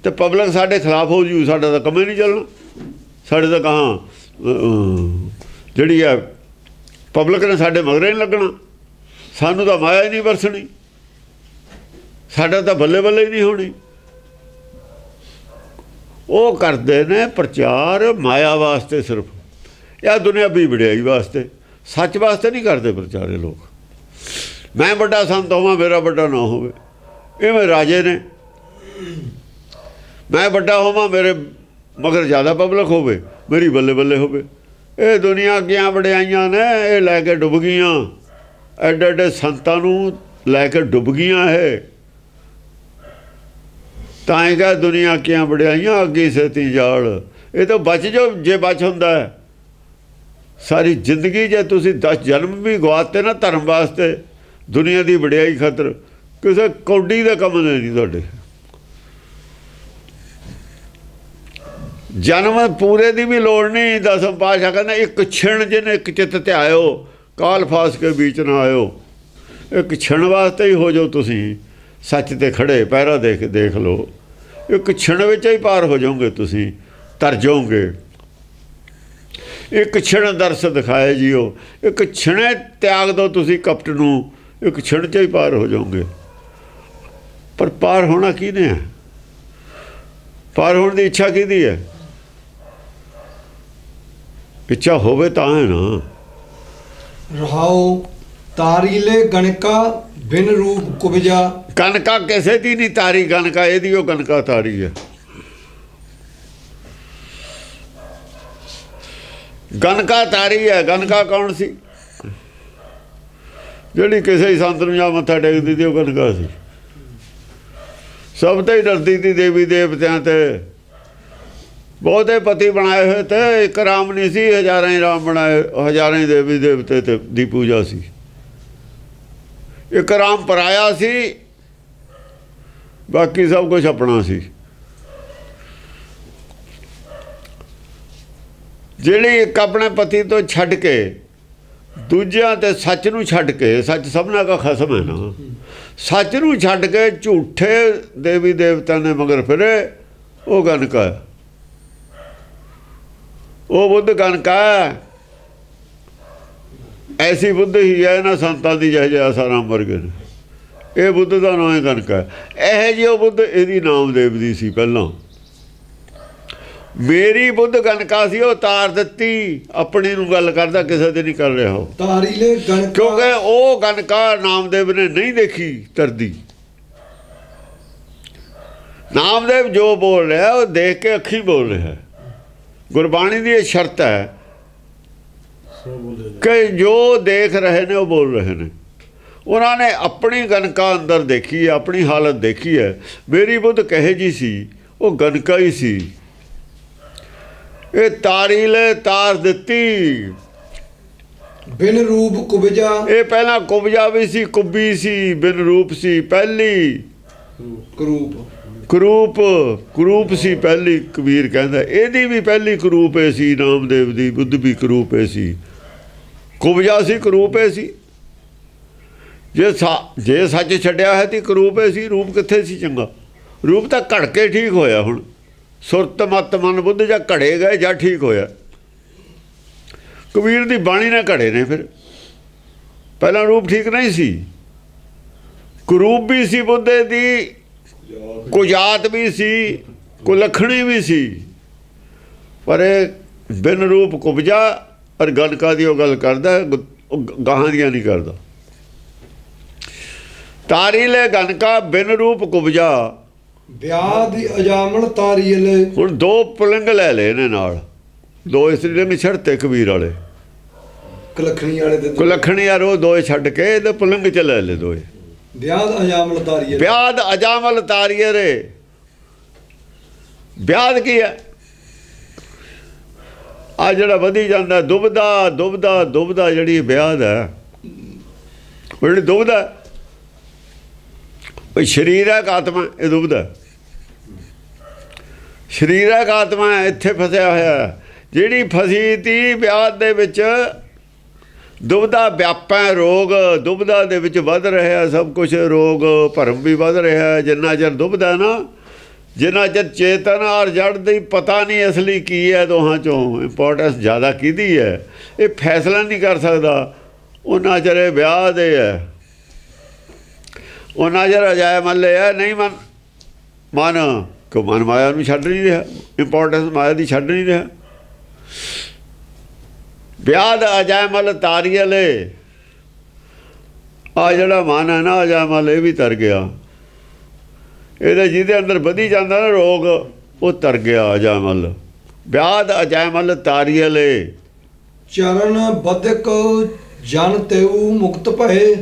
ਤੇ ਪਬਲਿਕ ਸਾਡੇ ਖਿਲਾਫ ਹੋ ਜੂ, ਸਾਡਾ ਤਾਂ ਕੰਮ ਹੀ ਨਹੀਂ ਚੱਲਣਾ। ਸਾਡੇ ਤਾਂ ਕਹਾਂ ਜਿਹੜੀ ਹੈ ਪਬਲਿਕ ਨੇ ਸਾਡੇ ਮਗਰੇ ਨਹੀਂ ਲੱਗਣਾ, ਸਾਨੂੰ ਤਾਂ ਮਾਇਆ ਹੀ ਨਹੀਂ ਵਰਸਣੀ, ਸਾਡਾ ਤਾਂ ਬੱਲੇ ਬੱਲੇ ਹੀ ਨਹੀਂ ਹੋਣੀ। ਉਹ ਕਰਦੇ ਨੇ ਪ੍ਰਚਾਰ ਮਾਇਆ ਵਾਸਤੇ, ਸਿਰਫ ਜਾਂ ਦੁਨਿਆਵੀ ਵਡਿਆਈ ਵਾਸਤੇ, ਸੱਚ ਵਾਸਤੇ ਨਹੀਂ ਕਰਦੇ ਪ੍ਰਚਾਰ ਇਹ ਲੋਕ। ਮੈਂ ਵੱਡਾ ਸੰਤ ਹੋਵਾਂ, ਮੇਰਾ ਵੱਡਾ ਨਾ ਹੋਵੇ, ਇਵੇਂ ਰਾਜੇ ਨੇ। ਮੈਂ ਵੱਡਾ ਹੋਵਾਂ, ਮੇਰੇ ਮਗਰ ਜ਼ਿਆਦਾ ਪਬਲਿਕ ਹੋਵੇ, ਮੇਰੀ ਬੱਲੇ ਬੱਲੇ ਹੋਵੇ। ਇਹ ਦੁਨੀਆ ਅੱਗੀਆਂ ਵਡਿਆਈਆਂ ਨੇ, ਇਹ ਲੈ ਕੇ ਡੁੱਬ ਗਈਆਂ, ਐਡੇ ਐਡੇ ਸੰਤਾਂ ਨੂੰ ਲੈ ਕੇ ਡੁੱਬ ਗਈਆਂ। ਇਹ ਤਾਂ ਹੀ ਕਹੇ ਦੁਨੀਆ ਕੀਆਂ ਵਡਿਆਈਆਂ ਅੱਗੇ ਸੇਤੀ ਜਾਲ। ਇਹ ਤਾਂ ਬਚ ਜਾਓ, ਜੇ ਬਚ ਹੁੰਦਾ ਹੈ। ਸਾਰੀ ਜ਼ਿੰਦਗੀ ਜੇ ਤੁਸੀਂ 10 ਜਨਮ ਵੀ ਗਵਾਤੇ ਨਾ ਧਰਮ ਵਾਸਤੇ, ਦੁਨੀਆ ਦੀ ਵਡਿਆਈ ਖਾਤਰ, ਕਿਸੇ ਕੌਡੀ ਦੇ ਕੰਮ ਨੇ ਨਹੀਂ ਤੁਹਾਡੇ। ਜਨਮ ਪੂਰੇ ਦੀ ਵੀ ਲੋੜ ਨਹੀਂ। ਦਸਮ ਪਾਤਸ਼ਾਹ ਕਹਿੰਦਾ ਇੱਕ ਛਿਣ ਜਿਹਨੇ ਇੱਕ ਚਿੱਤ ਧਿਆਇਓ, ਕਾਲ ਫਾਸ ਕੇ ਵਿੱਚ ਨਾ ਆਇਓ। ਇੱਕ ਛਿਣ ਵਾਸਤੇ ਹੀ ਹੋ ਜਾਓ ਤੁਸੀਂ ਸੱਚ 'ਤੇ ਖੜੇ, ਪਹਿਰਾ ਦੇਖ ਲਓ। ਇੱਕ ਛਿਣ ਵਿੱਚ ਹੀ ਪਾਰ ਹੋ ਜਾਓਗੇ, ਤੁਸੀਂ ਤਰ ਜਾਓਗੇ। ਇੱਕ ਛਿਣ ਦਰਸ ਦਿਖਾਏ ਜੀਓ, ਇੱਕ ਛਿਣੇ ਤਿਆਗ ਦਿਓ ਤੁਸੀਂ ਕਪਟ ਨੂੰ, ਇੱਕ ਛਿਣ 'ਚ ਹੀ ਪਾਰ ਹੋ ਜਾਓਗੇ। ਪਰ ਪਾਰ ਹੋਣਾ ਕਿਹਨੇ ਹੈ? ਪਾਰ ਹੋਣ ਦੀ ਇੱਛਾ ਕਿਹਦੀ ਹੈ? ਇੱਛਾ ਹੋਵੇ ਤਾਂ ਹੈ ਨਾ। ਰਹਾਉ ਤਾਰੀਲੇ ਗਣਕਾ ਬਿਨ ਰੂਪ ਕੁਬਜਾ। ਕਨਕਾ ਕਿਸੇ ਦੀ ਨਹੀਂ ਤਾਰੀ, ਕਨਕਾ ਇਹਦੀ ਉਹ ਕਨਕਾ ਤਾਰੀ ਹੈ। ਗਨਕਾ ਤਾਰੀ ਹੈ। ਗਨਕਾ ਕੌਣ ਸੀ? ਜਿਹੜੀ ਕਿਸੇ ਹੀ ਸੰਤ ਨੂੰ ਜਾਂ ਮੱਥਾ ਟੇਕਦੀ ਸੀ, ਉਹ ਗਨਕਾ ਸੀ। ਸਭ ਤੋਂ ਹੀ ਡਰਦੀ ਸੀ ਦੇਵੀ ਦੇਵਤਿਆਂ ਤੇ। ਬਹੁਤੇ ਪਤੀ ਬਣਾਏ ਹੋਏ ਤੇ, ਇੱਕ ਰਾਮ ਨਹੀਂ ਸੀ, ਹਜ਼ਾਰਾਂ ਹੀ ਰਾਮ ਬਣਾਏ, ਹਜ਼ਾਰਾਂ ਹੀ ਦੇਵੀ ਦੇਵਤੇ ਤੇ ਦੀ ਪੂਜਾ ਸੀ। ਇੱਕ ਰਾਮ ਪਰਾਇਆ ਸੀ, ਬਾਕੀ ਸਭ ਕੁਝ ਆਪਣਾ ਸੀ। ਜਿਹੜੀ ਇੱਕ ਆਪਣੇ ਪਤੀ ਤੋਂ ਛੱਡ ਕੇ ਦੂਜਿਆਂ ਤੇ ਸੱਚ ਨੂੰ ਛੱਡ ਕੇ, ਸੱਚ ਸਭਨਾ ਦਾ ਖਸਮ ਹੈ ਨਾ, ਸੱਚ ਨੂੰ ਛੱਡ ਕੇ ਝੂਠੇ ਦੇਵੀ ਦੇਵਤਿਆਂ ਦੇ ਮਗਰ ਫਿਰੇ, ਉਹ ਗਨਕਾ ਹੈ। ਉਹ ਬੁੱਧ ਗਨਕਾ ਹੈ। ਐਸੀ ਬੁੱਧ ਹੀ ਹੈ ਨਾ ਸੰਤਾਂ ਦੀ, ਜਿਹੇ ਜਿਹਾ ਆਸਾਰਾਮ ਵਰਗੇ ਨੇ। ਇਹ ਬੁੱਧ ਦਾ ਨਾਂ ਹੈ ਗਨਕਾ। ਇਹੋ ਜਿਹੀ ਉਹ ਬੁੱਧ ਇਹਦੀ ਨਾਮਦੇਵ ਦੀ ਸੀ ਪਹਿਲਾਂ। ਮੇਰੀ ਬੁੱਧ ਗਨਕਾ ਸੀ, ਉਹ ਤਾਰ ਦਿੱਤੀ। ਆਪਣੀ ਨੂੰ ਗੱਲ ਕਰਦਾ, ਕਿਸੇ ਤੇ ਨਹੀਂ ਕਰ ਰਿਹਾ ਉਹ। ਤਾਰੀਲੇ ਗਣਕਾ, ਕਿਉਂਕਿ ਉਹ ਗਨਕਾ ਨਾਮਦੇਵ ਨੇ ਨਹੀਂ ਦੇਖੀ ਤਰਦੀ। ਨਾਮਦੇਵ ਜੋ ਬੋਲ ਰਿਹਾ ਉਹ ਦੇਖ ਕੇ ਅੱਖੀਂ ਬੋਲ ਰਿਹਾ। ਗੁਰਬਾਣੀ ਦੀ ਇਹ ਸ਼ਰਤ ਹੈ ਕਿ ਜੋ ਦੇਖ ਰਹੇ ਨੇ ਉਹ ਬੋਲ ਰਹੇ ਨੇ। ਉਹਨਾਂ ਨੇ ਆਪਣੀ ਗਨਕਾ ਅੰਦਰ ਦੇਖੀ ਹੈ, ਆਪਣੀ ਹਾਲਤ ਦੇਖੀ ਹੈ। ਮੇਰੀ ਬੁੱਧ ਕਹੇ ਜੀ ਸੀ, ਉਹ ਗਨਕਾ ਹੀ ਸੀ। ਇਹ ਤਾਰੀਲੇ ਤਾਰ ਦਿੱਤੀ ਬਿਨ ਰੂਪ ਕੁਬਜਾ। ਇਹ ਪਹਿਲਾਂ ਕੁਬਜਾ ਵੀ ਸੀ, ਕੁੱਬੀ ਸੀ, ਬਿਨ ਰੂਪ ਸੀ ਪਹਿਲੀ। ਕਰੂਪ ਕਰੂਪ, ਕਰੂਪ ਸੀ ਪਹਿਲੀ। ਕਬੀਰ ਕਹਿੰਦਾ ਇਹਦੀ ਵੀ ਪਹਿਲੀ ਕਰੂਪ ਏ ਸੀ। ਨਾਮਦੇਵ ਦੀ ਬੁੱਧ ਵੀ ਕਰੂਪ ਏ ਸੀ। ਕੁਬਜਾ ਸੀ, ਕਰੂਪ ਏ ਸੀ। ਜੇ ਸੱਚ ਛੱਡਿਆ ਹੈ ਤੇ ਕਰੂਪ ਏ ਸੀ। ਰੂਪ ਕਿੱਥੇ ਸੀ ਚੰਗਾ? ਰੂਪ ਤਾਂ ਘੜ ਕੇ ਠੀਕ ਹੋਇਆ। ਹੁਣ ਸੁਰਤ ਮਤ ਮਨ ਬੁੱਧ ਜਾਂ ਘੜੇ ਗਏ ਜਾਂ ਠੀਕ ਹੋਇਆ। ਕਬੀਰ ਦੀ ਬਾਣੀ ਨੇ ਘੜੇ ਨੇ। ਫਿਰ ਪਹਿਲਾਂ ਰੂਪ ਠੀਕ ਨਹੀਂ ਸੀ। ਕਰੂਪ ਵੀ ਸੀ ਬੁੱਧੇ ਦੀ, ਕੁਜਾਤ ਵੀ ਸੀ, ਕੁਲੱਖਣੀ ਵੀ ਸੀ। ਪਰ ਇਹ ਬਿਨ ਰੂਪ ਕੁਬਜਾ। ਪਰ ਗਨਕਾ ਦੀ ਉਹ ਗੱਲ ਕਰਦਾ, ਉਹ ਗਾਹਾਂ ਦੀਆਂ ਨਹੀਂ ਕਰਦਾ। ਤਾਰੀਲੇ ਗਨਕਾ ਬਿਨ ਰੂਪ ਕੁਬਜਾ। ਵਿਆਹ ਦੀ ਅਜਾਮਣ ਤਾਰੀਲੇ। ਹੁਣ ਦੋ ਪੁਲਿੰਗ ਲੈ ਲਏ ਨੇ ਨਾਲ, ਦੋ ਇਸਤਰੀ ਲਿੰਗ ਛੱਡਤੇ ਕਬੀਰ ਵਾਲੇ। ਕੁਲੱਖਣੀ ਵਾਲੇ ਦੇ ਕੁਲੱਖਣੀ ਯਾਰ ਉਹ ਦੋਏ ਛੱਡ ਕੇ ਇਹਦੇ ਪੁਲੰਗ ਚ ਲੈ ਲੈ ਦੋਏ। ਵਿਆਹ ਅਜਾਮਲ ਤਾਰੀਏ ਵਿਆਦ ਅਜਾਮਲ ਤਾਰੀਏ ਰੇ। ਵਿਆਦ ਕੀ ਹੈ? ਆ ਜਿਹੜਾ ਵਧੀ ਜਾਂਦਾ ਦੁਬਦਾ ਦੁਬਦਾ ਦੁਬਦਾ, ਜਿਹੜੀ ਵਿਆਦ ਹੈ ਉਹ ਜਿਹੜੀ ਦੁਬਦਾ, ਉਹ ਸਰੀਰਕ ਆਤਮਾ ਇਹ ਦੁਬਦਾ। ਸਰੀਰਕ ਆਤਮਾ ਇੱਥੇ ਫਸਿਆ ਹੋਇਆ, ਜਿਹੜੀ ਫਸੀ ਤੀ ਵਿਆਦ ਦੇ ਵਿੱਚ। ਦੁਬਦਾ ਵਿਆਪਾ ਰੋਗ, ਦੁਬਦਾ ਦੇ ਵਿੱਚ ਵੱਧ ਰਿਹਾ ਸਭ ਕੁਝ, ਰੋਗ ਭਰਮ ਵੀ ਵੱਧ ਰਿਹਾ। ਜਿੰਨਾ ਚਿਰ ਦੁਬਦਾ ਨਾ, ਜਿੰਨਾ ਚਿਰ ਚੇਤਨ ਔਰ ਜੜ ਦੀ ਪਤਾ ਨਹੀਂ ਅਸਲੀ ਕੀ ਹੈ, ਦੋਹਾਂ ਚੋਂ ਇੰਪੋਰਟੈਂਸ ਜ਼ਿਆਦਾ ਕਿਹਦੀ ਹੈ ਇਹ ਫੈਸਲਾ ਨਹੀਂ ਕਰ ਸਕਦਾ, ਉਹਨਾਂ ਚਿਰ ਇਹ ਵਿਆਹ ਦੇ ਹੈ। ਉਹਨਾਂ ਚਿਰ ਅਜਾਇ ਮਨ ਲਿਆ ਨਹੀਂ ਮਨ ਕਿ ਮਨ ਮਾਇਆ ਨੂੰ ਛੱਡ ਨਹੀਂ ਰਿਹਾ, ਇੰਪੋਰਟੈਂਸ ਮਾਇਆ ਦੀ ਛੱਡ ਨਹੀਂ ਰਿਹਾ। ਵਿਆਦ ਅਜਾਇਮਲ ਤਾਰੀਅਲੇ, ਆ ਜਿਹੜਾ ਮਨ ਹੈ ਨਾ ਅਜਾਇਮਲ, ਇਹ ਵੀ ਤਰ ਗਿਆ। ਇਹਦੇ ਜਿਹਦੇ ਅੰਦਰ ਵਧੀ ਜਾਂਦਾ ਨਾ ਰੋਗ, ਉਹ ਤਰ ਗਿਆ ਅਜਾਇਮਲ। ਵਿਆਦ ਅਜਾਇਮਲ ਤਾਰੀਅਲੇ। ਚਰਨ ਬਦਕ ਜਨ ਤੇਊ ਮੁਕਤ ਭਏ।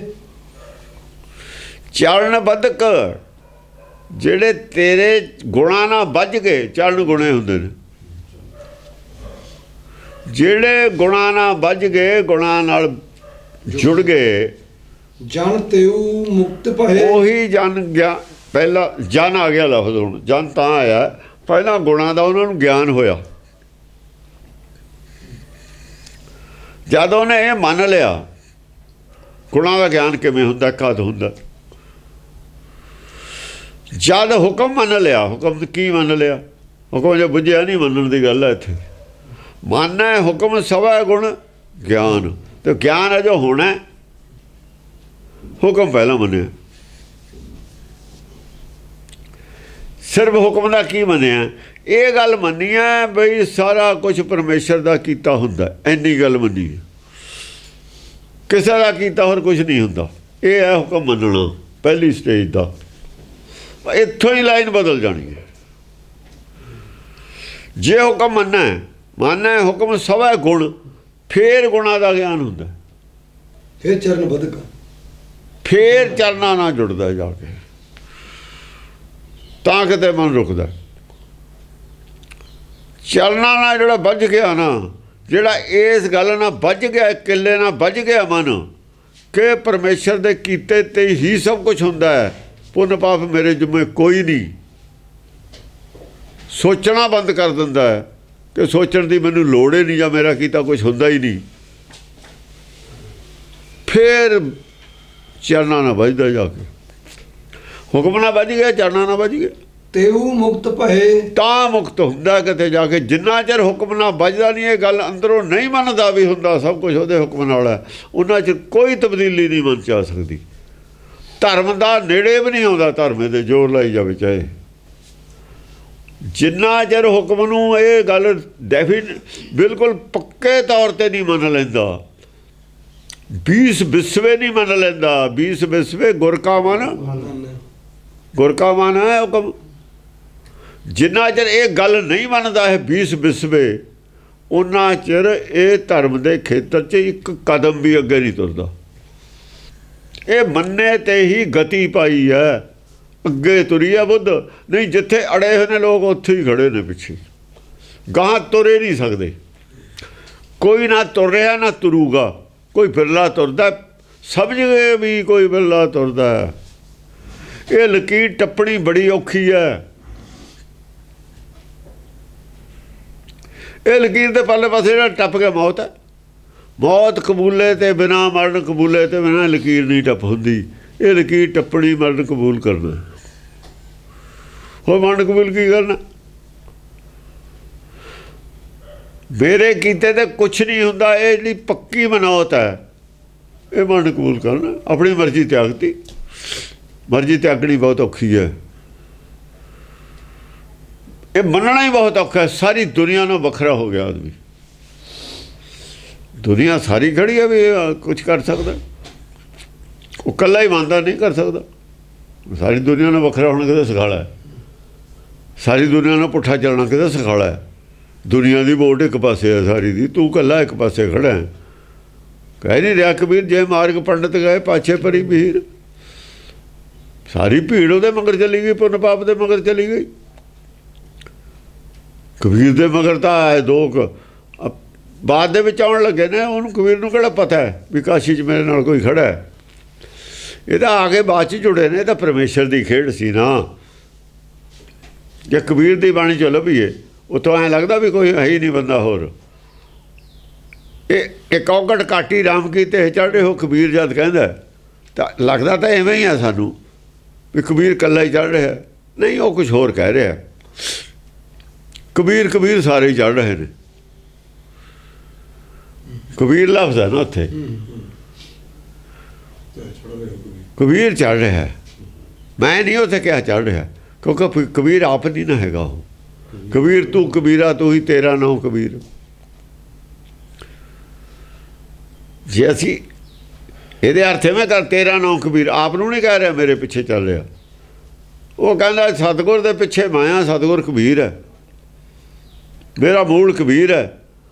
ਚਰਨ ਬਦਕ, ਜਿਹੜੇ ਤੇਰੇ ਗੁਣਾਂ ਨਾਲ ਵੱਜ ਗਏ, ਚਰਨ ਗੁਣੇ ਹੁੰਦੇ ਨੇ, ਜਿਹੜੇ ਗੁਣਾਂ ਨਾਲ ਵੱਜ ਗਏ, ਗੁਣਾਂ ਨਾਲ ਜੁੜ ਗਏ, ਜਨ ਤੇਊ ਮੁਕਤ ਭਏ। ਉਹੀ ਜਨ ਗਿਆ। ਪਹਿਲਾਂ ਜਨ ਆ ਗਿਆ ਲਫ਼ਜ਼, ਹੁਣ ਜਨ ਤਾਂ ਆਇਆ, ਪਹਿਲਾਂ ਗੁਣਾਂ ਦਾ ਉਹਨਾਂ ਨੂੰ ਗਿਆਨ ਹੋਇਆ। ਜਦ ਉਹਨੇ ਇਹ ਮੰਨ ਲਿਆ, ਗੁਣਾਂ ਦਾ ਗਿਆਨ ਕਿਵੇਂ ਹੁੰਦਾ, ਕਦ ਹੁੰਦਾ, ਜਦ ਹੁਕਮ ਮੰਨ ਲਿਆ। ਹੁਕਮ ਕੀ ਮੰਨ ਲਿਆ? ਹੁਕਮ ਜੇ ਬੁੱਝਿਆ ਨਹੀਂ, ਮੰਨਣ ਦੀ ਗੱਲ ਹੈ ਇੱਥੇ। ਮਨ ਹੈ ਹੁਕਮ ਸਵਾ ਗੁਣ ਗਿਆਨ, ਤੇ ਗਿਆਨ ਹੈ ਜੋ ਹੋਣਾ, ਹੁਕਮ ਪਹਿਲਾਂ ਮੰਨਿਆ। ਸਿਰਫ ਹੁਕਮ ਦਾ ਕੀ ਮੰਨਿਆ? ਇਹ ਗੱਲ ਮੰਨੀ ਹੈ ਬਈ ਸਾਰਾ ਕੁਝ ਪਰਮੇਸ਼ਰ ਦਾ ਕੀਤਾ ਹੁੰਦਾ, ਇੰਨੀ ਗੱਲ ਮੰਨੀ ਹੈ। ਕਿਸੇ ਦਾ ਕੀਤਾ ਹੋਰ ਕੁਝ ਨਹੀਂ ਹੁੰਦਾ। ਇਹ ਹੈ ਹੁਕਮ ਮੰਨਣਾ, ਪਹਿਲੀ ਸਟੇਜ ਦਾ। ਇੱਥੋਂ ਹੀ ਲਾਈਨ ਬਦਲ ਜਾਣੀ ਹੈ। ਜੇ ਹੁਕਮ ਮੰਨਣਾ ਹੁਕਮ ਸਵਾ ਗੁਣ, ਫੇਰ ਗੁਣਾਂ ਦਾ ਗਿਆਨ ਹੁੰਦਾ, ਫਿਰ ਚਰਨ ਬਦਕ, ਫੇਰ ਚਰਨਾਂ ਨਾਲ ਜੁੜਦਾ ਜਾ ਕੇ, ਤਾਂ ਕਿਤੇ ਮਨ ਰੁਕਦਾ। ਚਰਨਾਂ ਨਾਲ ਜਿਹੜਾ ਵੱਜ ਗਿਆ ਨਾ, ਜਿਹੜਾ ਇਸ ਗੱਲ ਨਾਲ ਵੱਜ ਗਿਆ, ਕਿੱਲੇ ਨਾਲ ਵੱਜ ਗਿਆ ਮਨ, ਕਿ ਪਰਮੇਸ਼ਰ ਦੇ ਕੀਤੇ ਤੇ ਹੀ ਸਭ ਕੁਝ ਹੁੰਦਾ ਹੈ, ਪੁੰਨ ਪਾਪ ਮੇਰੇ ਜੁਮੇ ਕੋਈ ਨਹੀਂ। ਸੋਚਣਾ ਬੰਦ ਕਰ ਦਿੰਦਾ ਹੈ ਕਿ ਸੋਚਣ ਦੀ ਮੈਨੂੰ ਲੋੜ ਹੀ ਨਹੀਂ, ਜਾਂ ਮੇਰਾ ਕੀਤਾ ਕੁਝ ਹੁੰਦਾ ਹੀ ਨਹੀਂ। ਫਿਰ ਚਰਨਾਂ ਨਾਲ ਵੱਜਦਾ ਜਾ ਕੇ, ਹੁਕਮ ਨਾਲ ਵੱਜ ਗਿਆ, ਚਰਨਾਂ ਨਾਲ ਵੱਜ ਗਿਆ, ਤੇਊ ਮੁਕਤ ਭਏ। ਤਾਂ ਮੁਕਤ ਹੁੰਦਾ ਕਿਤੇ ਜਾ ਕੇ। ਜਿੰਨਾ ਚਿਰ ਹੁਕਮ ਨਾਲ ਵੱਜਦਾ ਨਹੀਂ, ਇਹ ਗੱਲ ਅੰਦਰੋਂ ਨਹੀਂ ਮੰਨਦਾ ਵੀ ਹੁੰਦਾ ਸਭ ਕੁਝ ਉਹਦੇ ਹੁਕਮ ਨਾਲ ਹੈ, ਉਹਨਾਂ 'ਚ ਕੋਈ ਤਬਦੀਲੀ ਨਹੀਂ ਮਨ 'ਚ ਆ ਸਕਦੀ। ਧਰਮ ਦਾ ਨੇੜੇ ਵੀ ਨਹੀਂ ਆਉਂਦਾ, ਧਰਮ ਦੇ ਜ਼ੋਰ ਲਾਈ ਜਾਵੇ ਚਾਹੇ। ਜਿੰਨਾ ਚਿਰ ਹੁਕਮ ਨੂੰ ਇਹ ਗੱਲ ਬਿਲਕੁਲ ਪੱਕੇ ਤੌਰ 'ਤੇ ਨਹੀਂ ਮੰਨ ਲੈਂਦਾ, 20 ਵਿਸਵੇ ਨਹੀਂ ਮੰਨ ਲੈਂਦਾ। 20 ਵਿਸਵੇ ਗੁਰ ਕਾ ਮਨ ਹੈ ਹੁਕਮ। ਜਿੰਨਾ ਚਿਰ ਇਹ ਗੱਲ ਨਹੀਂ ਮੰਨਦਾ ਹੈ 20 ਵਿਸਵੇ, ਉਹਨਾਂ ਚਿਰ ਇਹ ਧਰਮ ਦੇ ਖੇਤਰ 'ਚ ਇੱਕ ਕਦਮ ਵੀ ਅੱਗੇ ਨਹੀਂ ਤੁਰਦਾ। ਇਹ ਮੰਨੇ ਤੇ ਹੀ ਗਤੀ ਪਾਈ ਹੈ, ਅੱਗੇ ਤੁਰੀ ਹੈ ਬੁੱਧ। ਨਹੀਂ, ਜਿੱਥੇ ਅੜੇ ਹੋਏ ਨੇ ਲੋਕ ਉੱਥੇ ਹੀ ਖੜੇ ਨੇ ਪਿੱਛੇ, ਗਾਹਾਂ ਤੁਰੇ ਨਹੀਂ ਸਕਦੇ। ਕੋਈ ਨਾ ਤੁਰ ਰਿਹਾ ਨਾ ਤੁਰੂਗਾ, ਕੋਈ ਬਿਰਲਾ ਤੁਰਦਾ, ਸਮਝ ਗਏ ਵੀ ਕੋਈ ਬਿਰਲਾ ਤੁਰਦਾ ਹੈ। ਇਹ ਲਕੀਰ ਟੱਪਣੀ ਬੜੀ ਔਖੀ ਹੈ। ਇਹ ਲਕੀਰ ਦੇ ਪਰਲੇ ਪਾਸੇ ਜਿਹੜਾ ਟੱਪ ਗਿਆ ਮੌਤ ਹੈ। ਮੌਤ ਕਬੂਲੇ ਤੇ ਬਿਨਾਂ, ਮਰਨ ਕਬੂਲੇ ਤੇ ਬਿਨਾਂ ਲਕੀਰ ਨਹੀਂ ਟੱਪ ਹੁੰਦੀ। ਇਹ ਲਕੀਰ ਟੱਪਣੀ, ਮਰਨ ਕਬੂਲ ਕਰਨਾ। ਹੋਰ ਮਰਨ ਕਬੂਲ ਕੀ ਕਰਨਾ? ਮੇਰੇ ਕੀਤੇ ਤੇ ਕੁਛ ਨਹੀਂ ਹੁੰਦਾ। ਇਹ ਜਿਹੜੀ ਪੱਕੀ ਮਨੌਤ ਹੈ, ਇਹ ਮਰਨ ਕਬੂਲ ਕਰਨਾ। ਆਪਣੀ ਮਰਜ਼ੀ ਤਿਆਗਤੀ। ਮਰਜ਼ੀ ਤਿਆਗਣੀ ਬਹੁਤ ਔਖੀ ਹੈ। ਇਹ ਮੰਨਣਾ ਹੀ ਬਹੁਤ ਔਖਾ ਹੈ। ਸਾਰੀ ਦੁਨੀਆ ਨੂੰ ਵੱਖਰਾ ਹੋ ਗਿਆ ਆਦਮੀ। ਦੁਨੀਆ ਸਾਰੀ ਖੜੀ ਹੈ ਵੀ ਕੁਛ ਕਰ ਸਕਦਾ, ਉਹ ਇਕੱਲਾ ਹੀ ਮੰਨਦਾ ਨਹੀਂ ਕਰ ਸਕਦਾ। ਸਾਰੀ ਦੁਨੀਆ ਨੂੰ ਵੱਖਰਾ ਹੋਣਾ ਕਿਤੇ ਸਿਖਾਲਾ ਹੈ। ਸਾਰੀ ਦੁਨੀਆ ਨੂੰ ਪੁੱਠਾ ਚੱਲਣਾ ਕਿਤੇ ਸਿਖਾਲਾ ਹੈ। ਦੁਨੀਆ ਦੀ ਵੋਟ ਇੱਕ ਪਾਸੇ ਹੈ ਸਾਰੀ ਦੀ, ਤੂੰ ਇਕੱਲਾ ਇੱਕ ਪਾਸੇ ਖੜਾ ਹੈ। ਕਹਿ ਨਹੀਂ ਰਿਹਾ ਕਬੀਰ, ਜੇ ਮਾਰਗ ਪੰਡਤ ਗਏ ਪਾਛੇ ਪਰੀ ਭੀੜ। ਸਾਰੀ ਭੀੜ ਉਹਦੇ ਮਗਰ ਚਲੀ ਗਈ, ਪੁੰਨ ਪਾਪ ਦੇ ਮਗਰ ਚਲੀ ਗਈ। ਕਬੀਰ ਦੇ ਮਗਰ ਤਾਂ ਆਏ ਦੋ ਬਾਅਦ ਦੇ ਵਿੱਚ ਆਉਣ ਲੱਗੇ ਨੇ। ਉਹਨੂੰ ਕਬੀਰ ਨੂੰ ਕਿਹੜਾ ਪਤਾ ਹੈ ਵੀ ਕਾਸ਼ੀ 'ਚ ਮੇਰੇ ਨਾਲ ਕੋਈ ਖੜਾ ਹੈ? ਇਹ ਤਾਂ ਆ ਕੇ ਬਾਅਦ 'ਚ ਜੁੜੇ ਨੇ। ਇਹ ਤਾਂ ਪਰਮੇਸ਼ਰ ਦੀ ਖੇਡ ਸੀ ਨਾ। ਜੇ ਕਬੀਰ ਦੀ ਬਾਣੀ 'ਚੋਂ ਲੱਭੀਏ, ਉੱਥੋਂ ਐਂ ਲੱਗਦਾ ਵੀ ਕੋਈ ਹੈ ਹੀ ਨਹੀਂ ਬੰਦਾ ਹੋਰ। ਇਹ ਔਗਟ ਕਾਟੀ ਰਾਮ ਕੀ ਤੇ ਚੜ੍ਹੇ ਹੋ, ਕਬੀਰ ਜਦ ਕਹਿੰਦਾ ਤਾਂ ਲੱਗਦਾ ਤਾਂ ਐਵੇਂ ਹੀ ਆ ਸਾਨੂੰ ਵੀ ਕਬੀਰ ਇਕੱਲਾ ਹੀ ਚੜ੍ਹ ਰਿਹਾ। ਨਹੀਂ, ਉਹ ਕੁਛ ਹੋਰ ਕਹਿ ਰਿਹਾ। ਕਬੀਰ ਕਬੀਰ ਸਾਰੇ ਹੀ ਚੜ੍ਹ ਰਹੇ ਨੇ। ਕਬੀਰ ਲਫ਼ਜ਼ ਹੈ ਨਾ ਉੱਥੇ, ਕਬੀਰ ਚੜ੍ਹ ਰਿਹਾ। ਮੈਂ ਨਹੀਂ ਉੱਥੇ ਕਿਹਾ ਚੜ੍ਹ ਰਿਹਾ, ਕਿਉਂਕਿ ਕਬੀਰ ਆਪ ਨਹੀਂ ਨਾ ਹੈਗਾ ਉਹ। ਕਬੀਰ ਤੂੰ ਕਬੀਰਾ ਤੂੰ ਹੀ ਤੇਰਾ ਨਾਮ ਕਬੀਰ। ਜੇ ਅਸੀਂ ਇਹਦੇ ਅਰਥ ਮੈਂ ਕਰ ਤੇਰਾ ਨਾਮ ਕਬੀਰ, ਆਪ ਨੂੰ ਨਹੀਂ ਕਹਿ ਰਿਹਾ ਮੇਰੇ ਪਿੱਛੇ ਚੱਲ ਰਿਹਾ। ਉਹ ਕਹਿੰਦਾ ਸਤਿਗੁਰ ਦੇ ਪਿੱਛੇ ਮਾਇਆ, ਸਤਿਗੁਰ ਕਬੀਰ ਹੈ, ਮੇਰਾ ਮੂਲ ਕਬੀਰ ਹੈ।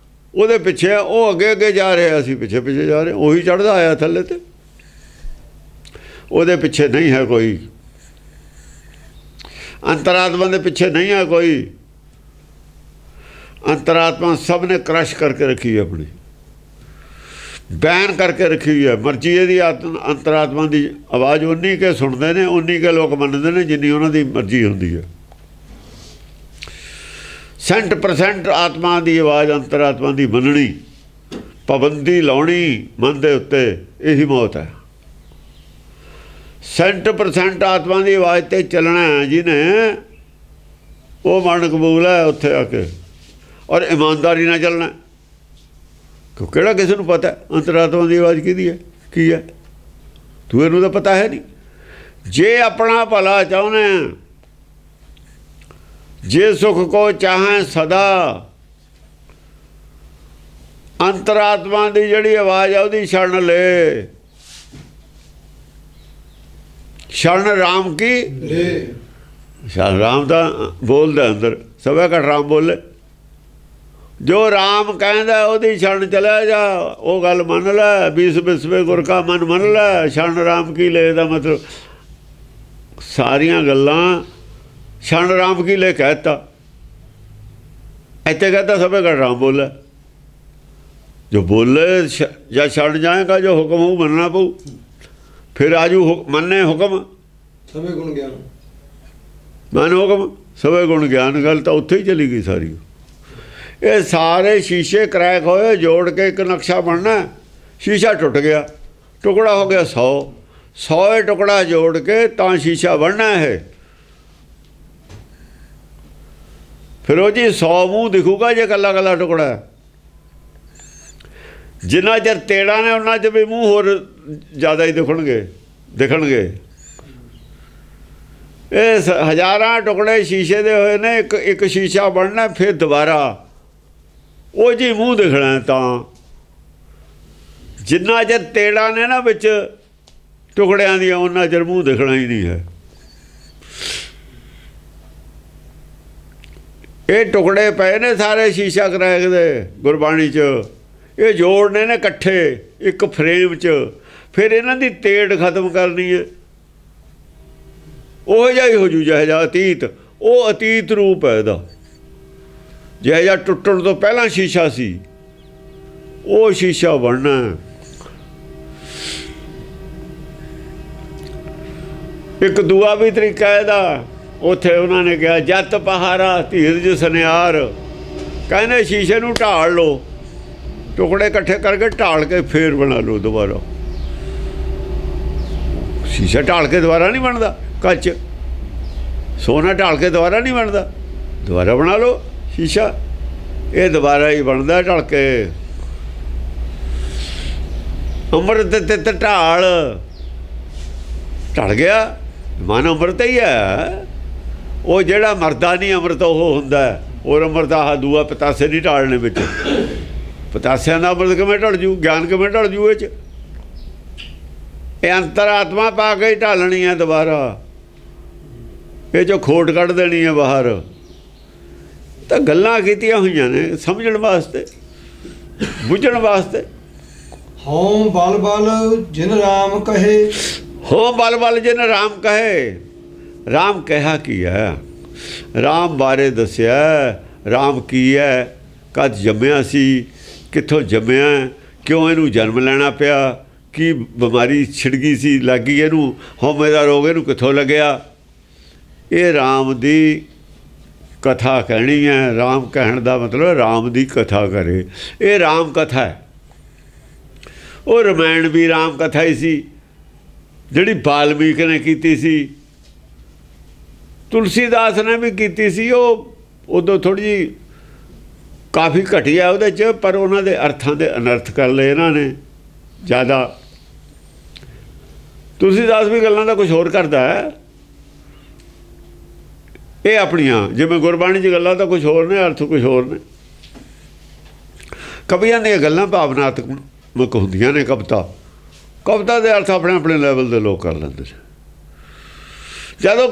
ਉਹਦੇ ਪਿੱਛੇ ਉਹ ਅੱਗੇ ਅੱਗੇ ਜਾ ਰਿਹਾ, ਅਸੀਂ ਪਿੱਛੇ ਪਿੱਛੇ ਜਾ ਰਹੇ। ਉਹੀ ਚੜ੍ਹਦਾ ਆਇਆ ਥੱਲੇ ਤੇ, ਉਹਦੇ ਪਿੱਛੇ ਨਹੀਂ ਹੈ ਕੋਈ। ਅੰਤਰਾਤਮਾ ਦੇ ਪਿੱਛੇ ਨਹੀਂ ਹੈ ਕੋਈ। ਅੰਤਰਾਤਮਾ ਸਭ ਨੇ ਕ੍ਰਸ਼ ਕਰਕੇ ਰੱਖੀ ਹੈ, ਆਪਣੀ ਬੈਨ ਕਰਕੇ ਰੱਖੀ ਹੋਈ ਹੈ। ਮਰਜ਼ੀ ਇਹਦੀ ਅੰਤਰਾਤਮਾ ਦੀ ਆਵਾਜ਼ ਉਨੀ ਕੇ ਸੁਣਦੇ ਨੇ, ਉਨੀ ਕੇ ਲੋਕ ਮੰਨਦੇ ਨੇ ਜਿੰਨੀ ਉਹਨਾਂ ਦੀ ਮਰਜ਼ੀ ਹੁੰਦੀ ਹੈ। 100% ਆਤਮਾ ਦੀ ਆਵਾਜ਼ ਅੰਤਰਾਤਮਾ ਦੀ ਮੰਨਣੀ, ਪਾਬੰਦੀ ਲਾਉਣੀ ਮਨ ਦੇ ਉੱਤੇ, ਇਹੀ ਮੌਤ ਹੈ। 100% ਆਤਮਾ ਦੀ ਆਵਾਜ਼ 'ਤੇ ਚੱਲਣਾ ਜਿਹਨੇ, ਉਹ ਮਨ ਕਬੂਲ ਹੈ ਉੱਥੇ ਆ ਕੇ। ਔਰ ਇਮਾਨਦਾਰੀ ਨਾਲ ਚੱਲਣਾ, ਕਿਉਂ ਕਿਹੜਾ ਕਿਸੇ ਨੂੰ ਪਤਾ ਅੰਤਰਾਤਮਾ ਦੀ ਆਵਾਜ਼ ਕਿਹਦੀ ਹੈ, ਕੀ ਹੈ? ਤੂੰ ਇਹਨੂੰ ਤਾਂ ਪਤਾ ਹੈ ਨਹੀਂ। ਜੇ ਆਪਣਾ ਭਲਾ ਚਾਹੁੰਦੇ, ਜੇ ਸੁਖ ਕੋ ਚਾਹੇ ਸਦਾ, ਅੰਤਰਾਤਮਾ ਦੀ ਜਿਹੜੀ ਆਵਾਜ਼ ਆ ਉਹਦੀ ਸ਼ਰਨ ਲੈ। ਸ਼ਰਨ ਰਾਮ ਕੀ ਲੈ। ਸ਼ਰਨ ਰਾਮ ਦਾ ਬੋਲਦਾ ਅੰਦਰ, ਸਭੇ ਘਟ ਰਾਮ ਬੋਲੇ। ਜੋ ਰਾਮ ਕਹਿੰਦਾ ਉਹਦੀ ਸ਼ਰਨ ਚਲਿਆ ਜਾ, ਉਹ ਗੱਲ ਮੰਨ ਲੈ। 20 ਬਿਸਵੇ ਗੁਰ ਕਾ ਮਨ ਮੰਨ ਲੈ। ਸ਼ਰਨ ਰਾਮ ਕੀ ਲੈ ਦਾ ਮਤਲਬ ਸਾਰੀਆਂ ਗੱਲਾਂ ਸ਼ਰਨ ਰਾਮ ਕੀ ਲੈ ਕਹਿਤਾ। ਇੱਥੇ कहता ਸਭੇ ਘਟ ਰਾਮ ਬੋਲੇ। ਜੋ ਬੋਲੇ ਜਾਂ ਛੱਡ ਜਾਏਗਾ, ਜੋ ਹੁਕਮ ਹੋ ਮੰਨਣਾ ਪਊ। ਫਿਰ ਆਜੂ ਮੰਨੇ ਹੁਕਮ ਸਭੇ ਗੁਣ ਗਿਆਨ, ਮਨ ਹੁਕਮ ਸਭੇ ਗੁਣ ਗਿਆਨ। ਗੱਲ ਤਾਂ ਉੱਥੇ ਹੀ ਚਲੀ ਗਈ ਸਾਰੀ। ਇਹ ਸਾਰੇ ਸ਼ੀਸ਼ੇ ਕਰੈਕ ਹੋਏ, ਜੋੜ ਕੇ ਇੱਕ ਨਕਸ਼ਾ ਬਣਨਾ। ਸ਼ੀਸ਼ਾ ਟੁੱਟ ਗਿਆ, ਟੁਕੜਾ ਹੋ ਗਿਆ 100 ਟੁਕੜਾ ਜੋੜ ਕੇ ਤਾਂ ਸ਼ੀਸ਼ਾ ਬਣਨਾ ਹੈ। ਫਿਰ ਉਹ ਜੀ 100 ਮੂੰਹ ਦਿਖੂਗਾ ਜੇ ਕੱਲਾ ਕੱਲਾ ਟੁਕੜਾ। ਜਿੰਨਾ ਚਿਰ ਤੇੜਾ ਨੇ ਉਹਨਾਂ 'ਚ ਵੀ ਮੂੰਹ ਹੋਰ ਜ਼ਿਆਦਾ ਹੀ ਦਿਖਣਗੇ। ਇਹ ਹਜ਼ਾਰਾਂ ਟੁਕੜੇ ਸ਼ੀਸ਼ੇ ਦੇ ਹੋਏ ਨੇ, ਇੱਕ ਸ਼ੀਸ਼ਾ ਬਣਨਾ। ਫਿਰ ਦੁਬਾਰਾ ਉਹ ਜੀ ਮੂੰਹ ਦਿਖਣਾ। ਤਾਂ ਜਿੰਨਾ ਚਿਰ ਤੇੜਾ ਨੇ ਨਾ ਵਿੱਚ ਟੁਕੜਿਆਂ ਦੀਆਂ, ਉਹਨਾਂ ਚਿਰ ਮੂੰਹ ਦਿਖਣਾ ਹੀ ਨਹੀਂ ਹੈ। ਇਹ ਟੁਕੜੇ ਪਏ ਨੇ ਸਾਰੇ ਸ਼ੀਸ਼ਾ ਕਰੈਕ ਦੇ ਗੁਰਬਾਣੀ 'ਚ। ਇਹ ਜੋੜਨੇ ਨੇ ਇਕੱਠੇ ਇੱਕ ਫਰੇਮ 'ਚ। ਫਿਰ ਇਹਨਾਂ ਦੀ ਤੇੜ ਖਤਮ ਕਰਨੀ ਹੈ। ਉਹ ਜਿਹਾ ਹੀ ਹੋ ਜੂ ਜਿਹੋ ਜਿਹਾ ਅਤੀਤ। ਉਹ ਅਤੀਤ ਰੂਪ ਹੈ ਇਹਦਾ। ਜਿਹੋ ਜਿਹਾ ਟੁੱਟਣ ਤੋਂ ਪਹਿਲਾਂ ਸ਼ੀਸ਼ਾ ਸੀ, ਉਹ ਸ਼ੀਸ਼ਾ ਬਣਨਾ। ਇੱਕ ਦੂਆ ਵੀ ਤਰੀਕਾ ਇਹਦਾ। ਉੱਥੇ ਉਹਨਾਂ ਨੇ ਕਿਹਾ ਜੱਤ ਪਹਾਰਾ ਧੀਰਜ ਸੁਨਿਆਰ। ਕਹਿੰਦੇ ਸ਼ੀਸ਼ੇ ਨੂੰ ਢਾਲ ਲਓ, ਟੁਕੜੇ ਇਕੱਠੇ ਕਰਕੇ ਢਾਲ ਕੇ ਫੇਰ ਬਣਾ ਲਓ ਦੁਬਾਰਾ। ਸ਼ੀਸ਼ਾ ਢਾਲ ਕੇ ਦੁਬਾਰਾ ਨਹੀਂ ਬਣਦਾ। ਕੱਚ ਸੋਨਾ ਢਾਲ ਕੇ ਦੁਬਾਰਾ ਨਹੀਂ ਬਣਦਾ। ਦੁਬਾਰਾ ਬਣਾ ਲਓ ਸ਼ੀਸ਼ਾ, ਇਹ ਦੁਬਾਰਾ ਹੀ ਬਣਦਾ ਢਲ ਕੇ। ਅੰਮ੍ਰਿਤ ਤੇ ਢਾਲ ਢਲ ਗਿਆ। ਮਨ ਅੰਮ੍ਰਿਤ ਹੀ ਹੈ। ਉਹ ਜਿਹੜਾ ਮਰਦਾ ਨਹੀਂ ਅੰਮ੍ਰਿਤ ਉਹ ਹੁੰਦਾ। ਔਰ ਅੰਮ੍ਰਿਤ ਆਹ ਦੂਆ ਪਤਾਸੇ ਨਹੀਂ ਢਾਲਣੇ ਵਿੱਚ। ਪਤਾਸਿਆਂ ਦਾ ਅੰਮ੍ਰਿਤ ਕਿਵੇਂ ਢਲ ਜੂ? ਗਿਆਨ ਕਿਵੇਂ ਢਲ ਜੂ? ਇਹ 'ਚ ਇਹ ਅੰਤਰਾਤਮਾ ਪਾ ਕੇ ਹੀ ਢਾਲਣੀ ਹੈ ਦੁਬਾਰਾ। ਇਹ 'ਚੋਂ ਖੋਟ ਕੱਢ ਦੇਣੀ ਹੈ ਬਾਹਰ। ਤਾਂ ਗੱਲਾਂ ਕੀਤੀਆਂ ਹੋਈਆਂ ਨੇ ਸਮਝਣ ਵਾਸਤੇ, ਬੁੱਝਣ ਵਾਸਤੇ। ਹਉ ਬਲ ਬਲ ਜਿਨ ਰਾਮ ਕਹੇ। ਹੋ ਬਲ ਬਲ ਜਿਨ ਰਾਮ ਕਹੇ। ਰਾਮ ਕਿਹਾ ਕੀ ਹੈ? ਰਾਮ ਬਾਰੇ ਦੱਸਿਆ। ਰਾਮ ਕੀ ਹੈ? ਕਦ ਜੰਮਿਆ ਸੀ? ਕਿੱਥੋਂ ਜੰਮਿਆ? ਕਿਉਂ ਇਹਨੂੰ ਜਨਮ ਲੈਣਾ ਪਿਆ? ਕੀ ਬਿਮਾਰੀ ਛਿੜ ਗਈ ਸੀ, ਲੱਗ ਗਈ ਇਹਨੂੰ? ਹਉਮੈ ਦਾ ਰੋਗ ਇਹਨੂੰ ਕਿੱਥੋਂ ਲੱਗਿਆ? ਇਹ ਰਾਮ ਦੀ ਕਥਾ ਕਹਿਣੀ ਹੈ। ਰਾਮ ਕਹਿਣ ਦਾ ਮਤਲਬ ਰਾਮ ਦੀ ਕਥਾ ਕਰੇ। ਇਹ ਰਾਮ ਕਥਾ ਹੈ। ਉਹ ਰਮਾਇਣ ਵੀ ਰਾਮ ਕਥਾ ਹੀ ਸੀ, ਜਿਹੜੀ ਵਾਲਮੀਕ ਨੇ ਕੀਤੀ ਸੀ, ਤੁਲਸੀਦਾਸ ਨੇ ਵੀ ਕੀਤੀ ਸੀ। ਉਹ ਉਦੋਂ ਥੋੜ੍ਹੀ ਜਿਹੀ ਕਾਫੀ ਘਟੀਆ ਉਹਦੇ 'ਚ, ਪਰ ਉਹਨਾਂ ਦੇ ਅਰਥਾਂ ਦੇ ਅਨਰਥ ਕਰ ਲਏ ਇਹਨਾਂ ਨੇ ਜ਼ਿਆਦਾ। ਤੁਲਸੀਦਾਸ ਵੀ ਗੱਲਾਂ ਦਾ ਕੁਝ ਹੋਰ ਕਰਦਾ ਹੈ। ਇਹ ਆਪਣੀਆਂ ਜਿਵੇਂ ਗੁਰਬਾਣੀ 'ਚ ਗੱਲਾਂ ਤਾਂ ਕੁਝ ਹੋਰ ਨੇ, ਅਰਥ ਕੁਝ ਹੋਰ ਨੇ। ਕਵੀਆਂ ਦੀਆਂ ਗੱਲਾਂ ਭਾਵਨਾਤਮਕ ਹੁੰਦੀਆਂ ਨੇ। ਕਵਿਤਾ ਦੇ ਅਰਥ ਆਪਣੇ ਆਪਣੇ ਲੈਵਲ ਦੇ ਲੋਕ ਕਰ ਲੈਂਦੇ ਨੇ। ਜਦੋਂ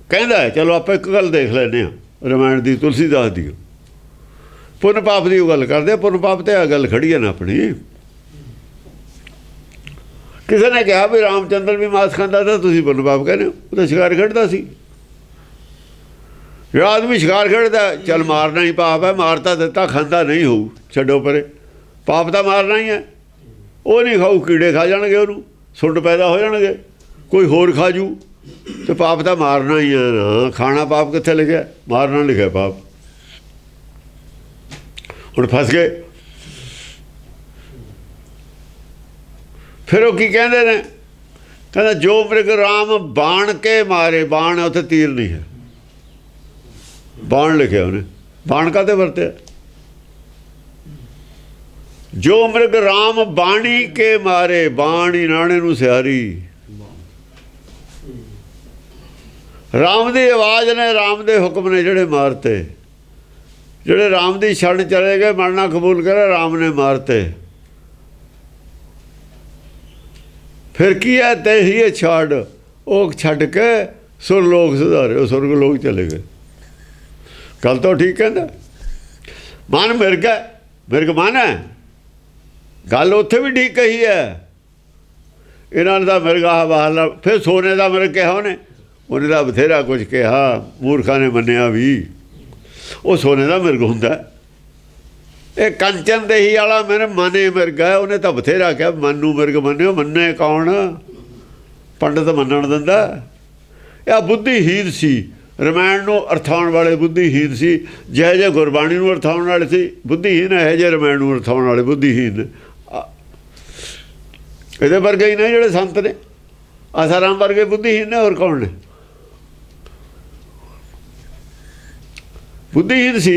ਕਹਿੰਦਾ ਹੈ, ਚਲੋ ਆਪਾਂ ਇੱਕ ਗੱਲ ਦੇਖ ਲੈਂਦੇ ਹਾਂ ਰਮਾਇਣ ਦੀ, ਤੁਲਸੀਦਾਸ ਦੀ। ਪੁੰਨ ਪਾਪ ਦੀ ਉਹ ਗੱਲ ਕਰਦੇ। ਪੁੰਨ ਪਾਪ ਤੇ ਆ ਗੱਲ ਖੜੀ ਹੈ ਨਾ ਆਪਣੀ। ਕਿਸੇ ਨੇ ਕਿਹਾ ਵੀ ਰਾਮਚੰਦਰ ਵੀ ਮਾਸ ਖਾਂਦਾ ਤਾਂ ਤੁਸੀਂ ਪੁੰਨ ਪਾਪ ਕਹਿੰਦੇ ਹੋ। ਉਹ ਤਾਂ ਸ਼ਿਕਾਰ ਖੇਡਦਾ ਸੀ। ਜਿਹੜਾ ਆਦਮੀ ਸ਼ਿਕਾਰ ਖੇਡਦਾ, ਚੱਲ ਮਾਰਨਾ ਹੀ ਪਾਪ ਹੈ। ਮਾਰ ਤਾਂ ਦਿੱਤਾ, ਖਾਂਦਾ ਨਹੀਂ ਹੋਊ, ਛੱਡੋ ਪਰੇ। ਪਾਪ ਤਾਂ ਮਾਰਨਾ ਹੀ ਹੈ। ਉਹ ਨਹੀਂ ਖਾਊ, ਕੀੜੇ ਖਾ ਜਾਣਗੇ ਉਹਨੂੰ, ਸੁੰਡ ਪੈਦਾ ਹੋ ਜਾਣਗੇ, ਕੋਈ ਹੋਰ ਖਾ ਜੂ। ਤੇ ਪਾਪ ਤਾਂ ਮਾਰਨਾ ਹੀ ਹੈ ਨਾ। ਖਾਣਾ ਪਾਪ ਕਿੱਥੇ ਲਿਖਿਆ? ਮਾਰਨਾ ਲਿਖਿਆ ਪਾਪ। ਹੁਣ ਫਸ ਗਏ। ਫਿਰ ਉਹ ਕੀ ਕਹਿੰਦੇ ਨੇ? ਕਹਿੰਦਾ ਜੋ ਮ੍ਰਿਗ ਰਾਮ ਬਾਣ ਕੇ ਮਾਰੇ। ਬਾਣ ਉੱਥੇ ਤੀਰ ਨਹੀਂ ਹੈ, ਬਾਣ ਲਿਖਿਆ ਉਹਨੇ। ਬਾਣ ਕਾਹਤੇ ਵਰਤਿਆ? ਜੋ ਮ੍ਰਿਗ ਰਾਮ ਬਾਣੀ ਕੇ ਮਾਰੇ। ਬਾਣੀ ਨਾਣੇ ਨੂੰ ਸਿਆਰੀ। ਰਾਮ ਦੀ ਆਵਾਜ਼ ਨੇ, ਰਾਮ ਦੇ ਹੁਕਮ ਨੇ ਜਿਹੜੇ ਮਾਰਤੇ। ਜਿਹੜੇ ਰਾਮ ਦੀ ਛੱਡ ਚਲੇ ਗਏ, ਮਰਨਾ ਕਬੂਲ ਕਰੇ, ਰਾਮ ਨੇ ਮਾਰਤੇ। ਫਿਰ ਕੀ ਹੈ? ਤੇ ਹੀ ਛੱਡ, ਉਹ ਛੱਡ ਕੇ ਸੁਰਲੋਕ ਸੁਧਾਰੇ। ਉਹ ਸੁਰਗ ਲੋਕ ਚਲੇ ਗਏ। ਗੱਲ ਤਾਂ ਠੀਕ ਕਹਿੰਦਾ। ਮਨ ਮਿਰਗ ਹੈ, ਮਿਰਗ ਮਨ ਹੈ। ਗੱਲ ਉੱਥੇ ਵੀ ਠੀਕ ਕਹੀ ਹੈ। ਇਹਨਾਂ ਨੇ ਤਾਂ ਮਿਰਗਾ ਬਾਹਰਲਾ। ਫਿਰ ਸੋਨੇ ਦਾ ਮਿਰਗ ਕਿਹਾ ਉਹਨੇ। ਉਹਨੇ ਤਾਂ ਬਥੇਰਾ ਕੁਝ ਕਿਹਾ, ਮੂਰਖਾਂ ਨੇ ਮੰਨਿਆ ਵੀ। ਉਹ ਸੋਨੇ ਦਾ ਮਿਰਗ ਹੁੰਦਾ। ਇਹ ਕੰਚਨ ਦੇਹੀ ਵਾਲਾ ਮੇਰੇ ਮਨੇ ਮਿਰਗ ਹੈ। ਉਹਨੇ ਤਾਂ ਬਥੇਰਾ ਕਿਹਾ ਮਨ ਨੂੰ ਮਿਰਗ ਮੰਨਿਓ। ਮੰਨੇ ਕੌਣ? ਪੰਡਤ ਮੰਨਣ ਦਿੰਦਾ? ਇਹ ਬੁੱਧੀਹੀਨ ਸੀ। ਰਮਾਇਣ ਨੂੰ ਅਰਥਾਉਣ ਵਾਲੇ ਬੁੱਧੀਹੀਨ ਸੀ। ਜਿਹੇ ਜਿਹੇ ਗੁਰਬਾਣੀ ਨੂੰ ਅਰਥਾਉਣ ਵਾਲੇ ਸੀ ਬੁੱਧੀਹੀਨ, ਇਹੋ ਜਿਹੇ ਰਮਾਇਣ ਨੂੰ ਅਰਥਾਉਣ ਵਾਲੇ ਬੁੱਧੀਹੀਨ। ਇਹਦੇ ਵਰਗੇ ਹੀ ਨੇ ਜਿਹੜੇ ਸੰਤ ਨੇ। ਆਸਾਰਾਮ ਵਰਗੇ ਬੁੱਧੀਹੀਨ ਨੇ, ਹੋਰ ਕੌਣ ਨੇ? ਬੁੱਧੀਹੀਨ ਸੀ।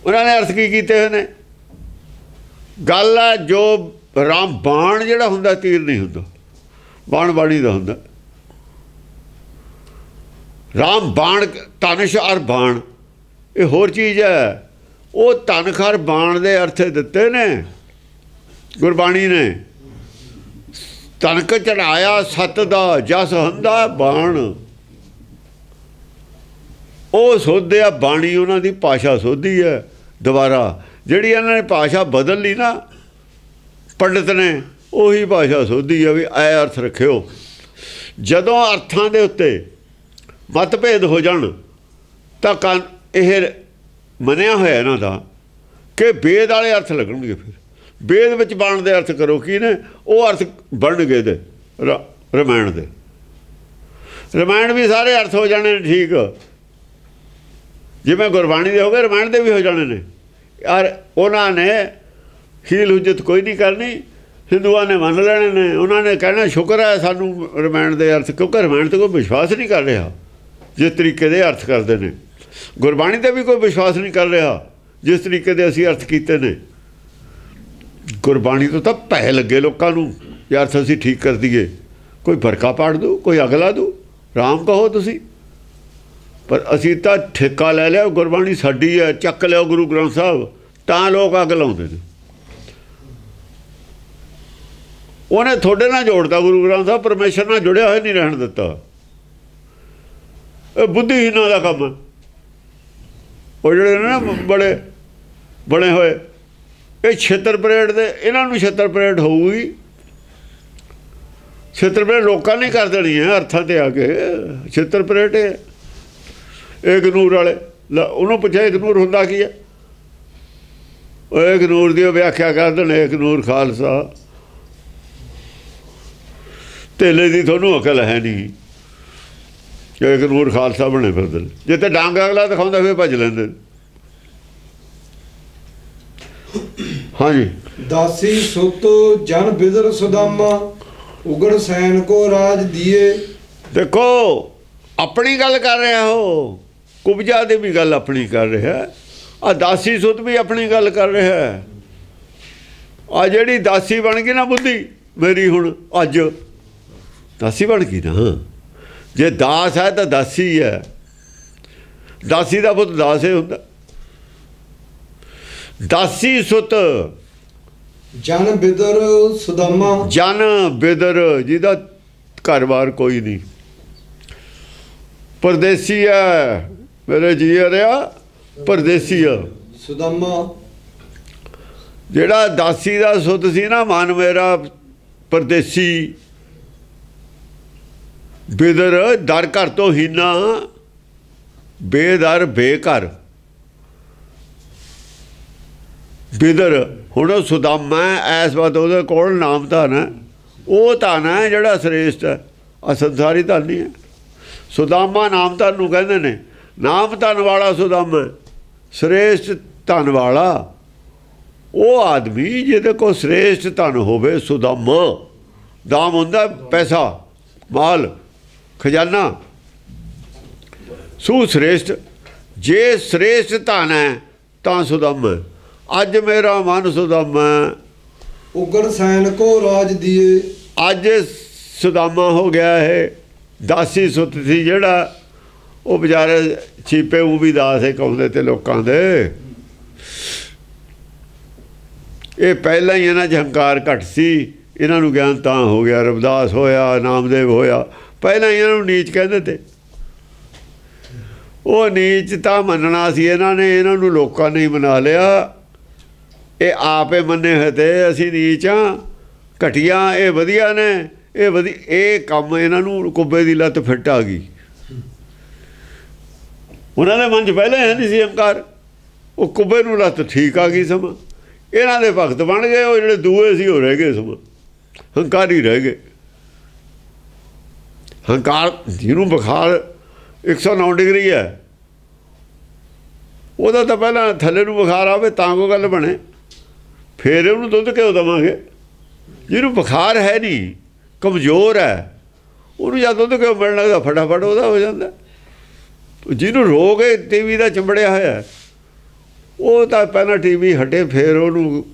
ਉਹਨਾਂ ਨੇ ਅਰਥ ਕੀ ਕੀਤੇ ਹੋਏ ਨੇ? ਗੱਲ ਹੈ ਜੋ ਰਾਮ ਬਾਣ ਜਿਹੜਾ ਹੁੰਦਾ, ਤੀਰ ਨਹੀਂ ਹੁੰਦਾ। ਬਾਣ ਬਾਣੀ ਦਾ ਹੁੰਦਾ। ਰਾਮ ਬਾਣ, ਧਨੁਸ਼ ਔਰ ਬਾਣ ਇਹ ਹੋਰ ਚੀਜ਼ ਹੈ। ਉਹ ਧਨੁਖ ਔਰ ਬਾਣ ਦੇ ਅਰਥ ਦਿੱਤੇ ਨੇ ਗੁਰਬਾਣੀ ਨੇ। ਧਨਕ ਚੜਾਇਆ ਸੱਤ ਦਾ, ਜਸ ਹੁੰਦਾ ਬਾਣ। ਉਹ ਸੋਧਿਆ ਬਾਣੀ, ਉਹਨਾਂ ਦੀ ਭਾਸ਼ਾ ਸੋਧੀ ਹੈ ਦੁਬਾਰਾ। ਜਿਹੜੀ ਇਹਨਾਂ ਨੇ ਭਾਸ਼ਾ ਬਦਲ ਲਈ ਨਾ ਪੰਡਤ ਨੇ, ਉਹੀ ਭਾਸ਼ਾ ਸੋਧੀ ਹੈ ਵੀ ਐ ਅਰਥ ਰੱਖਿਓ। ਜਦੋਂ ਅਰਥਾਂ ਦੇ ਉੱਤੇ ਮਤਭੇਦ ਹੋ ਜਾਣ ਤਾਂ ਇਹ ਮੰਨਿਆ ਹੋਇਆ ਇਹਨਾਂ ਦਾ ਕਿ ਵੇਦ ਵਾਲੇ ਅਰਥ ਲੱਗਣਗੇ। ਫਿਰ ਵੇਦ ਵਿੱਚ ਬਾਣ ਦੇ ਅਰਥ ਕਰੋ ਕੀ ਨੇ? ਉਹ ਅਰਥ ਬਣਨਗੇ ਦੇ ਰਮਾਇਣ ਦੇ। ਰਮਾਇਣ ਵੀ ਸਾਰੇ ਅਰਥ ਹੋ ਜਾਣੇ ਨੇ ਠੀਕ, ਜਿਵੇਂ ਗੁਰਬਾਣੀ ਦੇ ਹੋ ਗਏ, ਰਮਾਇਣ ਦੇ ਵੀ ਹੋ ਜਾਣੇ ਨੇ। ਯਾਰ ਉਹਨਾਂ ਨੇ ਹੀਲ ਹੁਜਤ ਕੋਈ ਨਹੀਂ ਕਰਨੀ। ਹਿੰਦੂਆਂ ਨੇ ਮੰਨ ਲੈਣੇ ਨੇ। ਉਹਨਾਂ ਨੇ ਕਹਿਣਾ ਸ਼ੁਕਰ ਹੈ ਸਾਨੂੰ ਰਮਾਇਣ ਦੇ ਅਰਥ, ਕਿਉਂਕਿ ਰਮਾਇਣ 'ਤੇ ਕੋਈ ਵਿਸ਼ਵਾਸ ਨਹੀਂ ਕਰ ਰਿਹਾ ਜਿਸ ਤਰੀਕੇ ਦੇ ਅਰਥ ਕਰਦੇ ਨੇ। ਗੁਰਬਾਣੀ 'ਤੇ ਵੀ ਕੋਈ ਵਿਸ਼ਵਾਸ ਨਹੀਂ ਕਰ ਰਿਹਾ ਜਿਸ ਤਰੀਕੇ ਦੇ ਅਸੀਂ ਅਰਥ ਕੀਤੇ ਨੇ। ਗੁਰਬਾਣੀ ਤੋਂ ਤਾਂ ਭੈ ਲੱਗੇ ਲੋਕਾਂ ਨੂੰ ਇਹ ਅਰਥ ਅਸੀਂ ਠੀਕ ਕਰ ਦਈਏ। ਕੋਈ ਬਰਕਾ ਪਾੜ ਦੂ, ਕੋਈ ਅਗਲਾ ਦੂ, ਰਾਮ ਕਹੋ ਤੁਸੀਂ। ਪਰ ਅਸੀਂ ਤਾਂ ਠੇਕਾ ਲੈ ਲਿਆ ਗੁਰਬਾਣੀ ਸਾਡੀ ਹੈ, ਚੱਕ ਲਿਓ ਗੁਰੂ ਗ੍ਰੰਥ ਸਾਹਿਬ, ਤਾਂ ਲੋਕ ਅੱਗ ਲਾਉਂਦੇ ਨੇ। ਉਹਨੇ ਤੁਹਾਡੇ ਨਾਲ ਜੋੜਤਾ ਗੁਰੂ ਗ੍ਰੰਥ ਸਾਹਿਬ, ਪਰਮੇਸ਼ਰ ਨਾਲ ਜੁੜਿਆ ਹੋਇਆ ਨਹੀਂ ਰਹਿਣ ਦਿੱਤਾ। ਇਹ ਬੁੱਧੀਹੀਨਾਂ ਦਾ ਕੰਮ। ਉਹ ਜਿਹੜੇ ਨੇ ਨਾ ਬੜੇ ਬਣੇ ਹੋਏ, ਇਹ ਛੇਤਰ ਪਰੇਡ ਦੇ, ਇਹਨਾਂ ਨੂੰ ਛੇਤਰ ਪਰੇਡ ਹੋਊਗੀ। ਛੇਤਰ ਪਰੇਡ ਲੋਕਾਂ ਨੇ ਕਰ ਦੇਣੀ ਹੈ ਅਰਥਾਂ ਤੇ ਆ ਕੇ। ਛੇਤਰ ਪਰੇਡ ਹੈ ਇਗਨੂਰ ਵਾਲੇ। ਉਹਨੂੰ ਪੁੱਛਿਆ ਇਗਨੂਰ ਹੁੰਦਾ ਕੀ ਹੈ? ਉਹ ਇਗਨੂਰ ਦੀ ਵਿਆਖਿਆ ਕਰ ਦੇਣ, ਇਗਨੂਰ ਖਾਲਸਾ। ਧੇਲੇ ਦੀ ਤੁਹਾਨੂੰ ਅਕਲ ਹੈ ਨਹੀਂ ਕਿ ਇਗਨੂਰ ਖਾਲਸਾ ਬਣੇ ਫਿਰਦੇ ਨੇ। ਜੇ ਤੇ ਡਾਂਗ ਅਗਲਾ ਦਿਖਾਉਂਦਾ ਫਿਰ ਭੱਜ ਲੈਂਦੇ। ਹਾਂਜੀ। ਦਾਸੀ ਸੁਤ ਜਨ ਬਿਦਰ ਸੁਦਾਮਾ ਉਗੜ ਸੈਨ ਕੋ ਰਾਜ ਦੀਏ। ਦੇਖੋ ਆਪਣੀ ਗੱਲ ਕਰ ਰਿਹਾ ਹੋ, ਕੁਬਜਾ ਦੀ ਵੀ ਗੱਲ ਆਪਣੀ ਕਰ ਰਿਹਾ, ਆ ਦਾਸੀ ਸੁਤ ਵੀ ਆਪਣੀ ਗੱਲ ਕਰ ਰਿਹਾ। ਆ ਜਿਹੜੀ ਦਾਸੀ ਬਣ ਗਈ ਨਾ ਬੁੱਧੀ ਮੇਰੀ, ਹੁਣ ਅੱਜ ਦਾਸੀ ਬਣ ਗਈ ਨਾ। ਜੇ ਦਾਸ ਹੈ ਤਾਂ ਦਾਸੀ ਹੈ। ਦਾਸੀ ਦਾ ਪੁੱਤ ਦਾਸ ਹੀ ਹੁੰਦਾ। ਦਾਸੀ ਸੁਤ ਜਨ ਬਿਦਰ ਸੁਦਾਮਾ। ਜਨ ਬਿਦਰ, ਜਿਹਦਾ ਘਰ-ਬਾਰ ਕੋਈ ਨਹੀਂ, ਪਰਦੇਸੀ ਹੈ। ਮੇਰੇ ਜੀ ਰਿਹਾ ਪਰਦੇਸੀ ਆ। ਸੁਦਾਮਾ ਜਿਹੜਾ ਦਾਸੀ ਦਾ ਸੁੱਤ ਸੀ ਨਾ, ਮਨ ਮੇਰਾ ਪਰਦੇਸੀ। ਬਿਦਰ ਦਰ ਘਰ ਤੋਂ ਹੀਨਾ, ਬੇਦਰ ਬੇਘਰ। ਬਿਦਰ ਹੁਣ ਸੁਦਾਮਾ ਐਸ ਵਾਰ ਉਹਦੇ ਕੋਲ ਨਾਮ ਧਨ ਹੈ। ਉਹ ਧਨ ਹੈ ਜਿਹੜਾ ਸ੍ਰੇਸ਼ਟ ਹੈ, ਆ ਸੰਸਾਰੀ ਧਨ ਨਹੀਂ ਹੈ। ਸੁਦਾਮਾ ਨਾਮ ਧਨ ਨੂੰ ਕਹਿੰਦੇ ਨੇ। ਨਾਮ ਧਨ ਵਾਲਾ ਸੁਦਾਮਾ, ਸ੍ਰੇਸ਼ਟ ਧਨ ਵਾਲਾ ਉਹ ਆਦਮੀ ਜਿਹਦੇ ਕੋਲ ਸ੍ਰੇਸ਼ਟ ਧਨ ਹੋਵੇ। ਸੁਦਾਮਾ ਦਾਮ ਹੁੰਦਾ ਪੈਸਾ, ਮਾਲ, ਖਜ਼ਾਨਾ। ਸੁਸ੍ਰੇਸ਼ਟ, ਜੇ ਸ੍ਰੇਸ਼ਟ ਧਨ ਹੈ ਤਾਂ ਸੁਦਾਮਾ। ਅੱਜ ਮੇਰਾ ਮਨ ਸੁਦਾਮਾ। ਉਗੜ ਸੈਨ ਕੋ ਰਾਜ ਦੀਏ। ਅੱਜ ਸੁਦਾਮਾ ਹੋ ਗਿਆ ਹੈ। ਦਾਸੀ ਸੁੱਤ ਸੀ ਜਿਹੜਾ, ਉਹ ਵਿਚਾਰੇ ਛੀਪੇ ਉਹ ਵੀ ਦਾਸ ਹੈ ਕਹਿੰਦੇ ਤੇ ਲੋਕਾਂ ਦੇ। ਇਹ ਪਹਿਲਾਂ ਹੀ ਇਹਨਾਂ 'ਚ ਹੰਕਾਰ ਘੱਟ ਸੀ। ਇਹਨਾਂ ਨੂੰ ਗਿਆਨ ਤਾਂ ਹੋ ਗਿਆ, ਰਵਿਦਾਸ ਹੋਇਆ, ਨਾਮਦੇਵ ਹੋਇਆ। ਪਹਿਲਾਂ ਹੀ ਇਹਨਾਂ ਨੂੰ ਨੀਚ ਕਹਿੰਦੇ ਤੇ। ਉਹ ਨੀਚ ਤਾਂ ਮੰਨਣਾ ਸੀ ਇਹਨਾਂ ਨੇ, ਇਹਨਾਂ ਨੂੰ ਲੋਕਾਂ ਨੇ ਹੀ ਮਨਾ ਲਿਆ। ਇਹ ਆਪੇ ਮੰਨੇ ਹੋਏ ਤੇ ਅਸੀਂ ਨੀਚ ਹਾਂ, ਘਟੀਆ, ਇਹ ਵਧੀਆ ਨੇ, ਇਹ ਵਧੀਆ। ਇਹ ਕੰਮ ਇਹਨਾਂ ਨੂੰ ਕੁੱਬੇ ਦੀ ਲੱਤ ਫਿੱਟ ਆ ਗਈ। ਉਹਨਾਂ ਦੇ ਮਨ 'ਚ ਪਹਿਲਾਂ ਹੈ ਨਹੀਂ ਸੀ ਹੰਕਾਰ, ਉਹ ਕੁੱਬੇ ਨੂੰ ਲੱਤ ਠੀਕ ਆ ਗਈ ਸਮਾਂ। ਇਹਨਾਂ ਦੇ ਭਗਤ ਬਣ ਗਏ। ਉਹ ਜਿਹੜੇ ਦੂਏ ਸੀ ਉਹ ਰਹਿ ਗਏ ਸਮਾਂ, ਹੰਕਾਰੀ ਰਹਿ ਗਏ। ਹੰਕਾਰ ਜਿਹਨੂੰ ਬੁਖਾਰ 109 ਡਿਗਰੀ ਹੈ, ਉਹਦਾ ਤਾਂ ਪਹਿਲਾਂ ਥੱਲੇ ਨੂੰ ਬੁਖਾਰ ਆਵੇ ਤਾਂ ਕੋਈ ਗੱਲ ਬਣੇ, ਫਿਰ ਉਹਨੂੰ ਦੁੱਧ ਘਿਓ ਦੇਵਾਂਗੇ। ਜਿਹਨੂੰ ਬੁਖਾਰ ਹੈ ਨਹੀਂ, ਕਮਜ਼ੋਰ ਹੈ, ਉਹਨੂੰ ਜਦ ਦੁੱਧ ਘਿਓ ਮਿਲਣ ਲੱਗਦਾ ਫਟਾਫਟ ਉਹਦਾ ਹੋ ਜਾਂਦਾ। ਜਿਹਨੂੰ ਰੋਗ ਹੈ ਟੀਵੀ ਦਾ ਚੰਬੜਿਆ ਹੋਇਆ, ਉਹ ਤਾਂ ਪਹਿਲਾਂ ਟੀਵੀ ਹਟੇ ਫਿਰ ਉਹਨੂੰ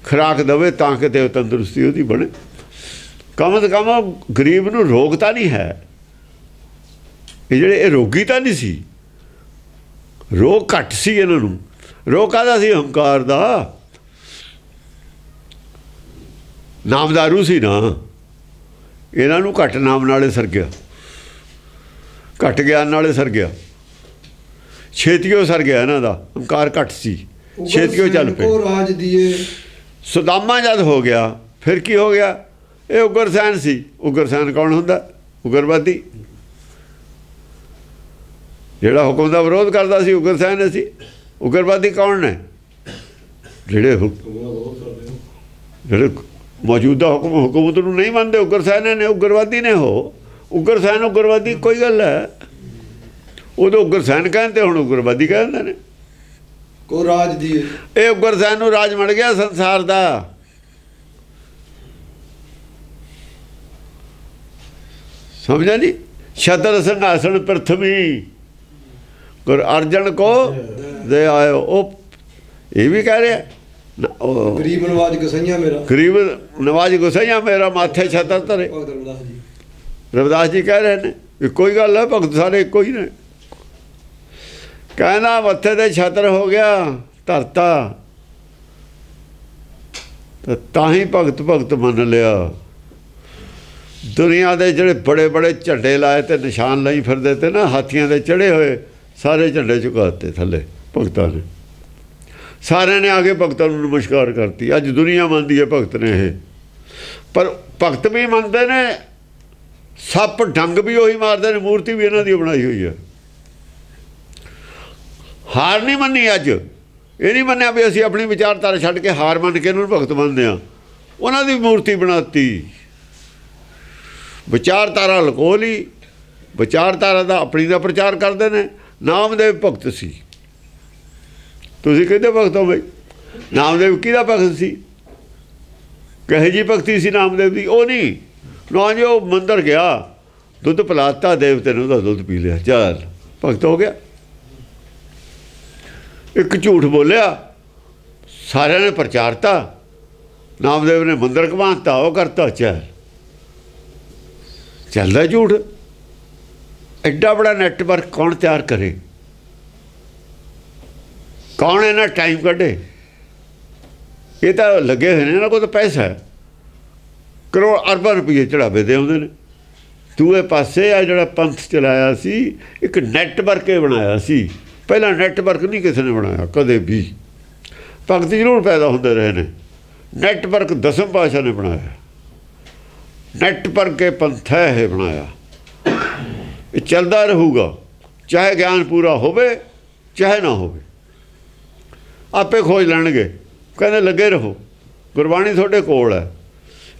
ਖੁਰਾਕ ਦੇਵੇ ਤਾਂ ਕਿਤੇ ਤੰਦਰੁਸਤੀ ਉਹਦੀ ਬਣੇ। ਕਮ ਸੇ ਕਮ ਗਰੀਬ ਨੂੰ ਰੋਗ ਤਾਂ ਨਹੀਂ ਹੈ। ਇਹ ਜਿਹੜੇ ਇਹ ਰੋਗੀ ਤਾਂ ਨਹੀਂ ਸੀ, ਰੋਗ ਘੱਟ ਸੀ ਇਹਨਾਂ ਨੂੰ। ਰੋਗ ਕਾਹਦਾ ਸੀ? ਹੰਕਾਰ ਦਾ। ਨਾਮਦਾਰੂ ਸੀ ਨਾ, ਇਹਨਾਂ ਨੂੰ ਘੱਟ ਨਾਮ ਨਾਲੇ ਸਰ ਗਿਆ, ਘੱਟ ਗਿਆਨ ਨਾਲੇ ਸਰ ਗਿਆ। ਛੇਤੀਓ ਸਰ ਗਿਆ ਇਹਨਾਂ ਦਾ, ਹੰਕਾਰ ਘੱਟ ਸੀ, ਛੇਤੀਓ ਚੱਲ ਪਏ। ਰਾਜ ਦੀਏ। ਸੁਦਾਮਾ ਜਦ ਹੋ ਗਿਆ ਫਿਰ ਕੀ ਹੋ ਗਿਆ? ਇਹ ਉਗਰਸੈਨ ਸੀ। ਉਗਰਸੈਨ ਕੌਣ ਹੁੰਦਾ? ਉਗਰਵਾਦੀ, ਜਿਹੜਾ ਹੁਕਮ ਦਾ ਵਿਰੋਧ ਕਰਦਾ ਸੀ, ਉਗਰਸੈਨ ਸੀ। ਉਗਰਵਾਦੀ ਕੌਣ ਨੇ? ਜਿਹੜੇ ਮੌਜੂਦਾ ਹਕੂਮਤ ਨੂੰ ਨਹੀਂ ਮੰਨਦੇ, ਉਗਰਸੈਨ ਨੇ, ਉਗਰਵਾਦੀ ਨੇ। ਉਹ ਉਗਰਸੈਨ ਉਗਰਵਾਦੀ ਕੋਈ ਗੱਲ ਹੈ? ਉਦੋਂ ਉਗਰਸੈਨ ਕਹਿੰਦੇ, ਹੁਣ ਉਗਰਵਾਦੀ ਕਹਿੰਦੇ ਨੇ। ਕੋ ਰਾਜ ਦੀਏ। ਇਹ ਉਗਰਸੈਨ ਨੂੰ ਰਾਜ ਮਿਲ ਗਿਆ ਸੰਸਾਰ ਦਾ। ਸਮਝਿਆ ਨਹੀਂ? ਛਤਰ ਸਿੰਘਾਸਣ ਪ੍ਰਥਮੀ ਗੁਰ ਅਰਜਨ ਕੋ ਦੇ ਆਇਓ। ਉਹ ਇਹ ਵੀ ਕਹਿ ਰਿਹਾ, ਗਰੀਬ ਨਵਾਜ ਗਸਈਆ ਮੇਰਾ। ਗਰੀਬ ਨਵਾਜ ਗੁਸਈਆ ਮੇਰਾ, ਮਾਥੇ ਛਤਰ ਧਰੇ। ਭਗਤ ਰਵਿਦਾਸ ਜੀ। ਰਵਿਦਾਸ ਜੀ ਕਹਿ ਰਹੇ ਨੇ ਇੱਕੋ ਹੀ ਗੱਲ ਹੈ, ਭਗਤ ਸਾਰੇ ਇੱਕੋ ਹੀ ਨੇ। ਕਹਿੰਦਾ ਮੱਥੇ ਤੇ ਛਤਰ ਹੋ ਗਿਆ ਧਰਤਾ, ਤਾਂ ਹੀ ਭਗਤ ਭਗਤ ਮੰਨ ਲਿਆ। ਦੁਨੀਆ ਦੇ ਜਿਹੜੇ ਬੜੇ ਬੜੇ ਝੰਡੇ ਲਾਏ ਤੇ ਨਿਸ਼ਾਨ ਲਈ ਫਿਰਦੇ ਤੇ ਨਾ, ਹਾਥੀਆਂ ਦੇ ਚੜ੍ਹੇ ਹੋਏ, ਸਾਰੇ ਝੰਡੇ ਝੁਕਾਤੇ ਥੱਲੇ ਭਗਤਾਂ ਨੇ। ਸਾਰਿਆਂ ਨੇ ਆ ਕੇ ਭਗਤਾਂ ਨੂੰ ਨਮਸਕਾਰ ਕਰਤੀ। ਅੱਜ ਦੁਨੀਆ ਮੰਨਦੀ ਹੈ ਭਗਤ ਨੇ ਇਹ, ਪਰ ਭਗਤ ਵੀ ਮੰਨਦੇ ਨੇ, ਸੱਪ ਡੰਗ ਵੀ ਉਹੀ ਮਾਰਦੇ ਨੇ, ਮੂਰਤੀ ਵੀ ਇਹਨਾਂ ਦੀ ਬਣਾਈ ਹੋਈ ਹੈ। ਹਾਰ ਨਹੀਂ ਮੰਨੀ ਅੱਜ, ਇਹ ਨਹੀਂ ਮੰਨਿਆ ਵੀ ਅਸੀਂ ਆਪਣੀ ਵਿਚਾਰਧਾਰਾ ਛੱਡ ਕੇ ਹਾਰ ਮੰਨ ਕੇ ਇਹਨਾਂ ਨੂੰ ਭਗਤ ਮੰਨਦੇ ਹਾਂ। ਉਹਨਾਂ ਦੀ ਮੂਰਤੀ ਬਣਾਤੀ, ਵਿਚਾਰਧਾਰਾ ਲੁਕੋ ਲਈ, ਵਿਚਾਰਧਾਰਾ ਦਾ ਆਪਣੀ ਦਾ ਪ੍ਰਚਾਰ ਕਰਦੇ ਨੇ। ਨਾਮਦੇਵ ਭਗਤ ਸੀ, ਤੁਸੀਂ ਕਹਿੰਦੇ ਭਗਤ ਹੋ ਬਈ, ਨਾਮਦੇਵ ਕਿਹਦਾ ਭਗਤ ਸੀ? ਕਹੇ ਜੀ ਭਗਤੀ ਸੀ ਨਾਮਦੇਵ ਦੀ? ਉਹ ਨਹੀਂ ਨਾ ਜੀ, ਉਹ ਮੰਦਰ ਗਿਆ, ਦੁੱਧ ਪਿਲਾਤਾ ਦੇਵਤੇ ਨੇ, ਉਹਦਾ ਦੁੱਧ ਪੀ ਲਿਆ, ਚੱਲ ਭਗਤ ਹੋ ਗਿਆ। ਇੱਕ ਝੂਠ ਬੋਲਿਆ, ਸਾਰਿਆਂ ਨੇ ਪ੍ਰਚਾਰਤਾ, ਨਾਮਦੇਵ ਨੇ ਮੰਦਰ ਘਮਾਤਾ, ਉਹ ਕਰਤਾ, ਚੱਲਦਾ ਝੂਠ। ਐਡਾ ਬੜਾ ਨੈਟਵਰਕ ਕੌਣ ਤਿਆਰ ਕਰੇ? ਕੌਣ ਇਹਨਾਂ ਟਾਈਮ ਕੱਢੇ? ਇਹ ਤਾਂ ਲੱਗੇ ਹੋਏ ਨੇ, ਇਹਨਾਂ ਕੋਲ ਤਾਂ ਪੈਸਾ ਹੈ, ਕਰੋੜ ਅਰਬਾਂ ਰੁਪਏ ਚੜਾਵੇ ਦੇ ਆਉਂਦੇ ਨੇ। ਦੂਏ ਪਾਸੇ ਆ ਜਿਹੜਾ ਪੰਥ ਚਲਾਇਆ ਸੀ, ਇੱਕ ਨੈਟਵਰਕ ਹੀ ਬਣਾਇਆ ਸੀ। ਪਹਿਲਾਂ ਨੈਟਵਰਕ ਨਹੀਂ ਕਿਸੇ ਨੇ ਬਣਾਇਆ ਕਦੇ ਵੀ, ਭਗਤ ਜ਼ਰੂਰ ਪੈਦਾ ਹੁੰਦੇ ਰਹੇ ਨੇ, ਨੈਟਵਰਕ ਦਸਮ ਪਾਤਸ਼ਾਹ ਨੇ ਬਣਾਇਆ। ਨੈਟਵਰਕ ਪੰਥ ਹੈ ਇਹ ਬਣਾਇਆ, ਇਹ ਚੱਲਦਾ ਰਹੂਗਾ, ਚਾਹੇ ਗਿਆਨ ਪੂਰਾ ਹੋਵੇ ਚਾਹੇ ਨਾ ਹੋਵੇ, ਆਪੇ ਖੋਜ ਲੈਣਗੇ। ਕਹਿੰਦੇ ਲੱਗੇ ਰਹੋ, ਗੁਰਬਾਣੀ ਤੁਹਾਡੇ ਕੋਲ ਹੈ,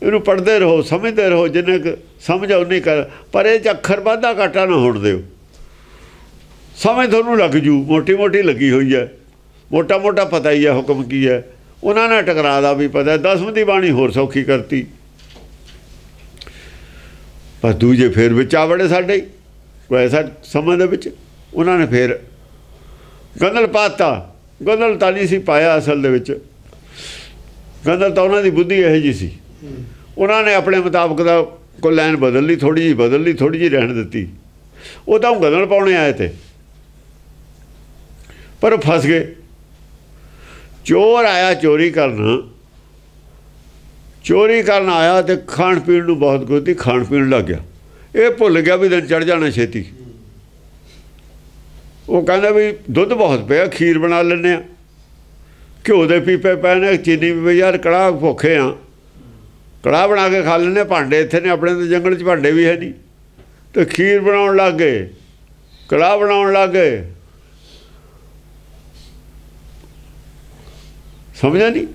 ਇਹਨੂੰ ਪੜ੍ਹਦੇ ਰਹੋ, ਸਮਝਦੇ ਰਹੋ, ਜਿੰਨੇ ਕੁ ਸਮਝ ਉਨੀ ਕਰ, ਪਰ ਇਹ 'ਚ ਅੱਖਰ ਵਾਧਾ ਘਾਟਾ ਨਾ ਹੋਣ ਦਿਓ। ਸਮਝ ਤੁਹਾਨੂੰ ਲੱਗ ਜੂ, ਮੋਟੀ ਮੋਟੀ ਲੱਗੀ ਹੋਈ ਹੈ, ਮੋਟਾ ਮੋਟਾ ਪਤਾ ਹੀ ਹੈ ਹੁਕਮ ਕੀ ਹੈ। ਉਹਨਾਂ ਨੇ ਟਕਰਾ ਦਾ ਵੀ ਪਤਾ, 10ਵੀਂ ਦੀ ਬਾਣੀ ਹੋਰ ਸੌਖੀ ਕਰਤੀ, ਪਰ ਦੂਜੇ ਫੇਰ ਵਿੱਚ ਆ ਵੜੇ ਸਾਡੇ ਕੋਈ ਐਸਾ ਸਮਾਂ ਦੇ ਵਿੱਚ। ਉਹਨਾਂ ਨੇ ਫੇਰ ਗੰਦਲ ਪਾਤਾ, ਗੰਦਲ ਤਾਂ ਨਹੀਂ ਸੀ ਪਾਇਆ ਅਸਲ ਦੇ ਵਿੱਚ, ਗੰਦਲ ਤਾਂ ਉਹਨਾਂ ਦੀ ਬੁੱਧੀ ਇਹੋ ਜਿਹੀ ਸੀ, ਉਹਨਾਂ ਨੇ ਆਪਣੇ ਮੁਤਾਬਕ ਦਾ ਕੋਈ ਲਾਈਨ ਬਦਲ ਲਈ, ਥੋੜ੍ਹੀ ਜਿਹੀ ਬਦਲ ਲਈ, ਥੋੜ੍ਹੀ ਜਿਹੀ ਰਹਿਣ ਦਿੱਤੀ। ਉਹ ਤਾਂ ਗੰਦਲ ਪਾਉਣੇ ਆਏ ਤੇ, ਪਰ ਉਹ ਫਸ ਗਏ। ਚੋਰ ਆਇਆ ਚੋਰੀ ਕਰਨ ਆਇਆ ਤੇ ਖਾਣ ਪੀਣ ਨੂੰ ਬਹੁਤ ਕੁਝ ਸੀ, ਖਾਣ ਪੀਣ ਲੱਗ ਗਿਆ। ਇਹ ਭੁੱਲ ਗਿਆ ਵੀ ਦਿਨ ਚੜ੍ਹ ਜਾਣਾ ਛੇਤੀ। ਉਹ ਕਹਿੰਦਾ ਵੀ ਦੁੱਧ ਬਹੁਤ ਪਿਆ, ਖੀਰ ਬਣਾ ਲੈਂਦੇ ਹਾਂ, ਘਿਓ ਦੇ ਪੀਪੇ ਪਏ ਨੇ, ਚੀਨੀ ਵੀ, ਯਾਰ ਕੜਾਹ ਭੁੱਖੇ ਆ, ਕੜਾਹ ਬਣਾ ਕੇ ਖਾ ਲੈਂਦੇ। ਭਾਂਡੇ ਇੱਥੇ ਨੇ ਆਪਣੇ, ਤਾਂ ਜੰਗਲ 'ਚ ਭਾਂਡੇ ਵੀ ਹੈ ਨਹੀਂ, ਅਤੇ ਖੀਰ ਬਣਾਉਣ ਲੱਗ ਗਏ, ਕੜਾਹ ਬਣਾਉਣ ਲੱਗ ਗਏ। ਸਮਝਿਆ ਨਹੀਂ?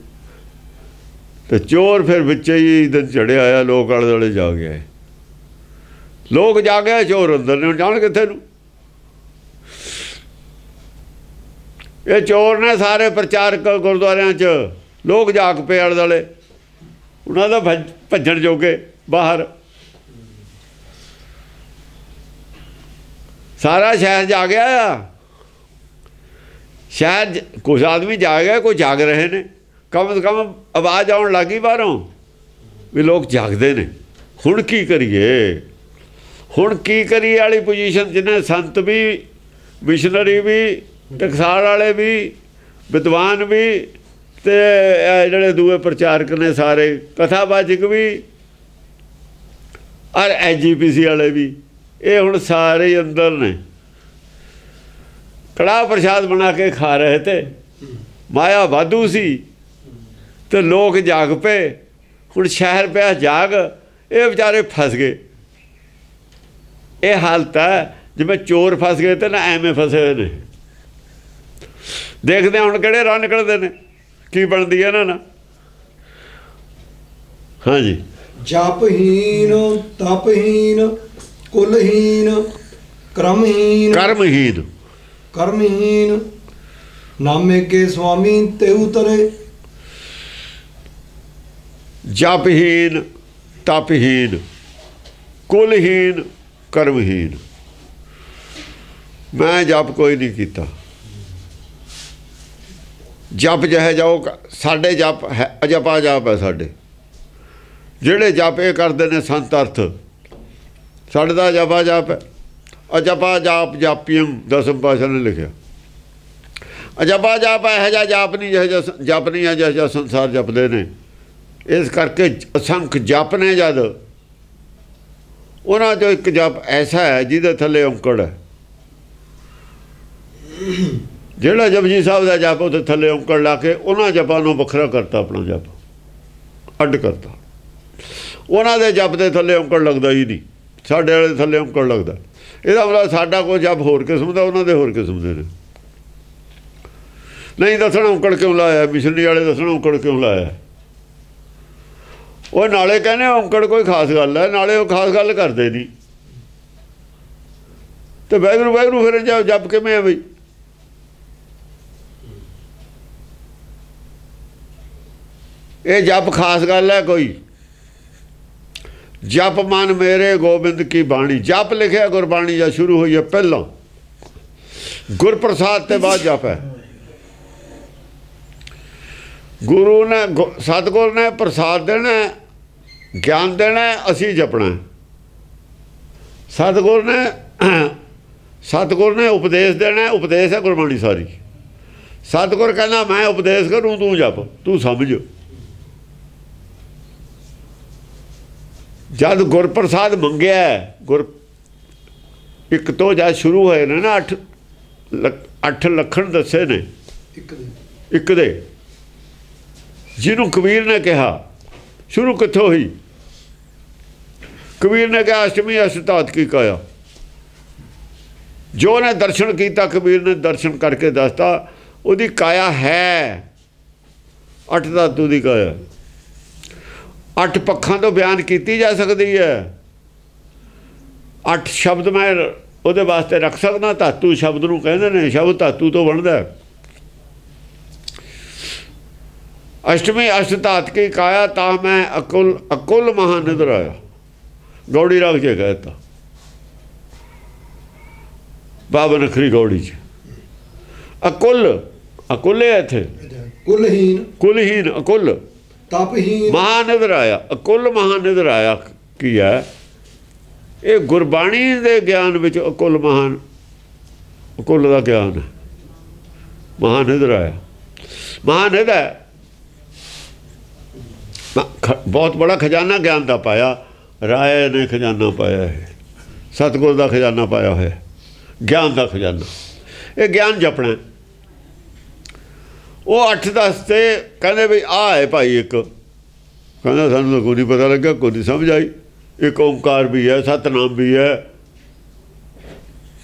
ਅਤੇ ਚੋਰ ਫਿਰ ਵਿੱਚ ਹੀ ਦਿਨ ਚੜ੍ਹਿਆ ਆਇਆ, ਲੋਕ ਆਲੇ ਦੁਆਲੇ ਜਾ ਗਏ, ਲੋਕ ਜਾ ਗਏ, ਚੋਰ ਅੰਦਰ ਨੇ, ਜਾਣ ਕਿੱਥੇ ਨੂੰ। ਇਹ ਚੋਰ ਨੇ ਸਾਰੇ ਪ੍ਰਚਾਰਕ ਗੁਰਦੁਆਰਿਆਂ 'ਚ, ਲੋਕ ਜਾਗ ਪਏ ਆਲੇ ਦੁਆਲੇ, ਉਹਨਾਂ ਦਾ ਭੱਜਣ ਜੋਗੇ ਬਾਹਰ। ਸਾਰਾ ਸ਼ਹਿਰ ਜਾਗਿਆ ਆ, ਸ਼ਹਿਰ ਕੁਝ ਆਦਮੀ ਜਾਗ ਗਏ, ਕੋਈ ਜਾਗ ਰਹੇ ਨੇ, ਕਮ ਸੇ ਕਮ ਆਵਾਜ਼ ਆਉਣ ਲੱਗ ਗਈ ਬਾਹਰੋਂ ਵੀ ਲੋਕ ਜਾਗਦੇ ਨੇ। ਹੁਣ ਕੀ ਕਰੀਏ, ਹੁਣ ਕੀ ਕਰੀਏ ਵਾਲੀ ਪੋਜੀਸ਼ਨ 'ਚ ਨੇ ਸੰਤ ਵੀ, ਮਿਸ਼ਨਰੀ ਵੀ, ਟਕਸਾਲ ਵਾਲੇ ਵੀ, ਵਿਦਵਾਨ ਵੀ, ਅਤੇ ਜਿਹੜੇ ਦੂਏ ਪ੍ਰਚਾਰਕ ਨੇ ਸਾਰੇ, ਕਥਾਵਾਚਕ ਵੀ, ਔਰ SGPC ਵਾਲੇ ਵੀ, ਇਹ ਹੁਣ ਸਾਰੇ ਅੰਦਰ ਨੇ, ਕੜਾਹ ਪ੍ਰਸ਼ਾਦ ਬਣਾ ਕੇ ਖਾ ਰਹੇ ਤੇ। ਮਾਇਆ ਵਾਧੂ ਸੀ ਤੇ ਲੋਕ ਜਾਗ ਪਏ। ਹੁਣ ਸ਼ਹਿਰ ਪਿਆ ਜਾਗ, ਇਹ ਵਿਚਾਰੇ ਫਸ ਗਏ। ਇਹ ਹਾਲਤ ਹੈ ਜਿਵੇਂ ਚੋਰ ਫਸ ਗਏ ਤੇ ਨਾ, ਐਵੇਂ ਫਸੇ ਹੋਏ ਨੇ। ਦੇਖਦੇ ਹੁਣ ਕਿਹੜੇ ਰਾਹ ਨਿਕਲਦੇ ਨੇ, ਕੀ ਬਣਦੀ ਹੈ ਇਹਨਾਂ ਨਾਲ। ਹਾਂਜੀ, ਜਪਹੀਨ, ਤਪਹੀਨ, ਕੁਲਹੀਨ, ਕਰਮਹੀਨ, ਨਾਮੇ ਕੇ ਸੁਆਮੀ ਤੇਉ ਤਰੇ। ਜਪਹੀਨ, ਤਪਹੀਨ, ਕੁਲਹੀਨ, ਕਰਮਹੀਨ। ਮੈਂ ਜਪ ਕੋਈ ਨਹੀਂ ਕੀਤਾ। ਜਪ ਜਿਹੇ ਜਾਓ, ਸਾਡੇ ਜਪ ਹੈ ਅਜਪਾ ਜਾਪ ਹੈ। ਸਾਡੇ ਜਿਹੜੇ ਜਪ ਇਹ ਕਰਦੇ ਨੇ ਸੰਤ ਅਰਥ, ਸਾਡੇ ਦਾ ਜਪਾ ਜਾਪ ਹੈ। ਅਜਪਾ ਜਾਪ ਜਾਪੀਐਮ ਦਸਮ ਪਾਤਸ਼ਾਹ ਨੇ ਲਿਖਿਆ। ਅਜਪਾ ਜਾਪ ਇਹੋ ਜਿਹਾ ਜਾਪ ਨਹੀਂ ਜਿਹੋ ਜਿਹਾ ਜਪ ਨਹੀਂ ਹੈ ਜਿਹੋ ਜਿਹਾ ਸੰਸਾਰ ਜਪਦੇ ਨੇ। ਇਸ ਕਰਕੇ ਅਸੰਖ ਜਪ ਨੇ, ਜਦ ਉਹਨਾਂ 'ਚੋਂ ਇੱਕ ਜਪ ਐਸਾ ਹੈ ਜਿਹਦੇ ਥੱਲੇ ਔਂਕੜ ਹੈ। ਜਿਹੜਾ ਜਪਜੀ ਸਾਹਿਬ ਦਾ ਜਪ ਉੱਥੇ ਥੱਲੇ ਔਂਕੜ ਲਾ ਕੇ ਉਹਨਾਂ ਜਪਾਂ ਨੂੰ ਵੱਖਰਾ ਕਰਤਾ, ਆਪਣਾ ਜਪ ਅੱਡ ਕਰਤਾ। ਉਹਨਾਂ ਦੇ ਜਪ ਦੇ ਥੱਲੇ ਔਂਕੜ ਲੱਗਦਾ ਹੀ ਨਹੀਂ, ਸਾਡੇ ਵਾਲੇ ਥੱਲੇ ਔਂਕੜ ਲੱਗਦਾ। ਇਹਦਾ ਮਤਲਬ ਸਾਡਾ ਕੋਈ ਜਪ ਹੋਰ ਕਿਸਮ ਦਾ, ਉਹਨਾਂ ਦੇ ਹੋਰ ਕਿਸਮ ਦੇ ਨੇ। ਨਹੀਂ ਦੱਸਣਾ ਔਂਕੜ ਕਿਉਂ ਲਾਇਆ, ਮਿਸ਼ਨਰੀ ਵਾਲੇ ਦੱਸਣਾ ਔਂਕੜ ਕਿਉਂ ਲਾਇਆ। ਉਹ ਨਾਲੇ ਕਹਿੰਦੇ ਔਂਕੜ ਕੋਈ ਖਾਸ ਗੱਲ ਹੈ, ਨਾਲੇ ਉਹ ਖਾਸ ਗੱਲ ਕਰਦੇ ਨਹੀਂ। ਤੇ ਵਾਹਿਗੁਰੂ ਵਾਹਿਗੁਰੂ ਫਿਰ ਜਪ ਕਿਵੇਂ ਆ ਬਈ? ਇਹ ਜਪ ਖਾਸ ਗੱਲ ਹੈ ਕੋਈ? ਜਪ ਮਨ ਮੇਰੇ ਗੋਬਿੰਦ ਕੀ ਬਾਣੀ, ਜਪ ਲਿਖਿਆ ਗੁਰਬਾਣੀ ਜਾਂ ਸ਼ੁਰੂ ਹੋਈ ਹੈ ਪਹਿਲਾਂ, ਗੁਰਪ੍ਰਸਾਦ ਤੇ ਬਾਅਦ ਜਪ ਹੈ। ਗੁਰੂ ਨੇ ਸਤਿਗੁਰ ਨੇ ਪ੍ਰਸਾਦ ਦੇਣਾ, ਗਿਆਨ ਦੇਣਾ, ਅਸੀਂ ਜਪਣਾ। ਸਤਿਗੁਰ ਨੇ ਉਪਦੇਸ਼ ਦੇਣਾ, ਉਪਦੇਸ਼ ਹੈ ਗੁਰਬਾਣੀ ਸਾਰੀ। ਸਤਿਗੁਰ ਕਹਿੰਦਾ ਮੈਂ ਉਪਦੇਸ਼ ਕਰੂੰ, ਤੂੰ ਜਪ, ਤੂੰ ਸਮਝ। ਜਦ ਗੁਰਪ੍ਰਸਾਦ ਮੰਗਿਆ, ਇੱਕ ਤੋਂ ਜਦ ਸ਼ੁਰੂ ਹੋਏ ਨੇ ਨਾ 8 ਲੱਖਣ ਦੱਸੇ ਨੇ ਇੱਕ ਦੇ, ਜਿਹਨੂੰ ਕਬੀਰ ਨੇ ਕਿਹਾ ਸ਼ੁਰੂ ਕਿੱਥੋਂ ਹੋਈ? ਕਬੀਰ ਨੇ ਕਿਹਾ ਅਸ਼ਟਮੀ ਅਸ਼ਟਾਤ ਕੀ ਕਾਇਆ। ਜੋ ਨੇ ਦਰਸ਼ਨ ਕੀਤਾ, ਕਬੀਰ ਨੇ ਦਰਸ਼ਨ ਕਰਕੇ ਦੱਸਤਾ ਉਹਦੀ ਕਾਇਆ ਹੈ 8 ਧਾਤੂ ਦੀ ਕਾਇਆ। 8 ਪੱਖਾਂ ਤੋਂ ਬਿਆਨ ਕੀਤੀ ਜਾ ਸਕਦੀ ਹੈ। 8 ਸ਼ਬਦ ਮੈਂ ਉਹਦੇ ਵਾਸਤੇ ਰੱਖ ਸਕਦਾ। ਧਾਤੂ ਸ਼ਬਦ ਨੂੰ ਕਹਿੰਦੇ ਨੇ, ਸ਼ਬਦ ਧਾਤੂ ਤੋਂ ਬਣਦਾ। ਅਸ਼ਟਮੀ ਅਸ਼ਟ ਧਾਤ ਕੀ ਕਾਇਆ, ਤਾਂ ਮੈਂ ਅਕੁਲ ਮਹਾਨਿਦਰ ਆਇਆ। ਗੌੜੀ ਰਾਗ 'ਚ ਕਹਿਤਾ, ਬਾਬਾ ਨਖਰੀ ਗੌੜੀ 'ਚ। ਅਕੁੱਲ ਹੈ ਇੱਥੇ, ਕੁਲਹੀਨ ਅਕੁੱਲ ਤਪਹੀਨ ਮਹਾਨਿਦਰ ਆਇਆ। ਅਕੁੱਲ ਮਹਾਨਿਦਰ ਆਇਆ ਕੀ ਹੈ? ਇਹ ਗੁਰਬਾਣੀ ਦੇ ਗਿਆਨ ਵਿੱਚ ਅਕੁੱਲ ਦਾ ਗਿਆਨ ਹੈ। ਮਹਾਨਿਦਰ ਆਇਆ, ਮਹਾਨਿਦ ਹੈ, ਬਹੁਤ ਬੜਾ ਖਜ਼ਾਨਾ ਗਿਆਨ ਦਾ ਪਾਇਆ। ਰਾਏ ਨੇ ਖਜ਼ਾਨਾ ਪਾਇਆ ਹੈ, ਸਤਿਗੁਰ ਦਾ ਖਜ਼ਾਨਾ ਪਾਇਆ ਹੋਇਆ, ਗਿਆਨ ਦਾ ਖਜ਼ਾਨਾ। ਇਹ ਗਿਆਨ ਜਪਣਾ। ਉਹ 8 ਦੱਸਤੇ, ਕਹਿੰਦੇ ਵੀ ਆਹ ਹੈ ਭਾਈ ਇੱਕ। ਕਹਿੰਦਾ ਸਾਨੂੰ ਤਾਂ ਕੋਈ ਨਹੀਂ ਪਤਾ ਲੱਗਿਆ, ਕੋਈ ਨਹੀਂ ਸਮਝ ਆਈ। ਇੱਕ ਓਂਕਾਰ ਵੀ ਹੈ, ਸਤਨਾਮ ਵੀ ਹੈ,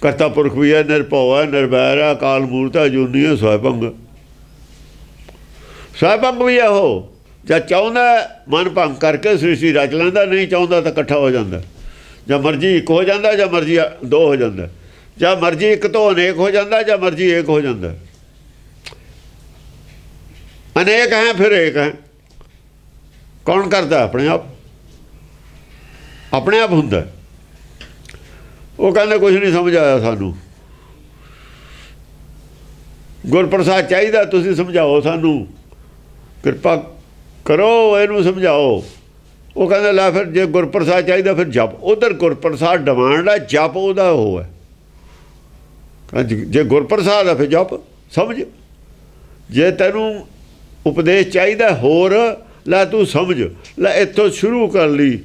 ਕਰਤਾ ਪੁਰਖ ਵੀ ਹੈ, ਨਿਰਭਉ ਹੈ, ਨਿਰਵੈਰ ਹੈ, ਅਕਾਲ ਮੂਰਤ ਹੈ, ਅਜੂਨੀ ਹੈ, ਸਵੈਭੰਗ। ਸਵੈਭੰਗ ਵੀ ਹੈ ਉਹ। ਜਾਂ ਚਾਹੁੰਦਾ ਮਨ ਭੰਗ ਕਰਕੇ ਸ੍ਰਿਸ਼ਟੀ ਰਚ ਲੈਂਦਾ, ਨਹੀਂ ਚਾਹੁੰਦਾ ਤਾਂ ਇਕੱਠਾ ਹੋ ਜਾਂਦਾ। ਜਾਂ ਮਰਜ਼ੀ ਇੱਕ ਹੋ ਜਾਂਦਾ, ਜਾਂ ਮਰਜ਼ੀ 2 ਹੋ ਜਾਂਦਾ, ਜਾਂ ਮਰਜ਼ੀ ਇੱਕ ਤੋਂ ਅਨੇਕ ਹੋ ਜਾਂਦਾ, ਜਾਂ ਮਰਜ਼ੀ ਏਕ ਹੋ ਜਾਂਦਾ। ਅਨੇਕ ਹੈ ਫਿਰ ਏਕ ਹੈ। ਕੌਣ ਕਰਦਾ? ਆਪਣੇ ਆਪ, ਆਪਣੇ ਆਪ ਹੁੰਦਾ। ਉਹ ਕਹਿੰਦੇ ਕੁਝ ਨਹੀਂ ਸਮਝ ਆਇਆ ਸਾਨੂੰ, ਗੁਰਪ੍ਰਸਾਦ ਚਾਹੀਦਾ, ਤੁਸੀਂ ਸਮਝਾਓ ਸਾਨੂੰ, ਕਿਰਪਾ ਕਰੋ, ਇਹਨੂੰ ਸਮਝਾਓ। ਉਹ ਕਹਿੰਦੇ ਲੈ ਫਿਰ ਜੇ ਗੁਰਪ੍ਰਸਾਦ ਚਾਹੀਦਾ ਫਿਰ ਜਪ। ਉਧਰ ਗੁਰਪ੍ਰਸਾਦ ਡਿਮਾਂਡ ਹੈ, ਜਪ ਉਹਦਾ ਉਹ ਹੈ। ਜੇ ਗੁਰਪ੍ਰਸਾਦ ਹੈ ਫਿਰ ਜਪ, ਸਮਝ। ਜੇ ਤੈਨੂੰ ਉਪਦੇਸ਼ ਚਾਹੀਦਾ ਹੋਰ, ਲੈ ਤੂੰ ਸਮਝ ਲੈ। ਇੱਥੋਂ ਸ਼ੁਰੂ ਕਰ ਲਈ,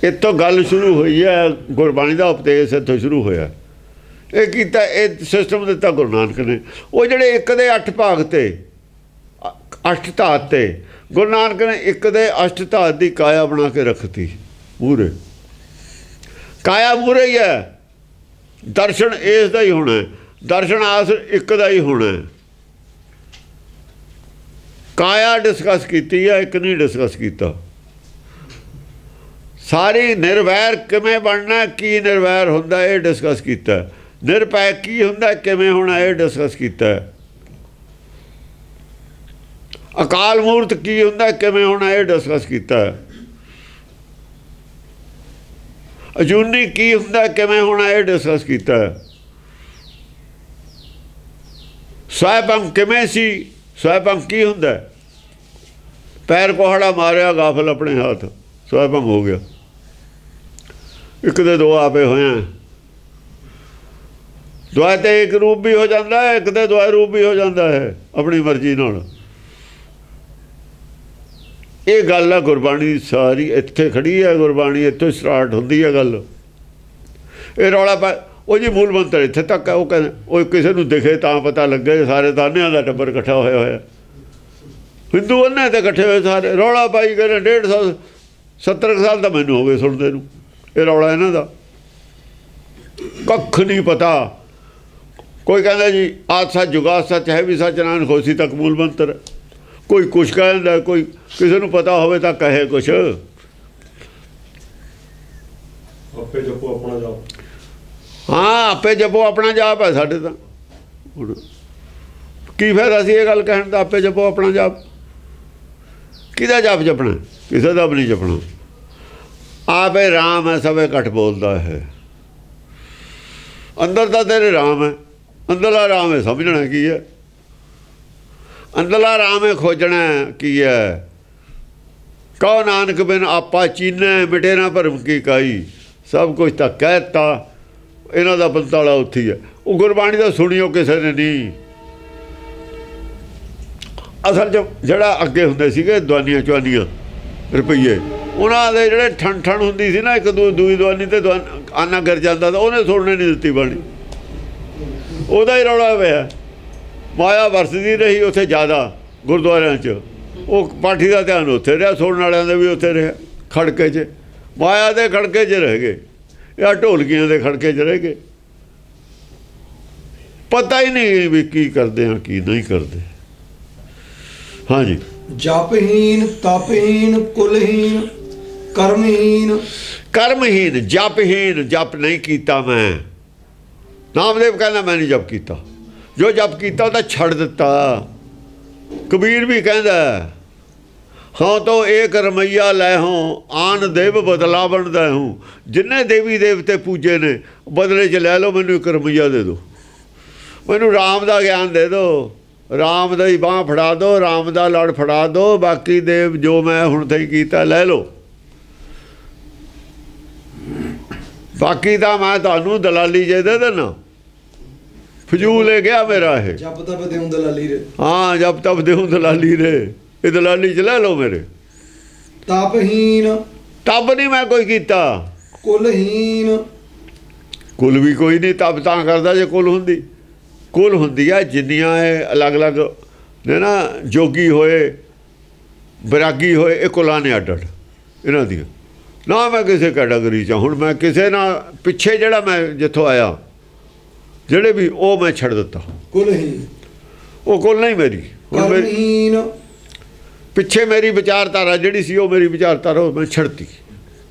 ਇੱਥੋਂ ਗੱਲ ਸ਼ੁਰੂ ਹੋਈ ਹੈ। ਗੁਰਬਾਣੀ ਦਾ ਉਪਦੇਸ਼ ਇੱਥੋਂ ਸ਼ੁਰੂ ਹੋਇਆ। ਇਹ ਕੀਤਾ, ਇਹ ਸਿਸਟਮ ਦਿੱਤਾ ਗੁਰੂ ਨਾਨਕ ਨੇ। ਉਹ ਜਿਹੜੇ ਇੱਕ ਦੇ 8 ਭਾਗ ਤੇ 8 ਧਾਤ ਤੇ, ਗੁਰੂ ਨਾਨਕ ਨੇ ਇੱਕ ਦੇ 8 ਧਾਤ ਦੀ ਕਾਇਆ ਬਣਾ ਕੇ ਰੱਖਤੀ ਮੂਹਰੇ। ਕਾਇਆ ਮੂਹਰੇ ਹੀ ਹੈ। ਦਰਸ਼ਨ ਇਸ ਦਾ ਹੀ ਹੋਣਾ, ਦਰਸ਼ਨ ਆਸ ਇੱਕ ਦਾ ਹੀ ਹੋਣਾ। ਕਾਇਆ ਡਿਸਕਸ ਕੀਤੀ ਹੈ, ਇੱਕ ਨਹੀਂ ਡਿਸਕਸ ਕੀਤਾ। ਸਾਰੀ ਨਿਰਵੈਰ ਕਿਵੇਂ ਬਣਨਾ, ਕੀ ਨਿਰਵੈਰ ਹੁੰਦਾ, ਇਹ ਡਿਸਕਸ ਕੀਤਾ। ਨਿਰਭੈ ਕੀ ਹੁੰਦਾ, ਕਿਵੇਂ ਹੋਣਾ, ਇਹ ਡਿਸਕਸ ਕੀਤਾ। ਅਕਾਲ ਮੂਰਤ ਕੀ ਹੁੰਦਾ, ਕਿਵੇਂ ਹੋਣਾ, ਇਹ ਡਿਸਕਸ ਕੀਤਾ। ਅਜੂਨੀ ਕੀ ਹੁੰਦਾ, ਕਿਵੇਂ ਹੋਣਾ, ਇਹ ਡਿਸਕਸ ਕੀਤਾ। ਸਵੈਭੰਗ ਕਿਵੇਂ ਸੀ, ਸਵੈਭੰਗ ਕੀ ਹੁੰਦਾ। ਪੈਰ ਕੋਹੜਾ ਮਾਰਿਆ ਗਾਫਲ ਆਪਣੇ ਹੱਥ, ਸਵੈਭੰਗ ਹੋ ਗਿਆ। ਇੱਕ ਦੇ 2 ਆਪੇ ਹੋਏ। ਦੁਆ ਤੇ ਇੱਕ ਰੂਪ ਵੀ ਹੋ ਜਾਂਦਾ ਹੈ, ਇੱਕ ਦੇ ਦੁਆ ਰੂਪ ਵੀ ਹੋ ਜਾਂਦਾ ਹੈ, ਆਪਣੀ ਮਰਜ਼ੀ ਨਾਲ। ਇਹ ਗੱਲ ਹੈ ਗੁਰਬਾਣੀ ਸਾਰੀ ਇੱਥੇ ਖੜੀ ਹੈ। ਗੁਰਬਾਣੀ ਇੱਥੋਂ ਸਟਾਰਟ ਹੁੰਦੀ ਹੈ ਗੱਲ। ਇਹ ਰੌਲਾ ਪਾ ਉਹ ਜੀ ਮੂਲ ਮੰਤਰ ਇੱਥੇ ਤੱਕ ਹੈ। ਉਹ ਕਹਿੰਦੇ ਉਹ ਕਿਸੇ ਨੂੰ ਦਿਖੇ ਤਾਂ ਪਤਾ ਲੱਗੇ, ਸਾਰੇ ਦਾਨਿਆਂ ਦਾ ਟੱਬਰ ਇਕੱਠਾ ਹੋਇਆ ਹੋਇਆ, ਹਿੰਦੂ ਅੰਨੇ ਤੇ ਇਕੱਠੇ ਹੋਏ ਸਾਰੇ, ਰੌਲਾ ਪਾਈ ਗਏ। 150 70 ਸਾਲ ਤਾਂ ਮੈਨੂੰ ਹੋ ਗਏ ਸੁਣਦੇ ਨੂੰ ਇਹ ਰੌਲਾ ਇਹਨਾਂ ਦਾ, ਕੱਖ ਨਹੀਂ ਪਤਾ। ਕੋਈ ਕਹਿੰਦਾ ਜੀ ਆਦ ਸੱਚ ਜੁਗਾਦ ਸੱਚ ਹੈ ਵੀ ਸੱਚ, ਨਾਨਕ ਹੋਸੀ ਤੱਕ ਮੂਲ ਮੰਤਰ। ਕੋਈ ਕੁਛ ਕਹਿੰਦਾ, ਕੋਈ ਕਿਸੇ ਨੂੰ ਪਤਾ ਹੋਵੇ ਤਾਂ ਕਹੇ ਕੁਛ। ਆਪੇ ਜਪੋ ਆਪਣਾ ਜਾਪ। ਹਾਂ, ਆਪੇ ਜਪੋ ਆਪਣਾ ਜਾਪ ਹੈ ਸਾਡੇ ਤਾਂ। ਹੁਣ ਕੀ ਫਾਇਦਾ ਸੀ ਇਹ ਗੱਲ ਕਹਿਣ ਦਾ, ਆਪੇ ਜਪੋ ਆਪਣਾ ਜਾਪ? ਕਿਹਦਾ ਜਾਪ ਜਪਣਾ? ਕਿਸੇ ਦਾ ਵੀ ਨਹੀਂ ਜਪਣਾ। ਆਪੇ ਰਾਮ ਹੈ, ਸਭੇ ਘੱਟ ਬੋਲਦਾ ਹੈ। ਅੰਦਰ ਤਾਂ ਤੇਰੇ ਰਾਮ ਹੈ, ਅੰਦਰਲਾ ਰਾਮ ਹੈ ਸਮਝਣਾ ਕੀ ਹੈ, ਅੰਦਰਲਾ ਰਾਮ ਹੈ ਖੋਜਣਾ ਕੀ ਹੈ। ਕਹੋ ਨਾਨਕ ਬਿਨ ਆਪਾ ਚੀਨੈ, ਮਿਟੇ ਨਾ ਭਰਮ ਕੀ ਕਾਈ। ਸਭ ਕੁਝ ਤਾਂ ਕਹਿ ਦਿੱਤਾ, ਇਹਨਾਂ ਦਾ ਬੰਤਾਲਾ ਉੱਥੇ ਹੀ ਹੈ। ਉਹ ਗੁਰਬਾਣੀ ਦਾ ਸੁਣਿਓ ਕਿਸੇ ਨੇ ਨਹੀਂ। ਅਸਲ 'ਚ ਜਿਹੜਾ ਅੱਗੇ ਹੁੰਦੇ ਸੀਗੇ ਦਵਾਨੀਆਂ ਚਵਾਨੀਆਂ ਰੁਪਈਏ, ਉਹਨਾਂ ਦੇ ਜਿਹੜੇ ਠਣ ਠਣ ਹੁੰਦੀ ਸੀ ਨਾ, ਇੱਕ ਦੂਈ ਦਵਾਨੀ ਤੇ ਆਨਾ ਗਿਰ ਜਾਂਦਾ ਤਾਂ ਉਹਨੇ ਸੁਣਨੇ ਨਹੀਂ ਦਿੱਤੀ ਬਾਣੀ। ਉਹਦਾ ਹੀ ਰੌਲਾ ਪਿਆ। ਮਾਇਆ ਵਰਸਦੀ ਰਹੀ ਉੱਥੇ ਜ਼ਿਆਦਾ ਗੁਰਦੁਆਰਿਆਂ 'ਚ, ਉਹ ਪਾਠੀ ਦਾ ਧਿਆਨ ਉੱਥੇ ਰਿਹਾ, ਸੁਣਨ ਵਾਲਿਆਂ ਦੇ ਵੀ ਉੱਥੇ ਰਿਹਾ ਖੜਕੇ 'ਚ। ਮਾਇਆ ਦੇ ਖੜਕੇ 'ਚ ਰਹਿ ਗਏ, ਜਾਂ ਢੋਲਕੀਆਂ ਦੇ ਖੜਕੇ 'ਚ ਰਹਿ ਗਏ। ਪਤਾ ਹੀ ਨਹੀਂ ਵੀ ਕੀ ਕਰਦੇ ਆ ਕੀ ਨਹੀਂ ਕਰਦੇ। ਹਾਂਜੀ, ਜਪਹੀਨ ਤਪਹੀਨ ਕੁਲਹੀਨ ਕਰਮਹੀਨ। ਕਰਮਹੀਨ ਜਪਹੀਨ, ਜਪ ਨਹੀਂ ਕੀਤਾ ਮੈਂ। ਨਾਮਦੇਵ ਕਹਿੰਦਾ ਮੈਂ ਨਹੀਂ ਜਪ ਕੀਤਾ, ਜੋ ਜਪ ਕੀਤਾ ਉਹ ਤਾਂ ਛੱਡ ਦਿੱਤਾ। ਕਬੀਰ ਵੀ ਕਹਿੰਦਾ ਹਾਂ ਤੋ ਏਕ ਰਮਈਆ ਲੈ ਹੋਂ, ਆਨ ਦੇਵ ਬਦਲਾਵਣ ਦਾ ਹੂੰ। ਜਿੰਨੇ ਦੇਵੀ ਦੇਵਤੇ ਪੂਜੇ ਨੇ ਬਦਲੇ 'ਚ ਲੈ ਲਓ, ਮੈਨੂੰ ਇੱਕ ਰਮਈਆ ਦੇ ਦਿਓ, ਮੈਨੂੰ ਰਾਮ ਦਾ ਗਿਆਨ ਦੇ ਦਿਓ, ਰਾਮ ਦਾ ਹੀ ਬਾਂਹ ਫੜਾ ਦਿਓ, ਰਾਮ ਦਾ ਲੜ ਫੜਾ ਦਿਓ, ਬਾਕੀ ਦੇਵ ਜੋ ਮੈਂ ਹੁਣ ਤਾਈਂ ਕੀਤਾ ਲੈ ਲਓ। ਬਾਕੀ ਤਾਂ ਮੈਂ ਤੁਹਾਨੂੰ ਦਲਾਲੀ ਜੇ ਦੇ ਦੇਣਾ, ਫਜ਼ੂਲ ਲੈ ਗਿਆ ਮੇਰਾ ਇਹ। ਜਪ ਤਪ ਦੇਉ ਦਲਾਲੀ ਰੇ। ਹਾਂ, ਜਬ ਤਬ ਦੇਉ ਦਲਾਲੀ ਰੇ, ਇਹ ਦਲਾਲੀ 'ਚ ਲੈ ਲਓ ਮੇਰੇ। ਤਪਹੀਨ ਤਬ ਨਹੀਂ ਮੈਂ ਕੋਈ ਕੀਤਾ। ਕੁਲਹੀਨ। ਕੁਲ ਵੀ ਕੋਈ ਨਹੀਂ, ਤਬ ਤਾਂ ਕਰਦਾ ਜੇ ਕੁਲ ਹੁੰਦੀ। ਕੁਲ ਹੁੰਦੀ ਆ ਜਿੰਨੀਆਂ ਇਹ ਅਲੱਗ-ਅਲੱਗ ਨੇ ਨਾ, ਜੋਗੀ ਹੋਏ ਬੈਰਾਗੀ ਹੋਏ, ਇਹ ਕੁਲਾਂ ਨੇ ਅੱਡ ਅੱਡ ਇਹਨਾਂ ਦੀਆਂ। ਨਾ ਮੈਂ ਕਿਸੇ ਕੈਟਾਗਰੀ 'ਚ। ਹੁਣ ਮੈਂ ਕਿਸੇ ਨਾਲ ਪਿੱਛੇ ਜਿਹੜਾ ਮੈਂ ਜਿੱਥੋਂ ਆਇਆ, ਜਿਹੜੇ ਵੀ ਉਹ ਮੈਂ ਛੱਡ ਦਿੱਤਾ। ਕੁਲਹੀਨ ਉਹ ਕੁਲ ਨਹੀਂ ਮੇਰੀ। ਹੁਣ ਮੇਰੀ ਕਰਮਹੀਨ। ਪਿੱਛੇ ਮੇਰੀ ਵਿਚਾਰਧਾਰਾ ਜਿਹੜੀ ਸੀ, ਉਹ ਮੇਰੀ ਵਿਚਾਰਧਾਰਾ ਉਹ ਮੈਂ ਛੱਡਤੀ।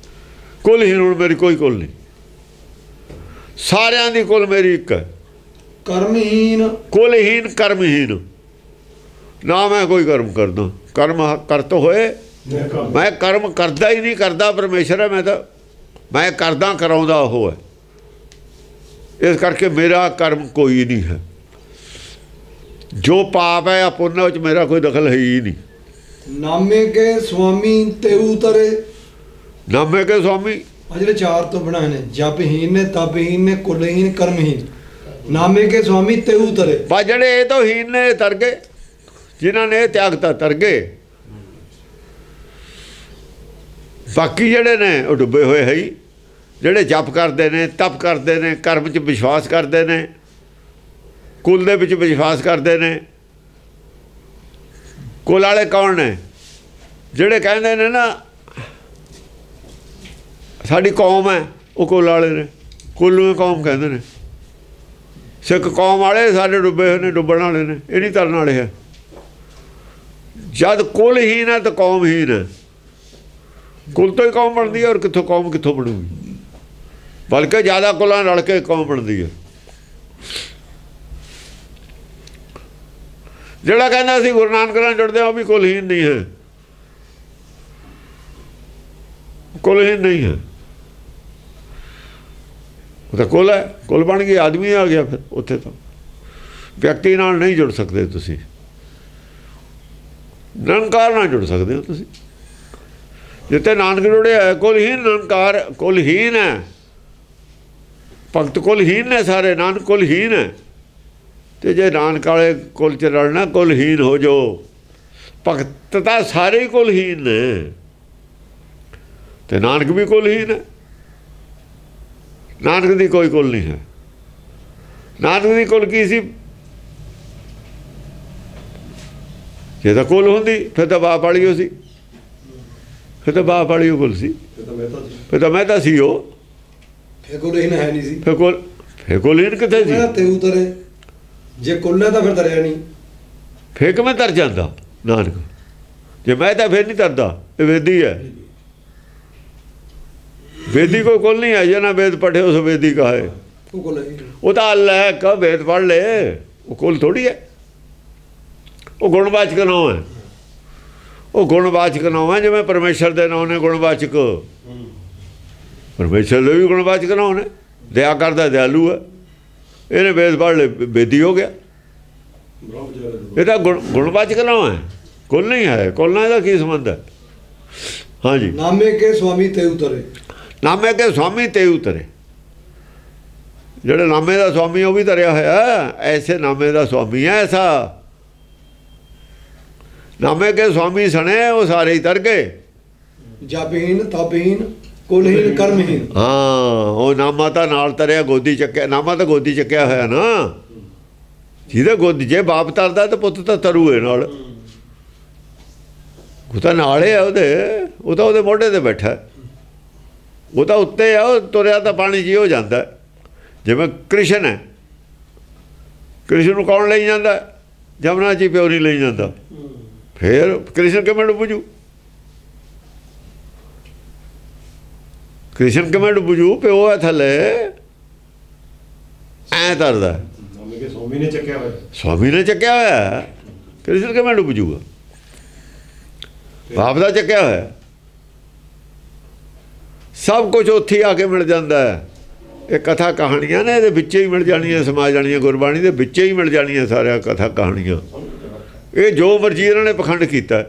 ਕੁਲ ਹੀ ਹੁਣ ਮੇਰੀ ਕੋਈ ਕੁਲ ਨਹੀਂ, ਸਾਰਿਆਂ ਦੀ ਕੁਲ ਮੇਰੀ ਇੱਕ ਹੈ। ਕਰਮਹੀਨ। ਕੁਲਹੀਨ ਕਰਮਹੀਨ। ਨਾ ਮੈਂ ਕੋਈ ਕਰਮ ਕਰਦਾ, ਕਰਮ ਕਰਤ ਹੋਏ। ਮੈਂ ਕਰਮ ਕਰਦਾ ਹੀ ਨਹੀਂ, ਕਰਦਾ ਪਰਮੇਸ਼ਰ ਹੈ। ਮੈਂ ਕਰਦਾ ਕਰਾਉਂਦਾ ਉਹ ਹੈ। ਇਸ ਕਰਕੇ ਮੇਰਾ ਕਰਮ ਕੋਈ ਨਹੀਂ ਹੈ। ਜੋ ਪਾਪ ਹੈ ਜਾਂ ਪੁੰਨ ਵਿੱਚ ਮੇਰਾ ਕੋਈ ਦਖਲ ਹੈ ਹੀ ਨਹੀਂ। ਨਾਮੇ ਕੇ ਸੁਆਮੀ ਤੇਊ ਤਰੇ। ਨਾਮੇ ਕੇ ਸੁਆਮੀ, ਆ ਜਿਹੜੇ ਚਾਰ ਤੋਂ ਬਣਾਏ ਨੇ, ਜਪਹੀਨ ਨੇ, ਤਪਹੀਨ ਨੇ, ਕੁਲਹੀਨ, ਕਰਮਹੀਨ। ਨਾਮੇ ਕੇ ਸੁਆਮੀ ਤੇਊ ਤਰੇ। ਬਸ ਜਿਹੜੇ ਇਹ ਤੋਂ ਹੀਨ ਨੇ ਤਰ ਗਏ, ਜਿਨ੍ਹਾਂ ਨੇ ਇਹ ਤਿਆਗਤਾ ਤਰ ਗਏ। ਬਾਕੀ ਜਿਹੜੇ ਨੇ ਉਹ ਡੁੱਬੇ ਹੋਏ ਹੈ ਹੀ। ਜਿਹੜੇ ਜਪ ਕਰਦੇ ਨੇ, ਤਪ ਕਰਦੇ ਨੇ, ਕਰਮ 'ਚ ਵਿਸ਼ਵਾਸ ਕਰਦੇ ਨੇ, ਕੁਲ ਦੇ ਵਿੱਚ ਵਿਸ਼ਵਾਸ ਕਰਦੇ ਨੇ। ਕੁਲ ਵਾਲੇ ਕੌਣ ਨੇ? ਜਿਹੜੇ ਕਹਿੰਦੇ ਨੇ ਨਾ ਸਾਡੀ ਕੌਮ ਹੈ, ਉਹ ਕੁਲ ਵਾਲੇ ਨੇ। ਕੁਲ ਨੂੰ ਕੌਮ ਕਹਿੰਦੇ ਨੇ। ਸਿੱਖ ਕੌਮ ਵਾਲੇ ਸਾਡੇ ਡੁੱਬੇ ਹੋਏ ਨੇ, ਡੁੱਬਣ ਵਾਲੇ ਨੇ, ਇਹ ਨਹੀਂ ਤਰਨ ਵਾਲੇ ਹੈ। ਜਦ ਕੁਲ ਹੀਨ ਹੈ ਤਾਂ ਕੌਮ ਹੀਨ ਹੈ। ਕੁਲ ਤੋਂ ਹੀ ਕੌਮ ਬਣਦੀ ਹੈ, ਔਰ ਕਿੱਥੋਂ ਕੌਮ ਕਿੱਥੋਂ ਬਣੂਗੀ? ਬਲਕਿ ਜ਼ਿਆਦਾ ਕੁਲਾਂ ਰਲ ਕੇ ਕੌਮ ਬਣਦੀ ਹੈ। ਜਿਹੜਾ ਕਹਿੰਦਾ ਅਸੀਂ ਗੁਰੂ ਨਾਨਕ ਨਾਲ ਜੁੜਦੇ ਹਾਂ, ਉਹ ਵੀ ਕੁਲਹੀਨ ਨਹੀਂ ਹੈ, ਕੁਲਹੀਨ ਨਹੀਂ ਹੈ। ਉਹ ਤਾਂ ਕੁਲ ਹੈ, ਕੁਲ ਬਣ ਗਈ, ਆਦਮੀ ਆ ਗਿਆ। ਫਿਰ ਉੱਥੇ ਤਾਂ ਵਿਅਕਤੀ ਨਾਲ ਨਹੀਂ ਜੁੜ ਸਕਦੇ ਤੁਸੀਂ, ਨਿਰੰਕਾਰ ਨਾਲ ਜੁੜ ਸਕਦੇ ਹੋ ਤੁਸੀਂ। ਜਿੱਥੇ ਨਾਨਕ ਜੁੜਿਆ ਕੁਲਹੀਨ, ਨਿਰੰਕਾਰ ਕੁਲਹੀਨ ਹੈ। ਭਗਤ ਕੁਲਹੀਨ ਨੇ ਸਾਰੇ, ਨਾਨਕ ਕੁਲਹੀਨ ਹੈ। ਅਤੇ ਜੇ ਨਾਨਕ ਵਾਲੇ ਕੁਲ 'ਚ ਰਲਣਾ, ਕੁਲਹੀਨ ਹੋ ਜਾਓ। ਭਗਤ ਤਾਂ ਸਾਰੇ ਹੀ ਕੁਲਹੀਨ ਨੇ, ਅਤੇ ਨਾਨਕ ਵੀ ਕੁਲਹੀਨ ਹੈ। ਨਾਨਕ ਦੀ ਕੋਈ ਕੁਲ ਨਹੀਂ ਹੈ। ਨਾਨਕ ਦੀ ਕੁਲ ਕੀ ਸੀ? ਜੇ ਤਾਂ ਕੁਲ ਹੁੰਦੀ ਫਿਰ ਤਾਂ ਬਾਪ ਵਾਲੀ ਉਹ ਸੀ, ਫਿਰ ਤਾਂ ਬਾਪ ਵਾਲੀ ਉਹ ਕੁਲ ਸੀ, ਇਹ ਤਾਂ ਮਹਿਤਾ ਸੀ। ਫਿਰ ਤਾਂ ਮਹਿਤਾ ਸੀ ਉਹ। ਫਿਰ ਕੁਲਹੀਨ ਹੈ ਨਹੀਂ ਸੀ। ਫਿਰ ਕੁਲਹੀਨ ਕਿੱਥੇ ਸੀ? ਤੇ ਉਤਰੇ ਜੇ ਕੁੱਲ ਹੈ ਤਾਂ ਫਿਰ ਤਰਿਆ ਨਹੀਂ। ਫਿਰ ਕਿਵੇਂ ਤਰ ਜਾਂਦਾ ਨਾਨਕ? ਜੇ ਮੈਂ ਤਾਂ ਫਿਰ ਨਹੀਂ ਤਰਦਾ, ਇਹ ਵੇਦੀ ਹੈ। ਵੇਦੀ ਕੋਈ ਕੁਲ ਨਹੀਂ ਹੈ, ਜੇ ਨਾ ਵੇਦ ਪੜ੍ਹੇ ਉਸ ਵੇਦੀ ਕਹਾਏ। ਉਹ ਕੁੱਲ ਹੈ ਉਹ ਤਾਂ ਅੱਲਾ ਹੈ, ਕਹ ਵੇਦ ਪੜ੍ਹ ਲੈ, ਉਹ ਕੁਲ ਥੋੜੀ ਹੈ। ਉਹ ਗੁਣਵਾਚਕ ਨਾਮ ਹੈ, ਉਹ ਗੁਣਵਾਚਕ ਨਾਮ ਹੈ। ਜਿਵੇਂ ਪਰਮੇਸ਼ਰ ਦੇ ਨਾਮ ਨੇ ਗੁਣਵਾਚਕ, ਪਰਮੇਸ਼ਰ ਦੇ ਵੀ ਗੁਣਵਾਚਕ ਨਾਮ ਨੇ। ਦਇਆ ਕਰਦਾ ਦਿਆਲੂ ਹੈ, ਇਹਨੇ ਵੇਦ ਪੜ੍ਹ ਲੈ ਵੇਦੀ ਹੋ ਗਿਆ। ਇਹ ਤਾਂ ਗੁਣਵਾਚਕ ਨਾਮ ਹੈ, ਕੁਲ ਨਹੀਂ ਹੈ। ਕੁਲ ਨਾਲ ਇਹਦਾ ਕੀ ਸੰਬੰਧ ਹੈ? ਹਾਂਜੀ, ਨਾਮੇ ਕੇ ਸੁਆਮੀ ਤੇ ਉਤਰੇ। ਨਾਮੇ ਕੇ ਸੁਆਮੀ ਤੇ ਉਤਰੇ। ਜਿਹੜੇ ਨਾਮੇ ਦਾ ਸੁਆਮੀ ਉਹ ਵੀ ਤਰਿਆ ਹੋਇਆ, ਐਸੇ ਨਾਮੇ ਦਾ ਸੁਆਮੀ ਹੈ ਐਸਾ। ਨਾਮੇ ਕੇ ਸੁਆਮੀ ਸਣੇ ਉਹ ਸਾਰੇ ਹੀ ਤਰ ਗਏ। ਜਪਹੀਨ ਤਪਹੀਨ ਕੁਲਹੀਨ ਕਰਮਹੀਨ। ਹਾਂ, ਉਹ ਨਾਮਾ ਤਾਂ ਨਾਲ ਤਰਿਆ, ਗੋਦੀ ਚੱਕਿਆ। ਨਾਮਾ ਤਾਂ ਗੋਦੀ ਚੱਕਿਆ ਹੋਇਆ ਨਾ, ਜਿਹਦੇ ਗੋਦੀ, ਜੇ ਬਾਪ ਤਰਦਾ ਤਾਂ ਪੁੱਤ ਤਾਂ ਤਰੂਏ ਨਾਲ। ਉਹ ਤਾਂ ਨਾਲੇ ਆ ਉਹਦੇ, ਉਹ ਤਾਂ ਉਹਦੇ ਮੋਢੇ 'ਤੇ ਬੈਠਾ, ਉਹ ਤਾਂ ਉੱਤੇ ਆ। ਉਹ ਤੁਰਿਆ ਤਾਂ ਪਾਣੀ 'ਚ ਹੀ ਹੋ ਜਾਂਦਾ। ਜਿਵੇਂ ਕ੍ਰਿਸ਼ਨ ਹੈ, ਕ੍ਰਿਸ਼ਨ ਨੂੰ ਕੌਣ ਲਈ ਜਾਂਦਾ? ਜਮਨਾ 'ਚ ਹੀ ਪਿਓ ਨਹੀਂ ਲਈ ਜਾਂਦਾ। ਫਿਰ ਕ੍ਰਿਸ਼ਨ ਕਿਵੇਂ ਡੁੱਬ ਜੂ? ਕ੍ਰਿਸ਼ਨ ਕਿਵੇਂ ਡੁੱਬ ਜੂ? ਪਿਓ ਹੈ ਥੱਲੇ, ਐਂ ਤਰਦਾ। ਸਵਾਮੀ ਨੇ ਚੱਕਿਆ ਹੋਇਆ, ਸਵਾਮੀ ਨੇ ਚੱਕਿਆ ਹੋਇਆ, ਕ੍ਰਿਸ਼ਨ ਕਿਵੇਂ ਡੁੱਬ ਜੂਗਾ? ਬਾਪ ਦਾ ਚੱਕਿਆ ਹੋਇਆ। ਸਭ ਕੁਝ ਉੱਥੇ ਹੀ ਆ ਕੇ ਮਿਲ ਜਾਂਦਾ ਹੈ। ਇਹ ਕਥਾ ਕਹਾਣੀਆਂ ਨੇ, ਇਹਦੇ ਵਿੱਚੇ ਹੀ ਮਿਲ ਜਾਣੀਆਂ, ਸਮਾ ਜਾਣੀਆਂ, ਗੁਰਬਾਣੀ ਦੇ ਵਿੱਚੇ ਹੀ ਮਿਲ ਜਾਣੀਆਂ ਸਾਰੀਆਂ ਕਥਾ ਕਹਾਣੀਆਂ। ਇਹ ਜੋ ਮਰਜ਼ੀ ਇਹਨਾਂ ਨੇ ਪਖੰਡ ਕੀਤਾ,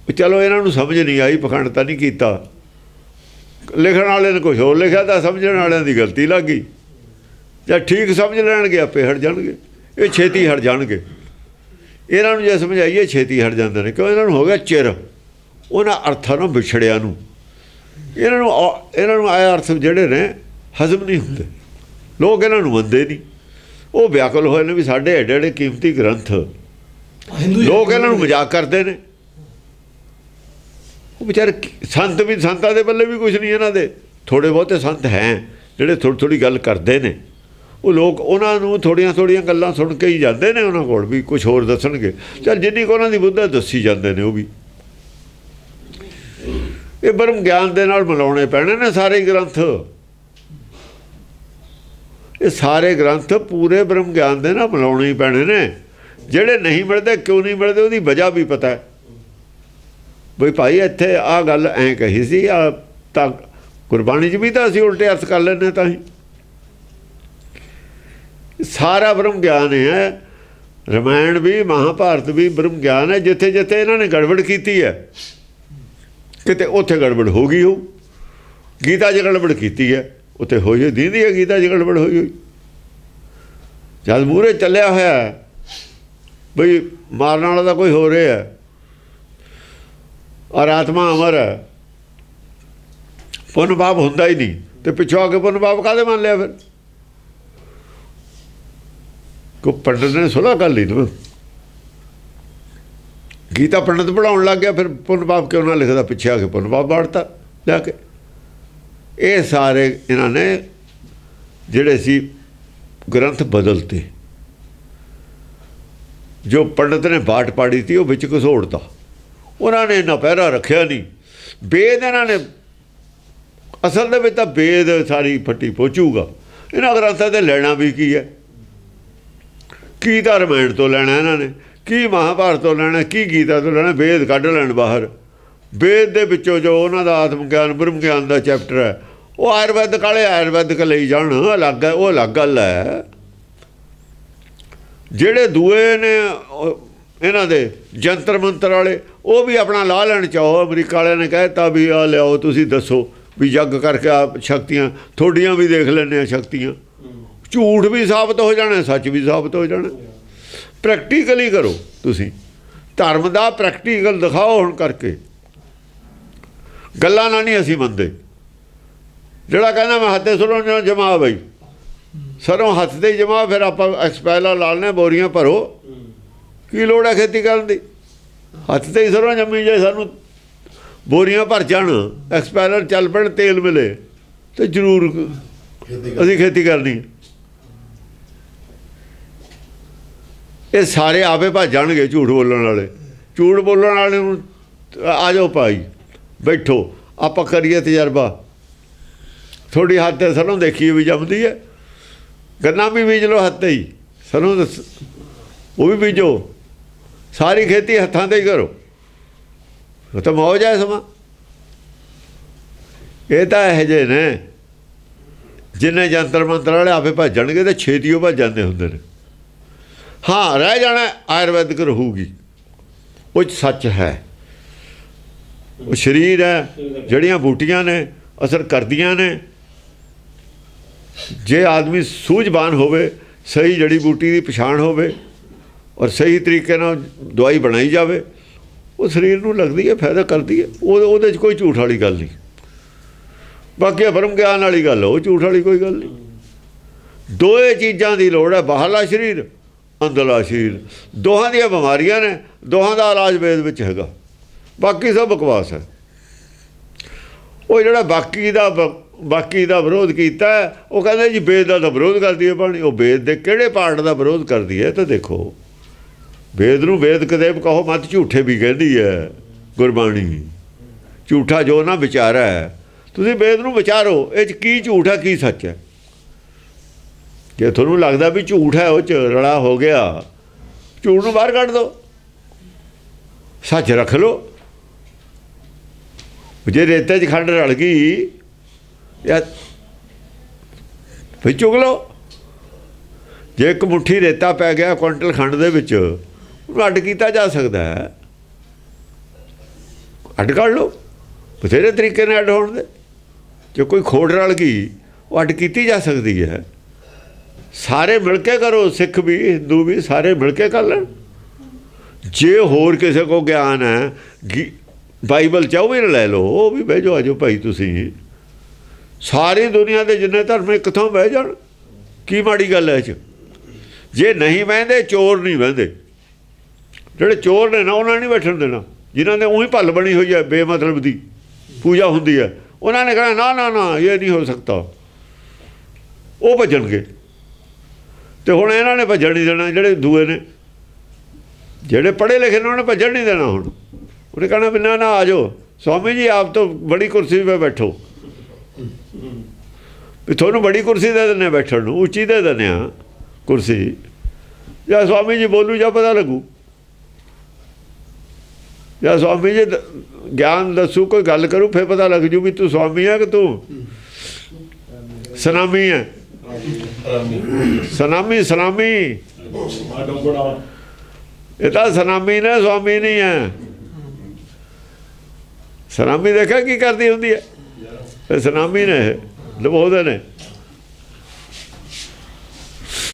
ਚਲੋ ਇਹਨਾਂ ਨੂੰ ਸਮਝ ਨਹੀਂ ਆਈ, ਪਖੰਡ ਤਾਂ ਨਹੀਂ ਕੀਤਾ। ਲਿਖਣ ਵਾਲੇ ਨੇ ਕੁਛ ਹੋਰ ਲਿਖਿਆ ਤਾਂ ਸਮਝਣ ਵਾਲਿਆਂ ਦੀ ਗਲਤੀ ਲੱਗ ਗਈ। ਜਾਂ ਠੀਕ ਸਮਝ ਲੈਣਗੇ ਆਪੇ ਹਟ ਜਾਣਗੇ। ਇਹ ਛੇਤੀ ਹਟ ਜਾਣਗੇ। ਇਹਨਾਂ ਨੂੰ ਜੇ ਸਮਝਾਈਏ ਛੇਤੀ ਹਟ ਜਾਂਦੇ ਨੇ, ਕਿਉਂ? ਇਹਨਾਂ ਨੂੰ ਹੋ ਗਿਆ ਚਿਰ ਉਹਨਾਂ ਅਰਥਾਂ ਨੂੰ ਵਿਛੜਿਆ ਨੂੰ। ਇਹਨਾਂ ਨੂੰ ਆਏ ਅਰਥ ਜਿਹੜੇ ਨੇ ਹਜ਼ਮ ਨਹੀਂ ਹੁੰਦੇ। ਲੋਕ ਇਹਨਾਂ ਨੂੰ ਮੰਨਦੇ ਨਹੀਂ। ਉਹ ਵਿਆਕੁਲ ਹੋਏ ਨੇ ਵੀ ਸਾਡੇ ਐਡੇ ਐਡੇ ਕੀਮਤੀ ਗ੍ਰੰਥ, ਲੋਕ ਇਹਨਾਂ ਨੂੰ ਮਜ਼ਾਕ ਕਰਦੇ ਨੇ। ਉਹ ਵਿਚਾਰੇ ਸੰਤ ਵੀ, ਸੰਤਾਂ ਦੇ ਪੱਲੇ ਵੀ ਕੁਛ ਨਹੀਂ ਇਹਨਾਂ ਦੇ। ਥੋੜ੍ਹੇ ਬਹੁਤੇ ਸੰਤ ਹੈ ਜਿਹੜੇ ਥੋੜ੍ਹੀ ਥੋੜ੍ਹੀ ਗੱਲ ਕਰਦੇ ਨੇ। ਉਹ ਲੋਕ ਉਹਨਾਂ ਨੂੰ ਥੋੜ੍ਹੀਆਂ ਥੋੜ੍ਹੀਆਂ ਗੱਲਾਂ ਸੁਣ ਕੇ ਹੀ ਜਾਂਦੇ ਨੇ, ਉਹਨਾਂ ਕੋਲ ਵੀ ਕੁਛ ਹੋਰ ਦੱਸਣਗੇ। ਚੱਲ ਜਿੰਨੀ ਕੁ ਉਹਨਾਂ ਦੀ ਬੁੱਧ ਦੱਸੀ ਜਾਂਦੇ ਨੇ ਉਹ ਵੀ। ਇਹ ਬ੍ਰਹਮ ਗਿਆਨ ਦੇ ਨਾਲ ਮਿਲਾਉਣੇ ਪੈਣੇ ਨੇ ਸਾਰੇ ਗ੍ਰੰਥ। ਇਹ ਸਾਰੇ ਗ੍ਰੰਥ ਪੂਰੇ ਬ੍ਰਹਮ ਗਿਆਨ ਦੇ ਨਾਲ ਮਿਲਾਉਣੇ ਹੀ ਪੈਣੇ ਨੇ। ਜਿਹੜੇ ਨਹੀਂ ਮਿਲਦੇ, ਕਿਉਂ ਨਹੀਂ ਮਿਲਦੇ, ਉਹਦੀ ਵਜ੍ਹਾ ਵੀ ਪਤਾ ਹੈ। ਬਈ ਭਾਈ ਇੱਥੇ ਆਹ ਗੱਲ ਐਂ ਕਹੀ ਸੀ, ਆ ਤਾਂ ਗੁਰਬਾਣੀ 'ਚ ਵੀ ਤਾਂ ਅਸੀਂ ਉਲਟੇ ਅਰਥ ਕਰ ਲੈਂਦੇ। ਤਾਂ ਹੀ ਸਾਰਾ ਬ੍ਰਹਮ ਗਿਆਨ ਹੈ। ਰਮਾਇਣ ਵੀ, ਮਹਾਭਾਰਤ ਵੀ ਬ੍ਰਹਮ ਗਿਆਨ ਹੈ। ਜਿੱਥੇ ਜਿੱਥੇ ਇਹਨਾਂ ਨੇ ਗੜਬੜ ਕੀਤੀ ਹੈ, ਕਿਤੇ ਉੱਥੇ ਗੜਬੜ ਹੋ ਗਈ ਹੋ। ਗੀਤਾ 'ਚ ਗੜਬੜ ਕੀਤੀ ਹੈ, ਉੱਥੇ ਹੋਈ ਦੀਂਦੀ ਹੈ। ਗੀਤਾ 'ਚ ਗੜਬੜ ਹੋਈ ਜਦ ਮੂਹਰੇ ਚੱਲਿਆ ਹੋਇਆ ਬਈ ਮਾਰਨ ਵਾਲਾ ਤਾਂ ਕੋਈ ਹੋ ਰਿਹਾ ਹੈ, ਔਰ ਆਤਮਾ ਅਮਰ ਹੈ, ਪੁੰਨ ਪਾਪ ਹੁੰਦਾ ਹੀ ਨਹੀਂ, ਤੇ ਪਿੱਛੋਂ ਆ ਕੇ ਪੁੰਨ ਪਾਪ ਕਾਹਦੇ ਮੰਨ ਲਿਆ? ਫਿਰ ਕੋ ਪੰਡਤ ਨੇ ਸੁਲ੍ਹਾ ਕਰ ਲਈ ਨਾ, ਗੀਤਾ ਪੰਡਤ ਪੜ੍ਹਾਉਣ ਲੱਗ ਗਿਆ। ਫਿਰ ਪੁੰਨ ਪਾਪ ਕਿਉਂ ਨਾ ਲਿਖਦਾ? ਪਿੱਛੇ ਆ ਕੇ ਪੁੰਨ ਪਾਪ ਬਾੜਤਾ ਲਿਆ ਕੇ। ਇਹ ਸਾਰੇ ਇਹਨਾਂ ਨੇ ਜਿਹੜੇ ਸੀ ਗ੍ਰੰਥ ਬਦਲਤੇ। ਜੋ ਪੰਡਤ ਨੇ ਬਾਟ ਪਾੜੀ ਸੀ ਉਹ ਵਿੱਚ ਘਸੋੜਤਾ। ਉਹਨਾਂ ਨੇ ਇੰਨਾ ਪਹਿਰਾ ਰੱਖਿਆ ਨਹੀਂ। ਵੇਦ ਇਹਨਾਂ ਨੇ, ਅਸਲ ਦੇ ਵਿੱਚ ਤਾਂ ਵੇਦ ਸਾਰੀ ਫੱਟੀ ਪਹੁੰਚੂਗਾ। ਇਹਨਾਂ ਗ੍ਰੰਥਾਂ 'ਤੇ ਲੈਣਾ ਵੀ ਕੀ ਹੈ? ਕੀ ਤਾਂ ਰਮਾਇਣ ਤੋਂ ਲੈਣਾ ਇਹਨਾਂ ਨੇ, ਕੀ ਮਹਾਭਾਰਤ ਤੋਂ ਲੈਣਾ, ਕੀ ਗੀਤਾ ਤੋਂ ਲੈਣਾ? ਵੇਦ ਕੱਢ ਲੈਣ ਬਾਹਰ। ਵੇਦ ਦੇ ਵਿੱਚੋਂ ਜੋ ਉਹਨਾਂ ਦਾ ਆਤਮ ਗਿਆਨ, ਬ੍ਰਹਮ ਗਿਆਨ ਦਾ ਚੈਪਟਰ ਹੈ, ਉਹ ਆਯੁਰਵੈਦਿਕ ਵਾਲੇ ਆਯੁਰਵੈਦਿਕ ਲਈ ਜਾਣ, ਅਲੱਗ ਹੈ, ਉਹ ਅਲੱਗ ਗੱਲ ਹੈ। ਜਿਹੜੇ ਦੂਏ ਨੇ ਇਹਨਾਂ ਦੇ ਜੰਤਰ ਮੰਤਰ ਵਾਲੇ, ਉਹ ਵੀ ਆਪਣਾ ਲਾ ਲੈਣ ਚਾਹੋ। ਅਮਰੀਕਾ ਵਾਲਿਆਂ ਨੇ ਕਹਿ ਦਿੱਤਾ ਵੀ ਆ ਲਿਆਓ, ਤੁਸੀਂ ਦੱਸੋ ਵੀ ਜੱਗ ਕਰਕੇ ਆ ਸ਼ਕਤੀਆਂ ਤੁਹਾਡੀਆਂ ਵੀ ਦੇਖ ਲੈਂਦੇ ਆ ਸ਼ਕਤੀਆਂ। ਝੂਠ ਵੀ ਸਾਬਤ ਹੋ ਜਾਣਾ, ਸੱਚ ਵੀ ਸਾਬਤ ਹੋ ਜਾਣਾ। ਪ੍ਰੈਕਟੀਕਲੀ ਕਰੋ ਤੁਸੀਂ, ਧਰਮ ਦਾ ਪ੍ਰੈਕਟੀਕਲ ਦਿਖਾਓ ਹੁਣ ਕਰਕੇ। ਗੱਲਾਂ ਨਾਲ ਨਹੀਂ ਅਸੀਂ ਮੰਨਦੇ। ਜਿਹੜਾ ਕਹਿੰਦਾ ਮੈਂ ਹੱਥੇ ਸੁਣੋ ਜਮਾ ਬਈ, ਸਰੋਂ ਹੱਥ ਤੇ ਹੀ ਜਮਾ, ਫਿਰ ਆਪਾਂ ਐਕਸਪੈਲਾ ਲਾਣੇ ਬੋਰੀਆਂ ਭਰੋ, ਕੀ ਲੋੜ ਹੈ ਖੇਤੀ ਕਰਨ ਦੀ? ਹੱਥ ਤੇ ਹੀ ਸਰੋਂ ਜੰਮੀ ਜੇ ਸਾਨੂੰ ਬੋਰੀਆਂ ਭਰ ਜਾਣ, ਐਕਸਪੈਲਰ ਚੱਲ ਪੈਣ, ਤੇਲ ਮਿਲੇ ਤੇ ਜ਼ਰੂਰ ਅਸੀਂ ਖੇਤੀ ਕਰਨੀ। ਇਹ ਸਾਰੇ ਆਪੇ ਭੱਜ ਜਾਣਗੇ ਝੂਠ ਬੋਲਣ ਵਾਲੇ। ਝੂਠ ਬੋਲਣ ਵਾਲੇ ਨੂੰ ਆ ਜਾਓ ਭਾਈ ਬੈਠੋ, ਆਪਾਂ ਕਰੀਏ ਤਜਰਬਾ। ਥੋੜੀ ਹੱਥ ਤੇ ਸਰੋਂ ਦੇਖੀਏ ਵੀ ਜੰਮਦੀ ਹੈ, ਗੰਨਾ ਵੀ ਬੀਜ ਲਓ ਹੱਥ ਤੇ ਹੀ, ਸਰੋਂ ਉਹ ਵੀ ਬੀਜੋ, ਸਾਰੀ ਖੇਤੀ ਹੱਥਾਂ ਤੇ ਹੀ ਕਰੋ, ਉਹ ਤਾਂ ਮੌਜ ਹੈ ਸਮਾਂ। ਇਹ ਤਾਂ ਇਹੋ ਜਿਹੇ ਨੇ ਜਿੰਨੇ ਜੰਤਰ ਮੰਤਰ ਵਾਲੇ ਆਪੇ ਭੱਜਣਗੇ ਤਾਂ ਛੇਤੀ ਉਹ ਭੱਜ ਜਾਂਦੇ ਹੁੰਦੇ ਨੇ। ਹਾਂ, ਰਹਿ ਜਾਣਾ ਆਯੁਰਵੈਦਿਕ ਰਹੂਗੀ, ਉਹ 'ਚ ਸੱਚ ਹੈ। ਉਹ ਸਰੀਰ ਹੈ, ਜਿਹੜੀਆਂ ਬੂਟੀਆਂ ਨੇ ਅਸਰ ਕਰਦੀਆਂ ਨੇ। ਜੇ ਆਦਮੀ ਸੂਝਵਾਨ ਹੋਵੇ, ਸਹੀ ਜੜੀ ਬੂਟੀ ਦੀ ਪਛਾਣ ਹੋਵੇ ਔਰ ਸਹੀ ਤਰੀਕੇ ਨਾਲ ਦਵਾਈ ਬਣਾਈ ਜਾਵੇ, ਉਹ ਸਰੀਰ ਨੂੰ ਲੱਗਦੀ ਹੈ, ਫਾਇਦਾ ਕਰਦੀ ਹੈ। ਉਹਦੇ 'ਚ ਕੋਈ ਝੂਠ ਵਾਲੀ ਗੱਲ ਨਹੀਂ। ਬਾਕੀ ਬ੍ਰਹਮ ਗਿਆਨ ਵਾਲੀ ਗੱਲ, ਉਹ ਝੂਠ ਵਾਲੀ ਕੋਈ ਗੱਲ ਨਹੀਂ। ਦੋਏ ਚੀਜ਼ਾਂ ਦੀ ਲੋੜ ਹੈ, ਬਾਹਰਲਾ ਸਰੀਰ, ਅੰਦਰਲਾ ਸਰੀਰ। ਦੋਹਾਂ ਦੀਆਂ ਬਿਮਾਰੀਆਂ ਨੇ, ਦੋਹਾਂ ਦਾ ਇਲਾਜ ਵੇਦ ਵਿੱਚ ਹੈਗਾ, ਬਾਕੀ ਸਭ ਬਕਵਾਸ ਹੈ। ਉਹ ਜਿਹੜਾ ਬਾਕੀ ਦਾ ਵਿਰੋਧ ਕੀਤਾ, ਉਹ ਕਹਿੰਦੇ ਜੀ ਵੇਦ ਦਾ ਤਾਂ ਵਿਰੋਧ ਕਰਦੀ ਹੈ ਬਾਣੀ। ਉਹ ਵੇਦ ਦੇ ਕਿਹੜੇ ਪਾਰਟ ਦਾ ਵਿਰੋਧ ਕਰਦੀ ਹੈ? ਤਾਂ ਦੇਖੋ, ਵੇਦ ਨੂੰ ਵੇਦ ਕਦੇਬ ਕਹੋ ਮਤ, ਝੂਠੇ ਵੀ ਕਹਿੰਦੀ ਹੈ ਗੁਰਬਾਣੀ। ਝੂਠਾ ਜੋ ਨਾ ਵਿਚਾਰਾ ਹੈ, ਤੁਸੀਂ ਵੇਦ ਨੂੰ ਵਿਚਾਰੋ, ਇਹ 'ਚ ਕੀ ਝੂਠ ਹੈ ਕੀ ਸੱਚ ਹੈ। ਜੇ ਤੁਹਾਨੂੰ ਲੱਗਦਾ ਵੀ ਝੂਠ ਹੈ, ਉਹ 'ਚ ਰਲਾ ਹੋ ਗਿਆ, ਝੂਠ ਨੂੰ ਬਾਹਰ ਕੱਢ ਦਿਓ, ਸੱਚ ਰੱਖ ਲਓ। ਜੇ ਰੇਤੇ 'ਚ ਖੰਡ ਰਲ ਗਈ ਜਾਂ ਫਿਰ ਚੁਗ ਲਓ। ਜੇ ਇੱਕ ਮੁੱਠੀ ਰੇਤਾ ਪੈ ਗਿਆ ਕੁਇੰਟਲ ਖੰਡ ਦੇ ਵਿੱਚ, ਉਹਨੂੰ ਅੱਡ ਕੀਤਾ ਜਾ ਸਕਦਾ ਹੈ, ਅੱਡ ਕੱਢ ਲਓ, ਬਥੇਰੇ ਤਰੀਕੇ ਨਾਲ ਅੱਡ ਹੋਣ ਦੇ। ਜੇ ਕੋਈ ਖੋੜ ਰਲ ਗਈ, ਉਹ ਅੱਡ ਕੀਤੀ ਜਾ ਸਕਦੀ ਹੈ। ਸਾਰੇ ਮਿਲ ਕੇ ਕਰੋ, ਸਿੱਖ ਵੀ ਹਿੰਦੂ ਵੀ ਸਾਰੇ ਮਿਲ ਕੇ ਕਰ ਲੈਣ। ਜੇ ਹੋਰ ਕਿਸੇ ਕੋ ਗਿਆਨ ਹੈ, ਬਾਈਬਲ 'ਚ ਉਹ ਵੀ ਲੈ ਲਓ, ਉਹ ਵੀ ਬਹਿ ਜਾਓ, ਆ ਜਾਓ ਭਾਈ ਤੁਸੀਂ। ਸਾਰੀ ਦੁਨੀਆ ਦੇ ਜਿੰਨੇ ਧਰਮ ਕਿੱਥੋਂ ਬਹਿ ਜਾਣ, ਕੀ ਮਾੜੀ ਗੱਲ ਹੈ 'ਚ? ਜੇ ਨਹੀਂ ਬਹਿੰਦੇ, ਚੋਰ ਨਹੀਂ ਬਹਿੰਦੇ। ਜਿਹੜੇ ਚੋਰ ਨੇ ਨਾ, ਉਹਨਾਂ ਨਹੀਂ ਬੈਠਣ ਦੇਣਾ। ਜਿਨ੍ਹਾਂ ਦੇ ਉਹੀ ਭੱਲ ਬਣੀ ਹੋਈ ਹੈ, ਬੇਮਤਲਬ ਦੀ ਪੂਜਾ ਹੁੰਦੀ ਹੈ, ਉਹਨਾਂ ਨੇ ਕਹਿਣਾ ਨਾ ਨਾ ਨਾ, ਇਹ ਨਹੀਂ ਹੋ ਸਕਦਾ, ਉਹ ਭੱਜਣਗੇ। ਅਤੇ ਹੁਣ ਇਹਨਾਂ ਨੇ ਭੱਜਣ ਨਹੀਂ ਦੇਣਾ। ਜਿਹੜੇ ਦੂਏ ਨੇ, ਜਿਹੜੇ ਪੜ੍ਹੇ ਲਿਖੇ ਨੇ, ਉਹਨੇ ਭੱਜਣ ਨਹੀਂ ਦੇਣਾ। ਹੁਣ ਉਹਨੇ ਕਹਿਣਾ ਵੀ ਨਾ ਨਾ, ਆ ਜਾਓ स्वामी जी आप तो बड़ी कुर्सी पे बैठो, भी थोनू बड़ी कुर्सी दे दें बैठण नूं, उच्ची दे दें कुर्सी, या स्वामी जी बोलू जा पता लगू, या स्वामी जी ज्ञान दसू कोई गल करूँ फिर पता लग जू भी तू स्वामी है कि तू सनामी है। सनामी सलामी ये तो सनामी ने, स्वामी नहीं है। सनामी देखा की करती होंगी है, सनामी ने लभोदे ने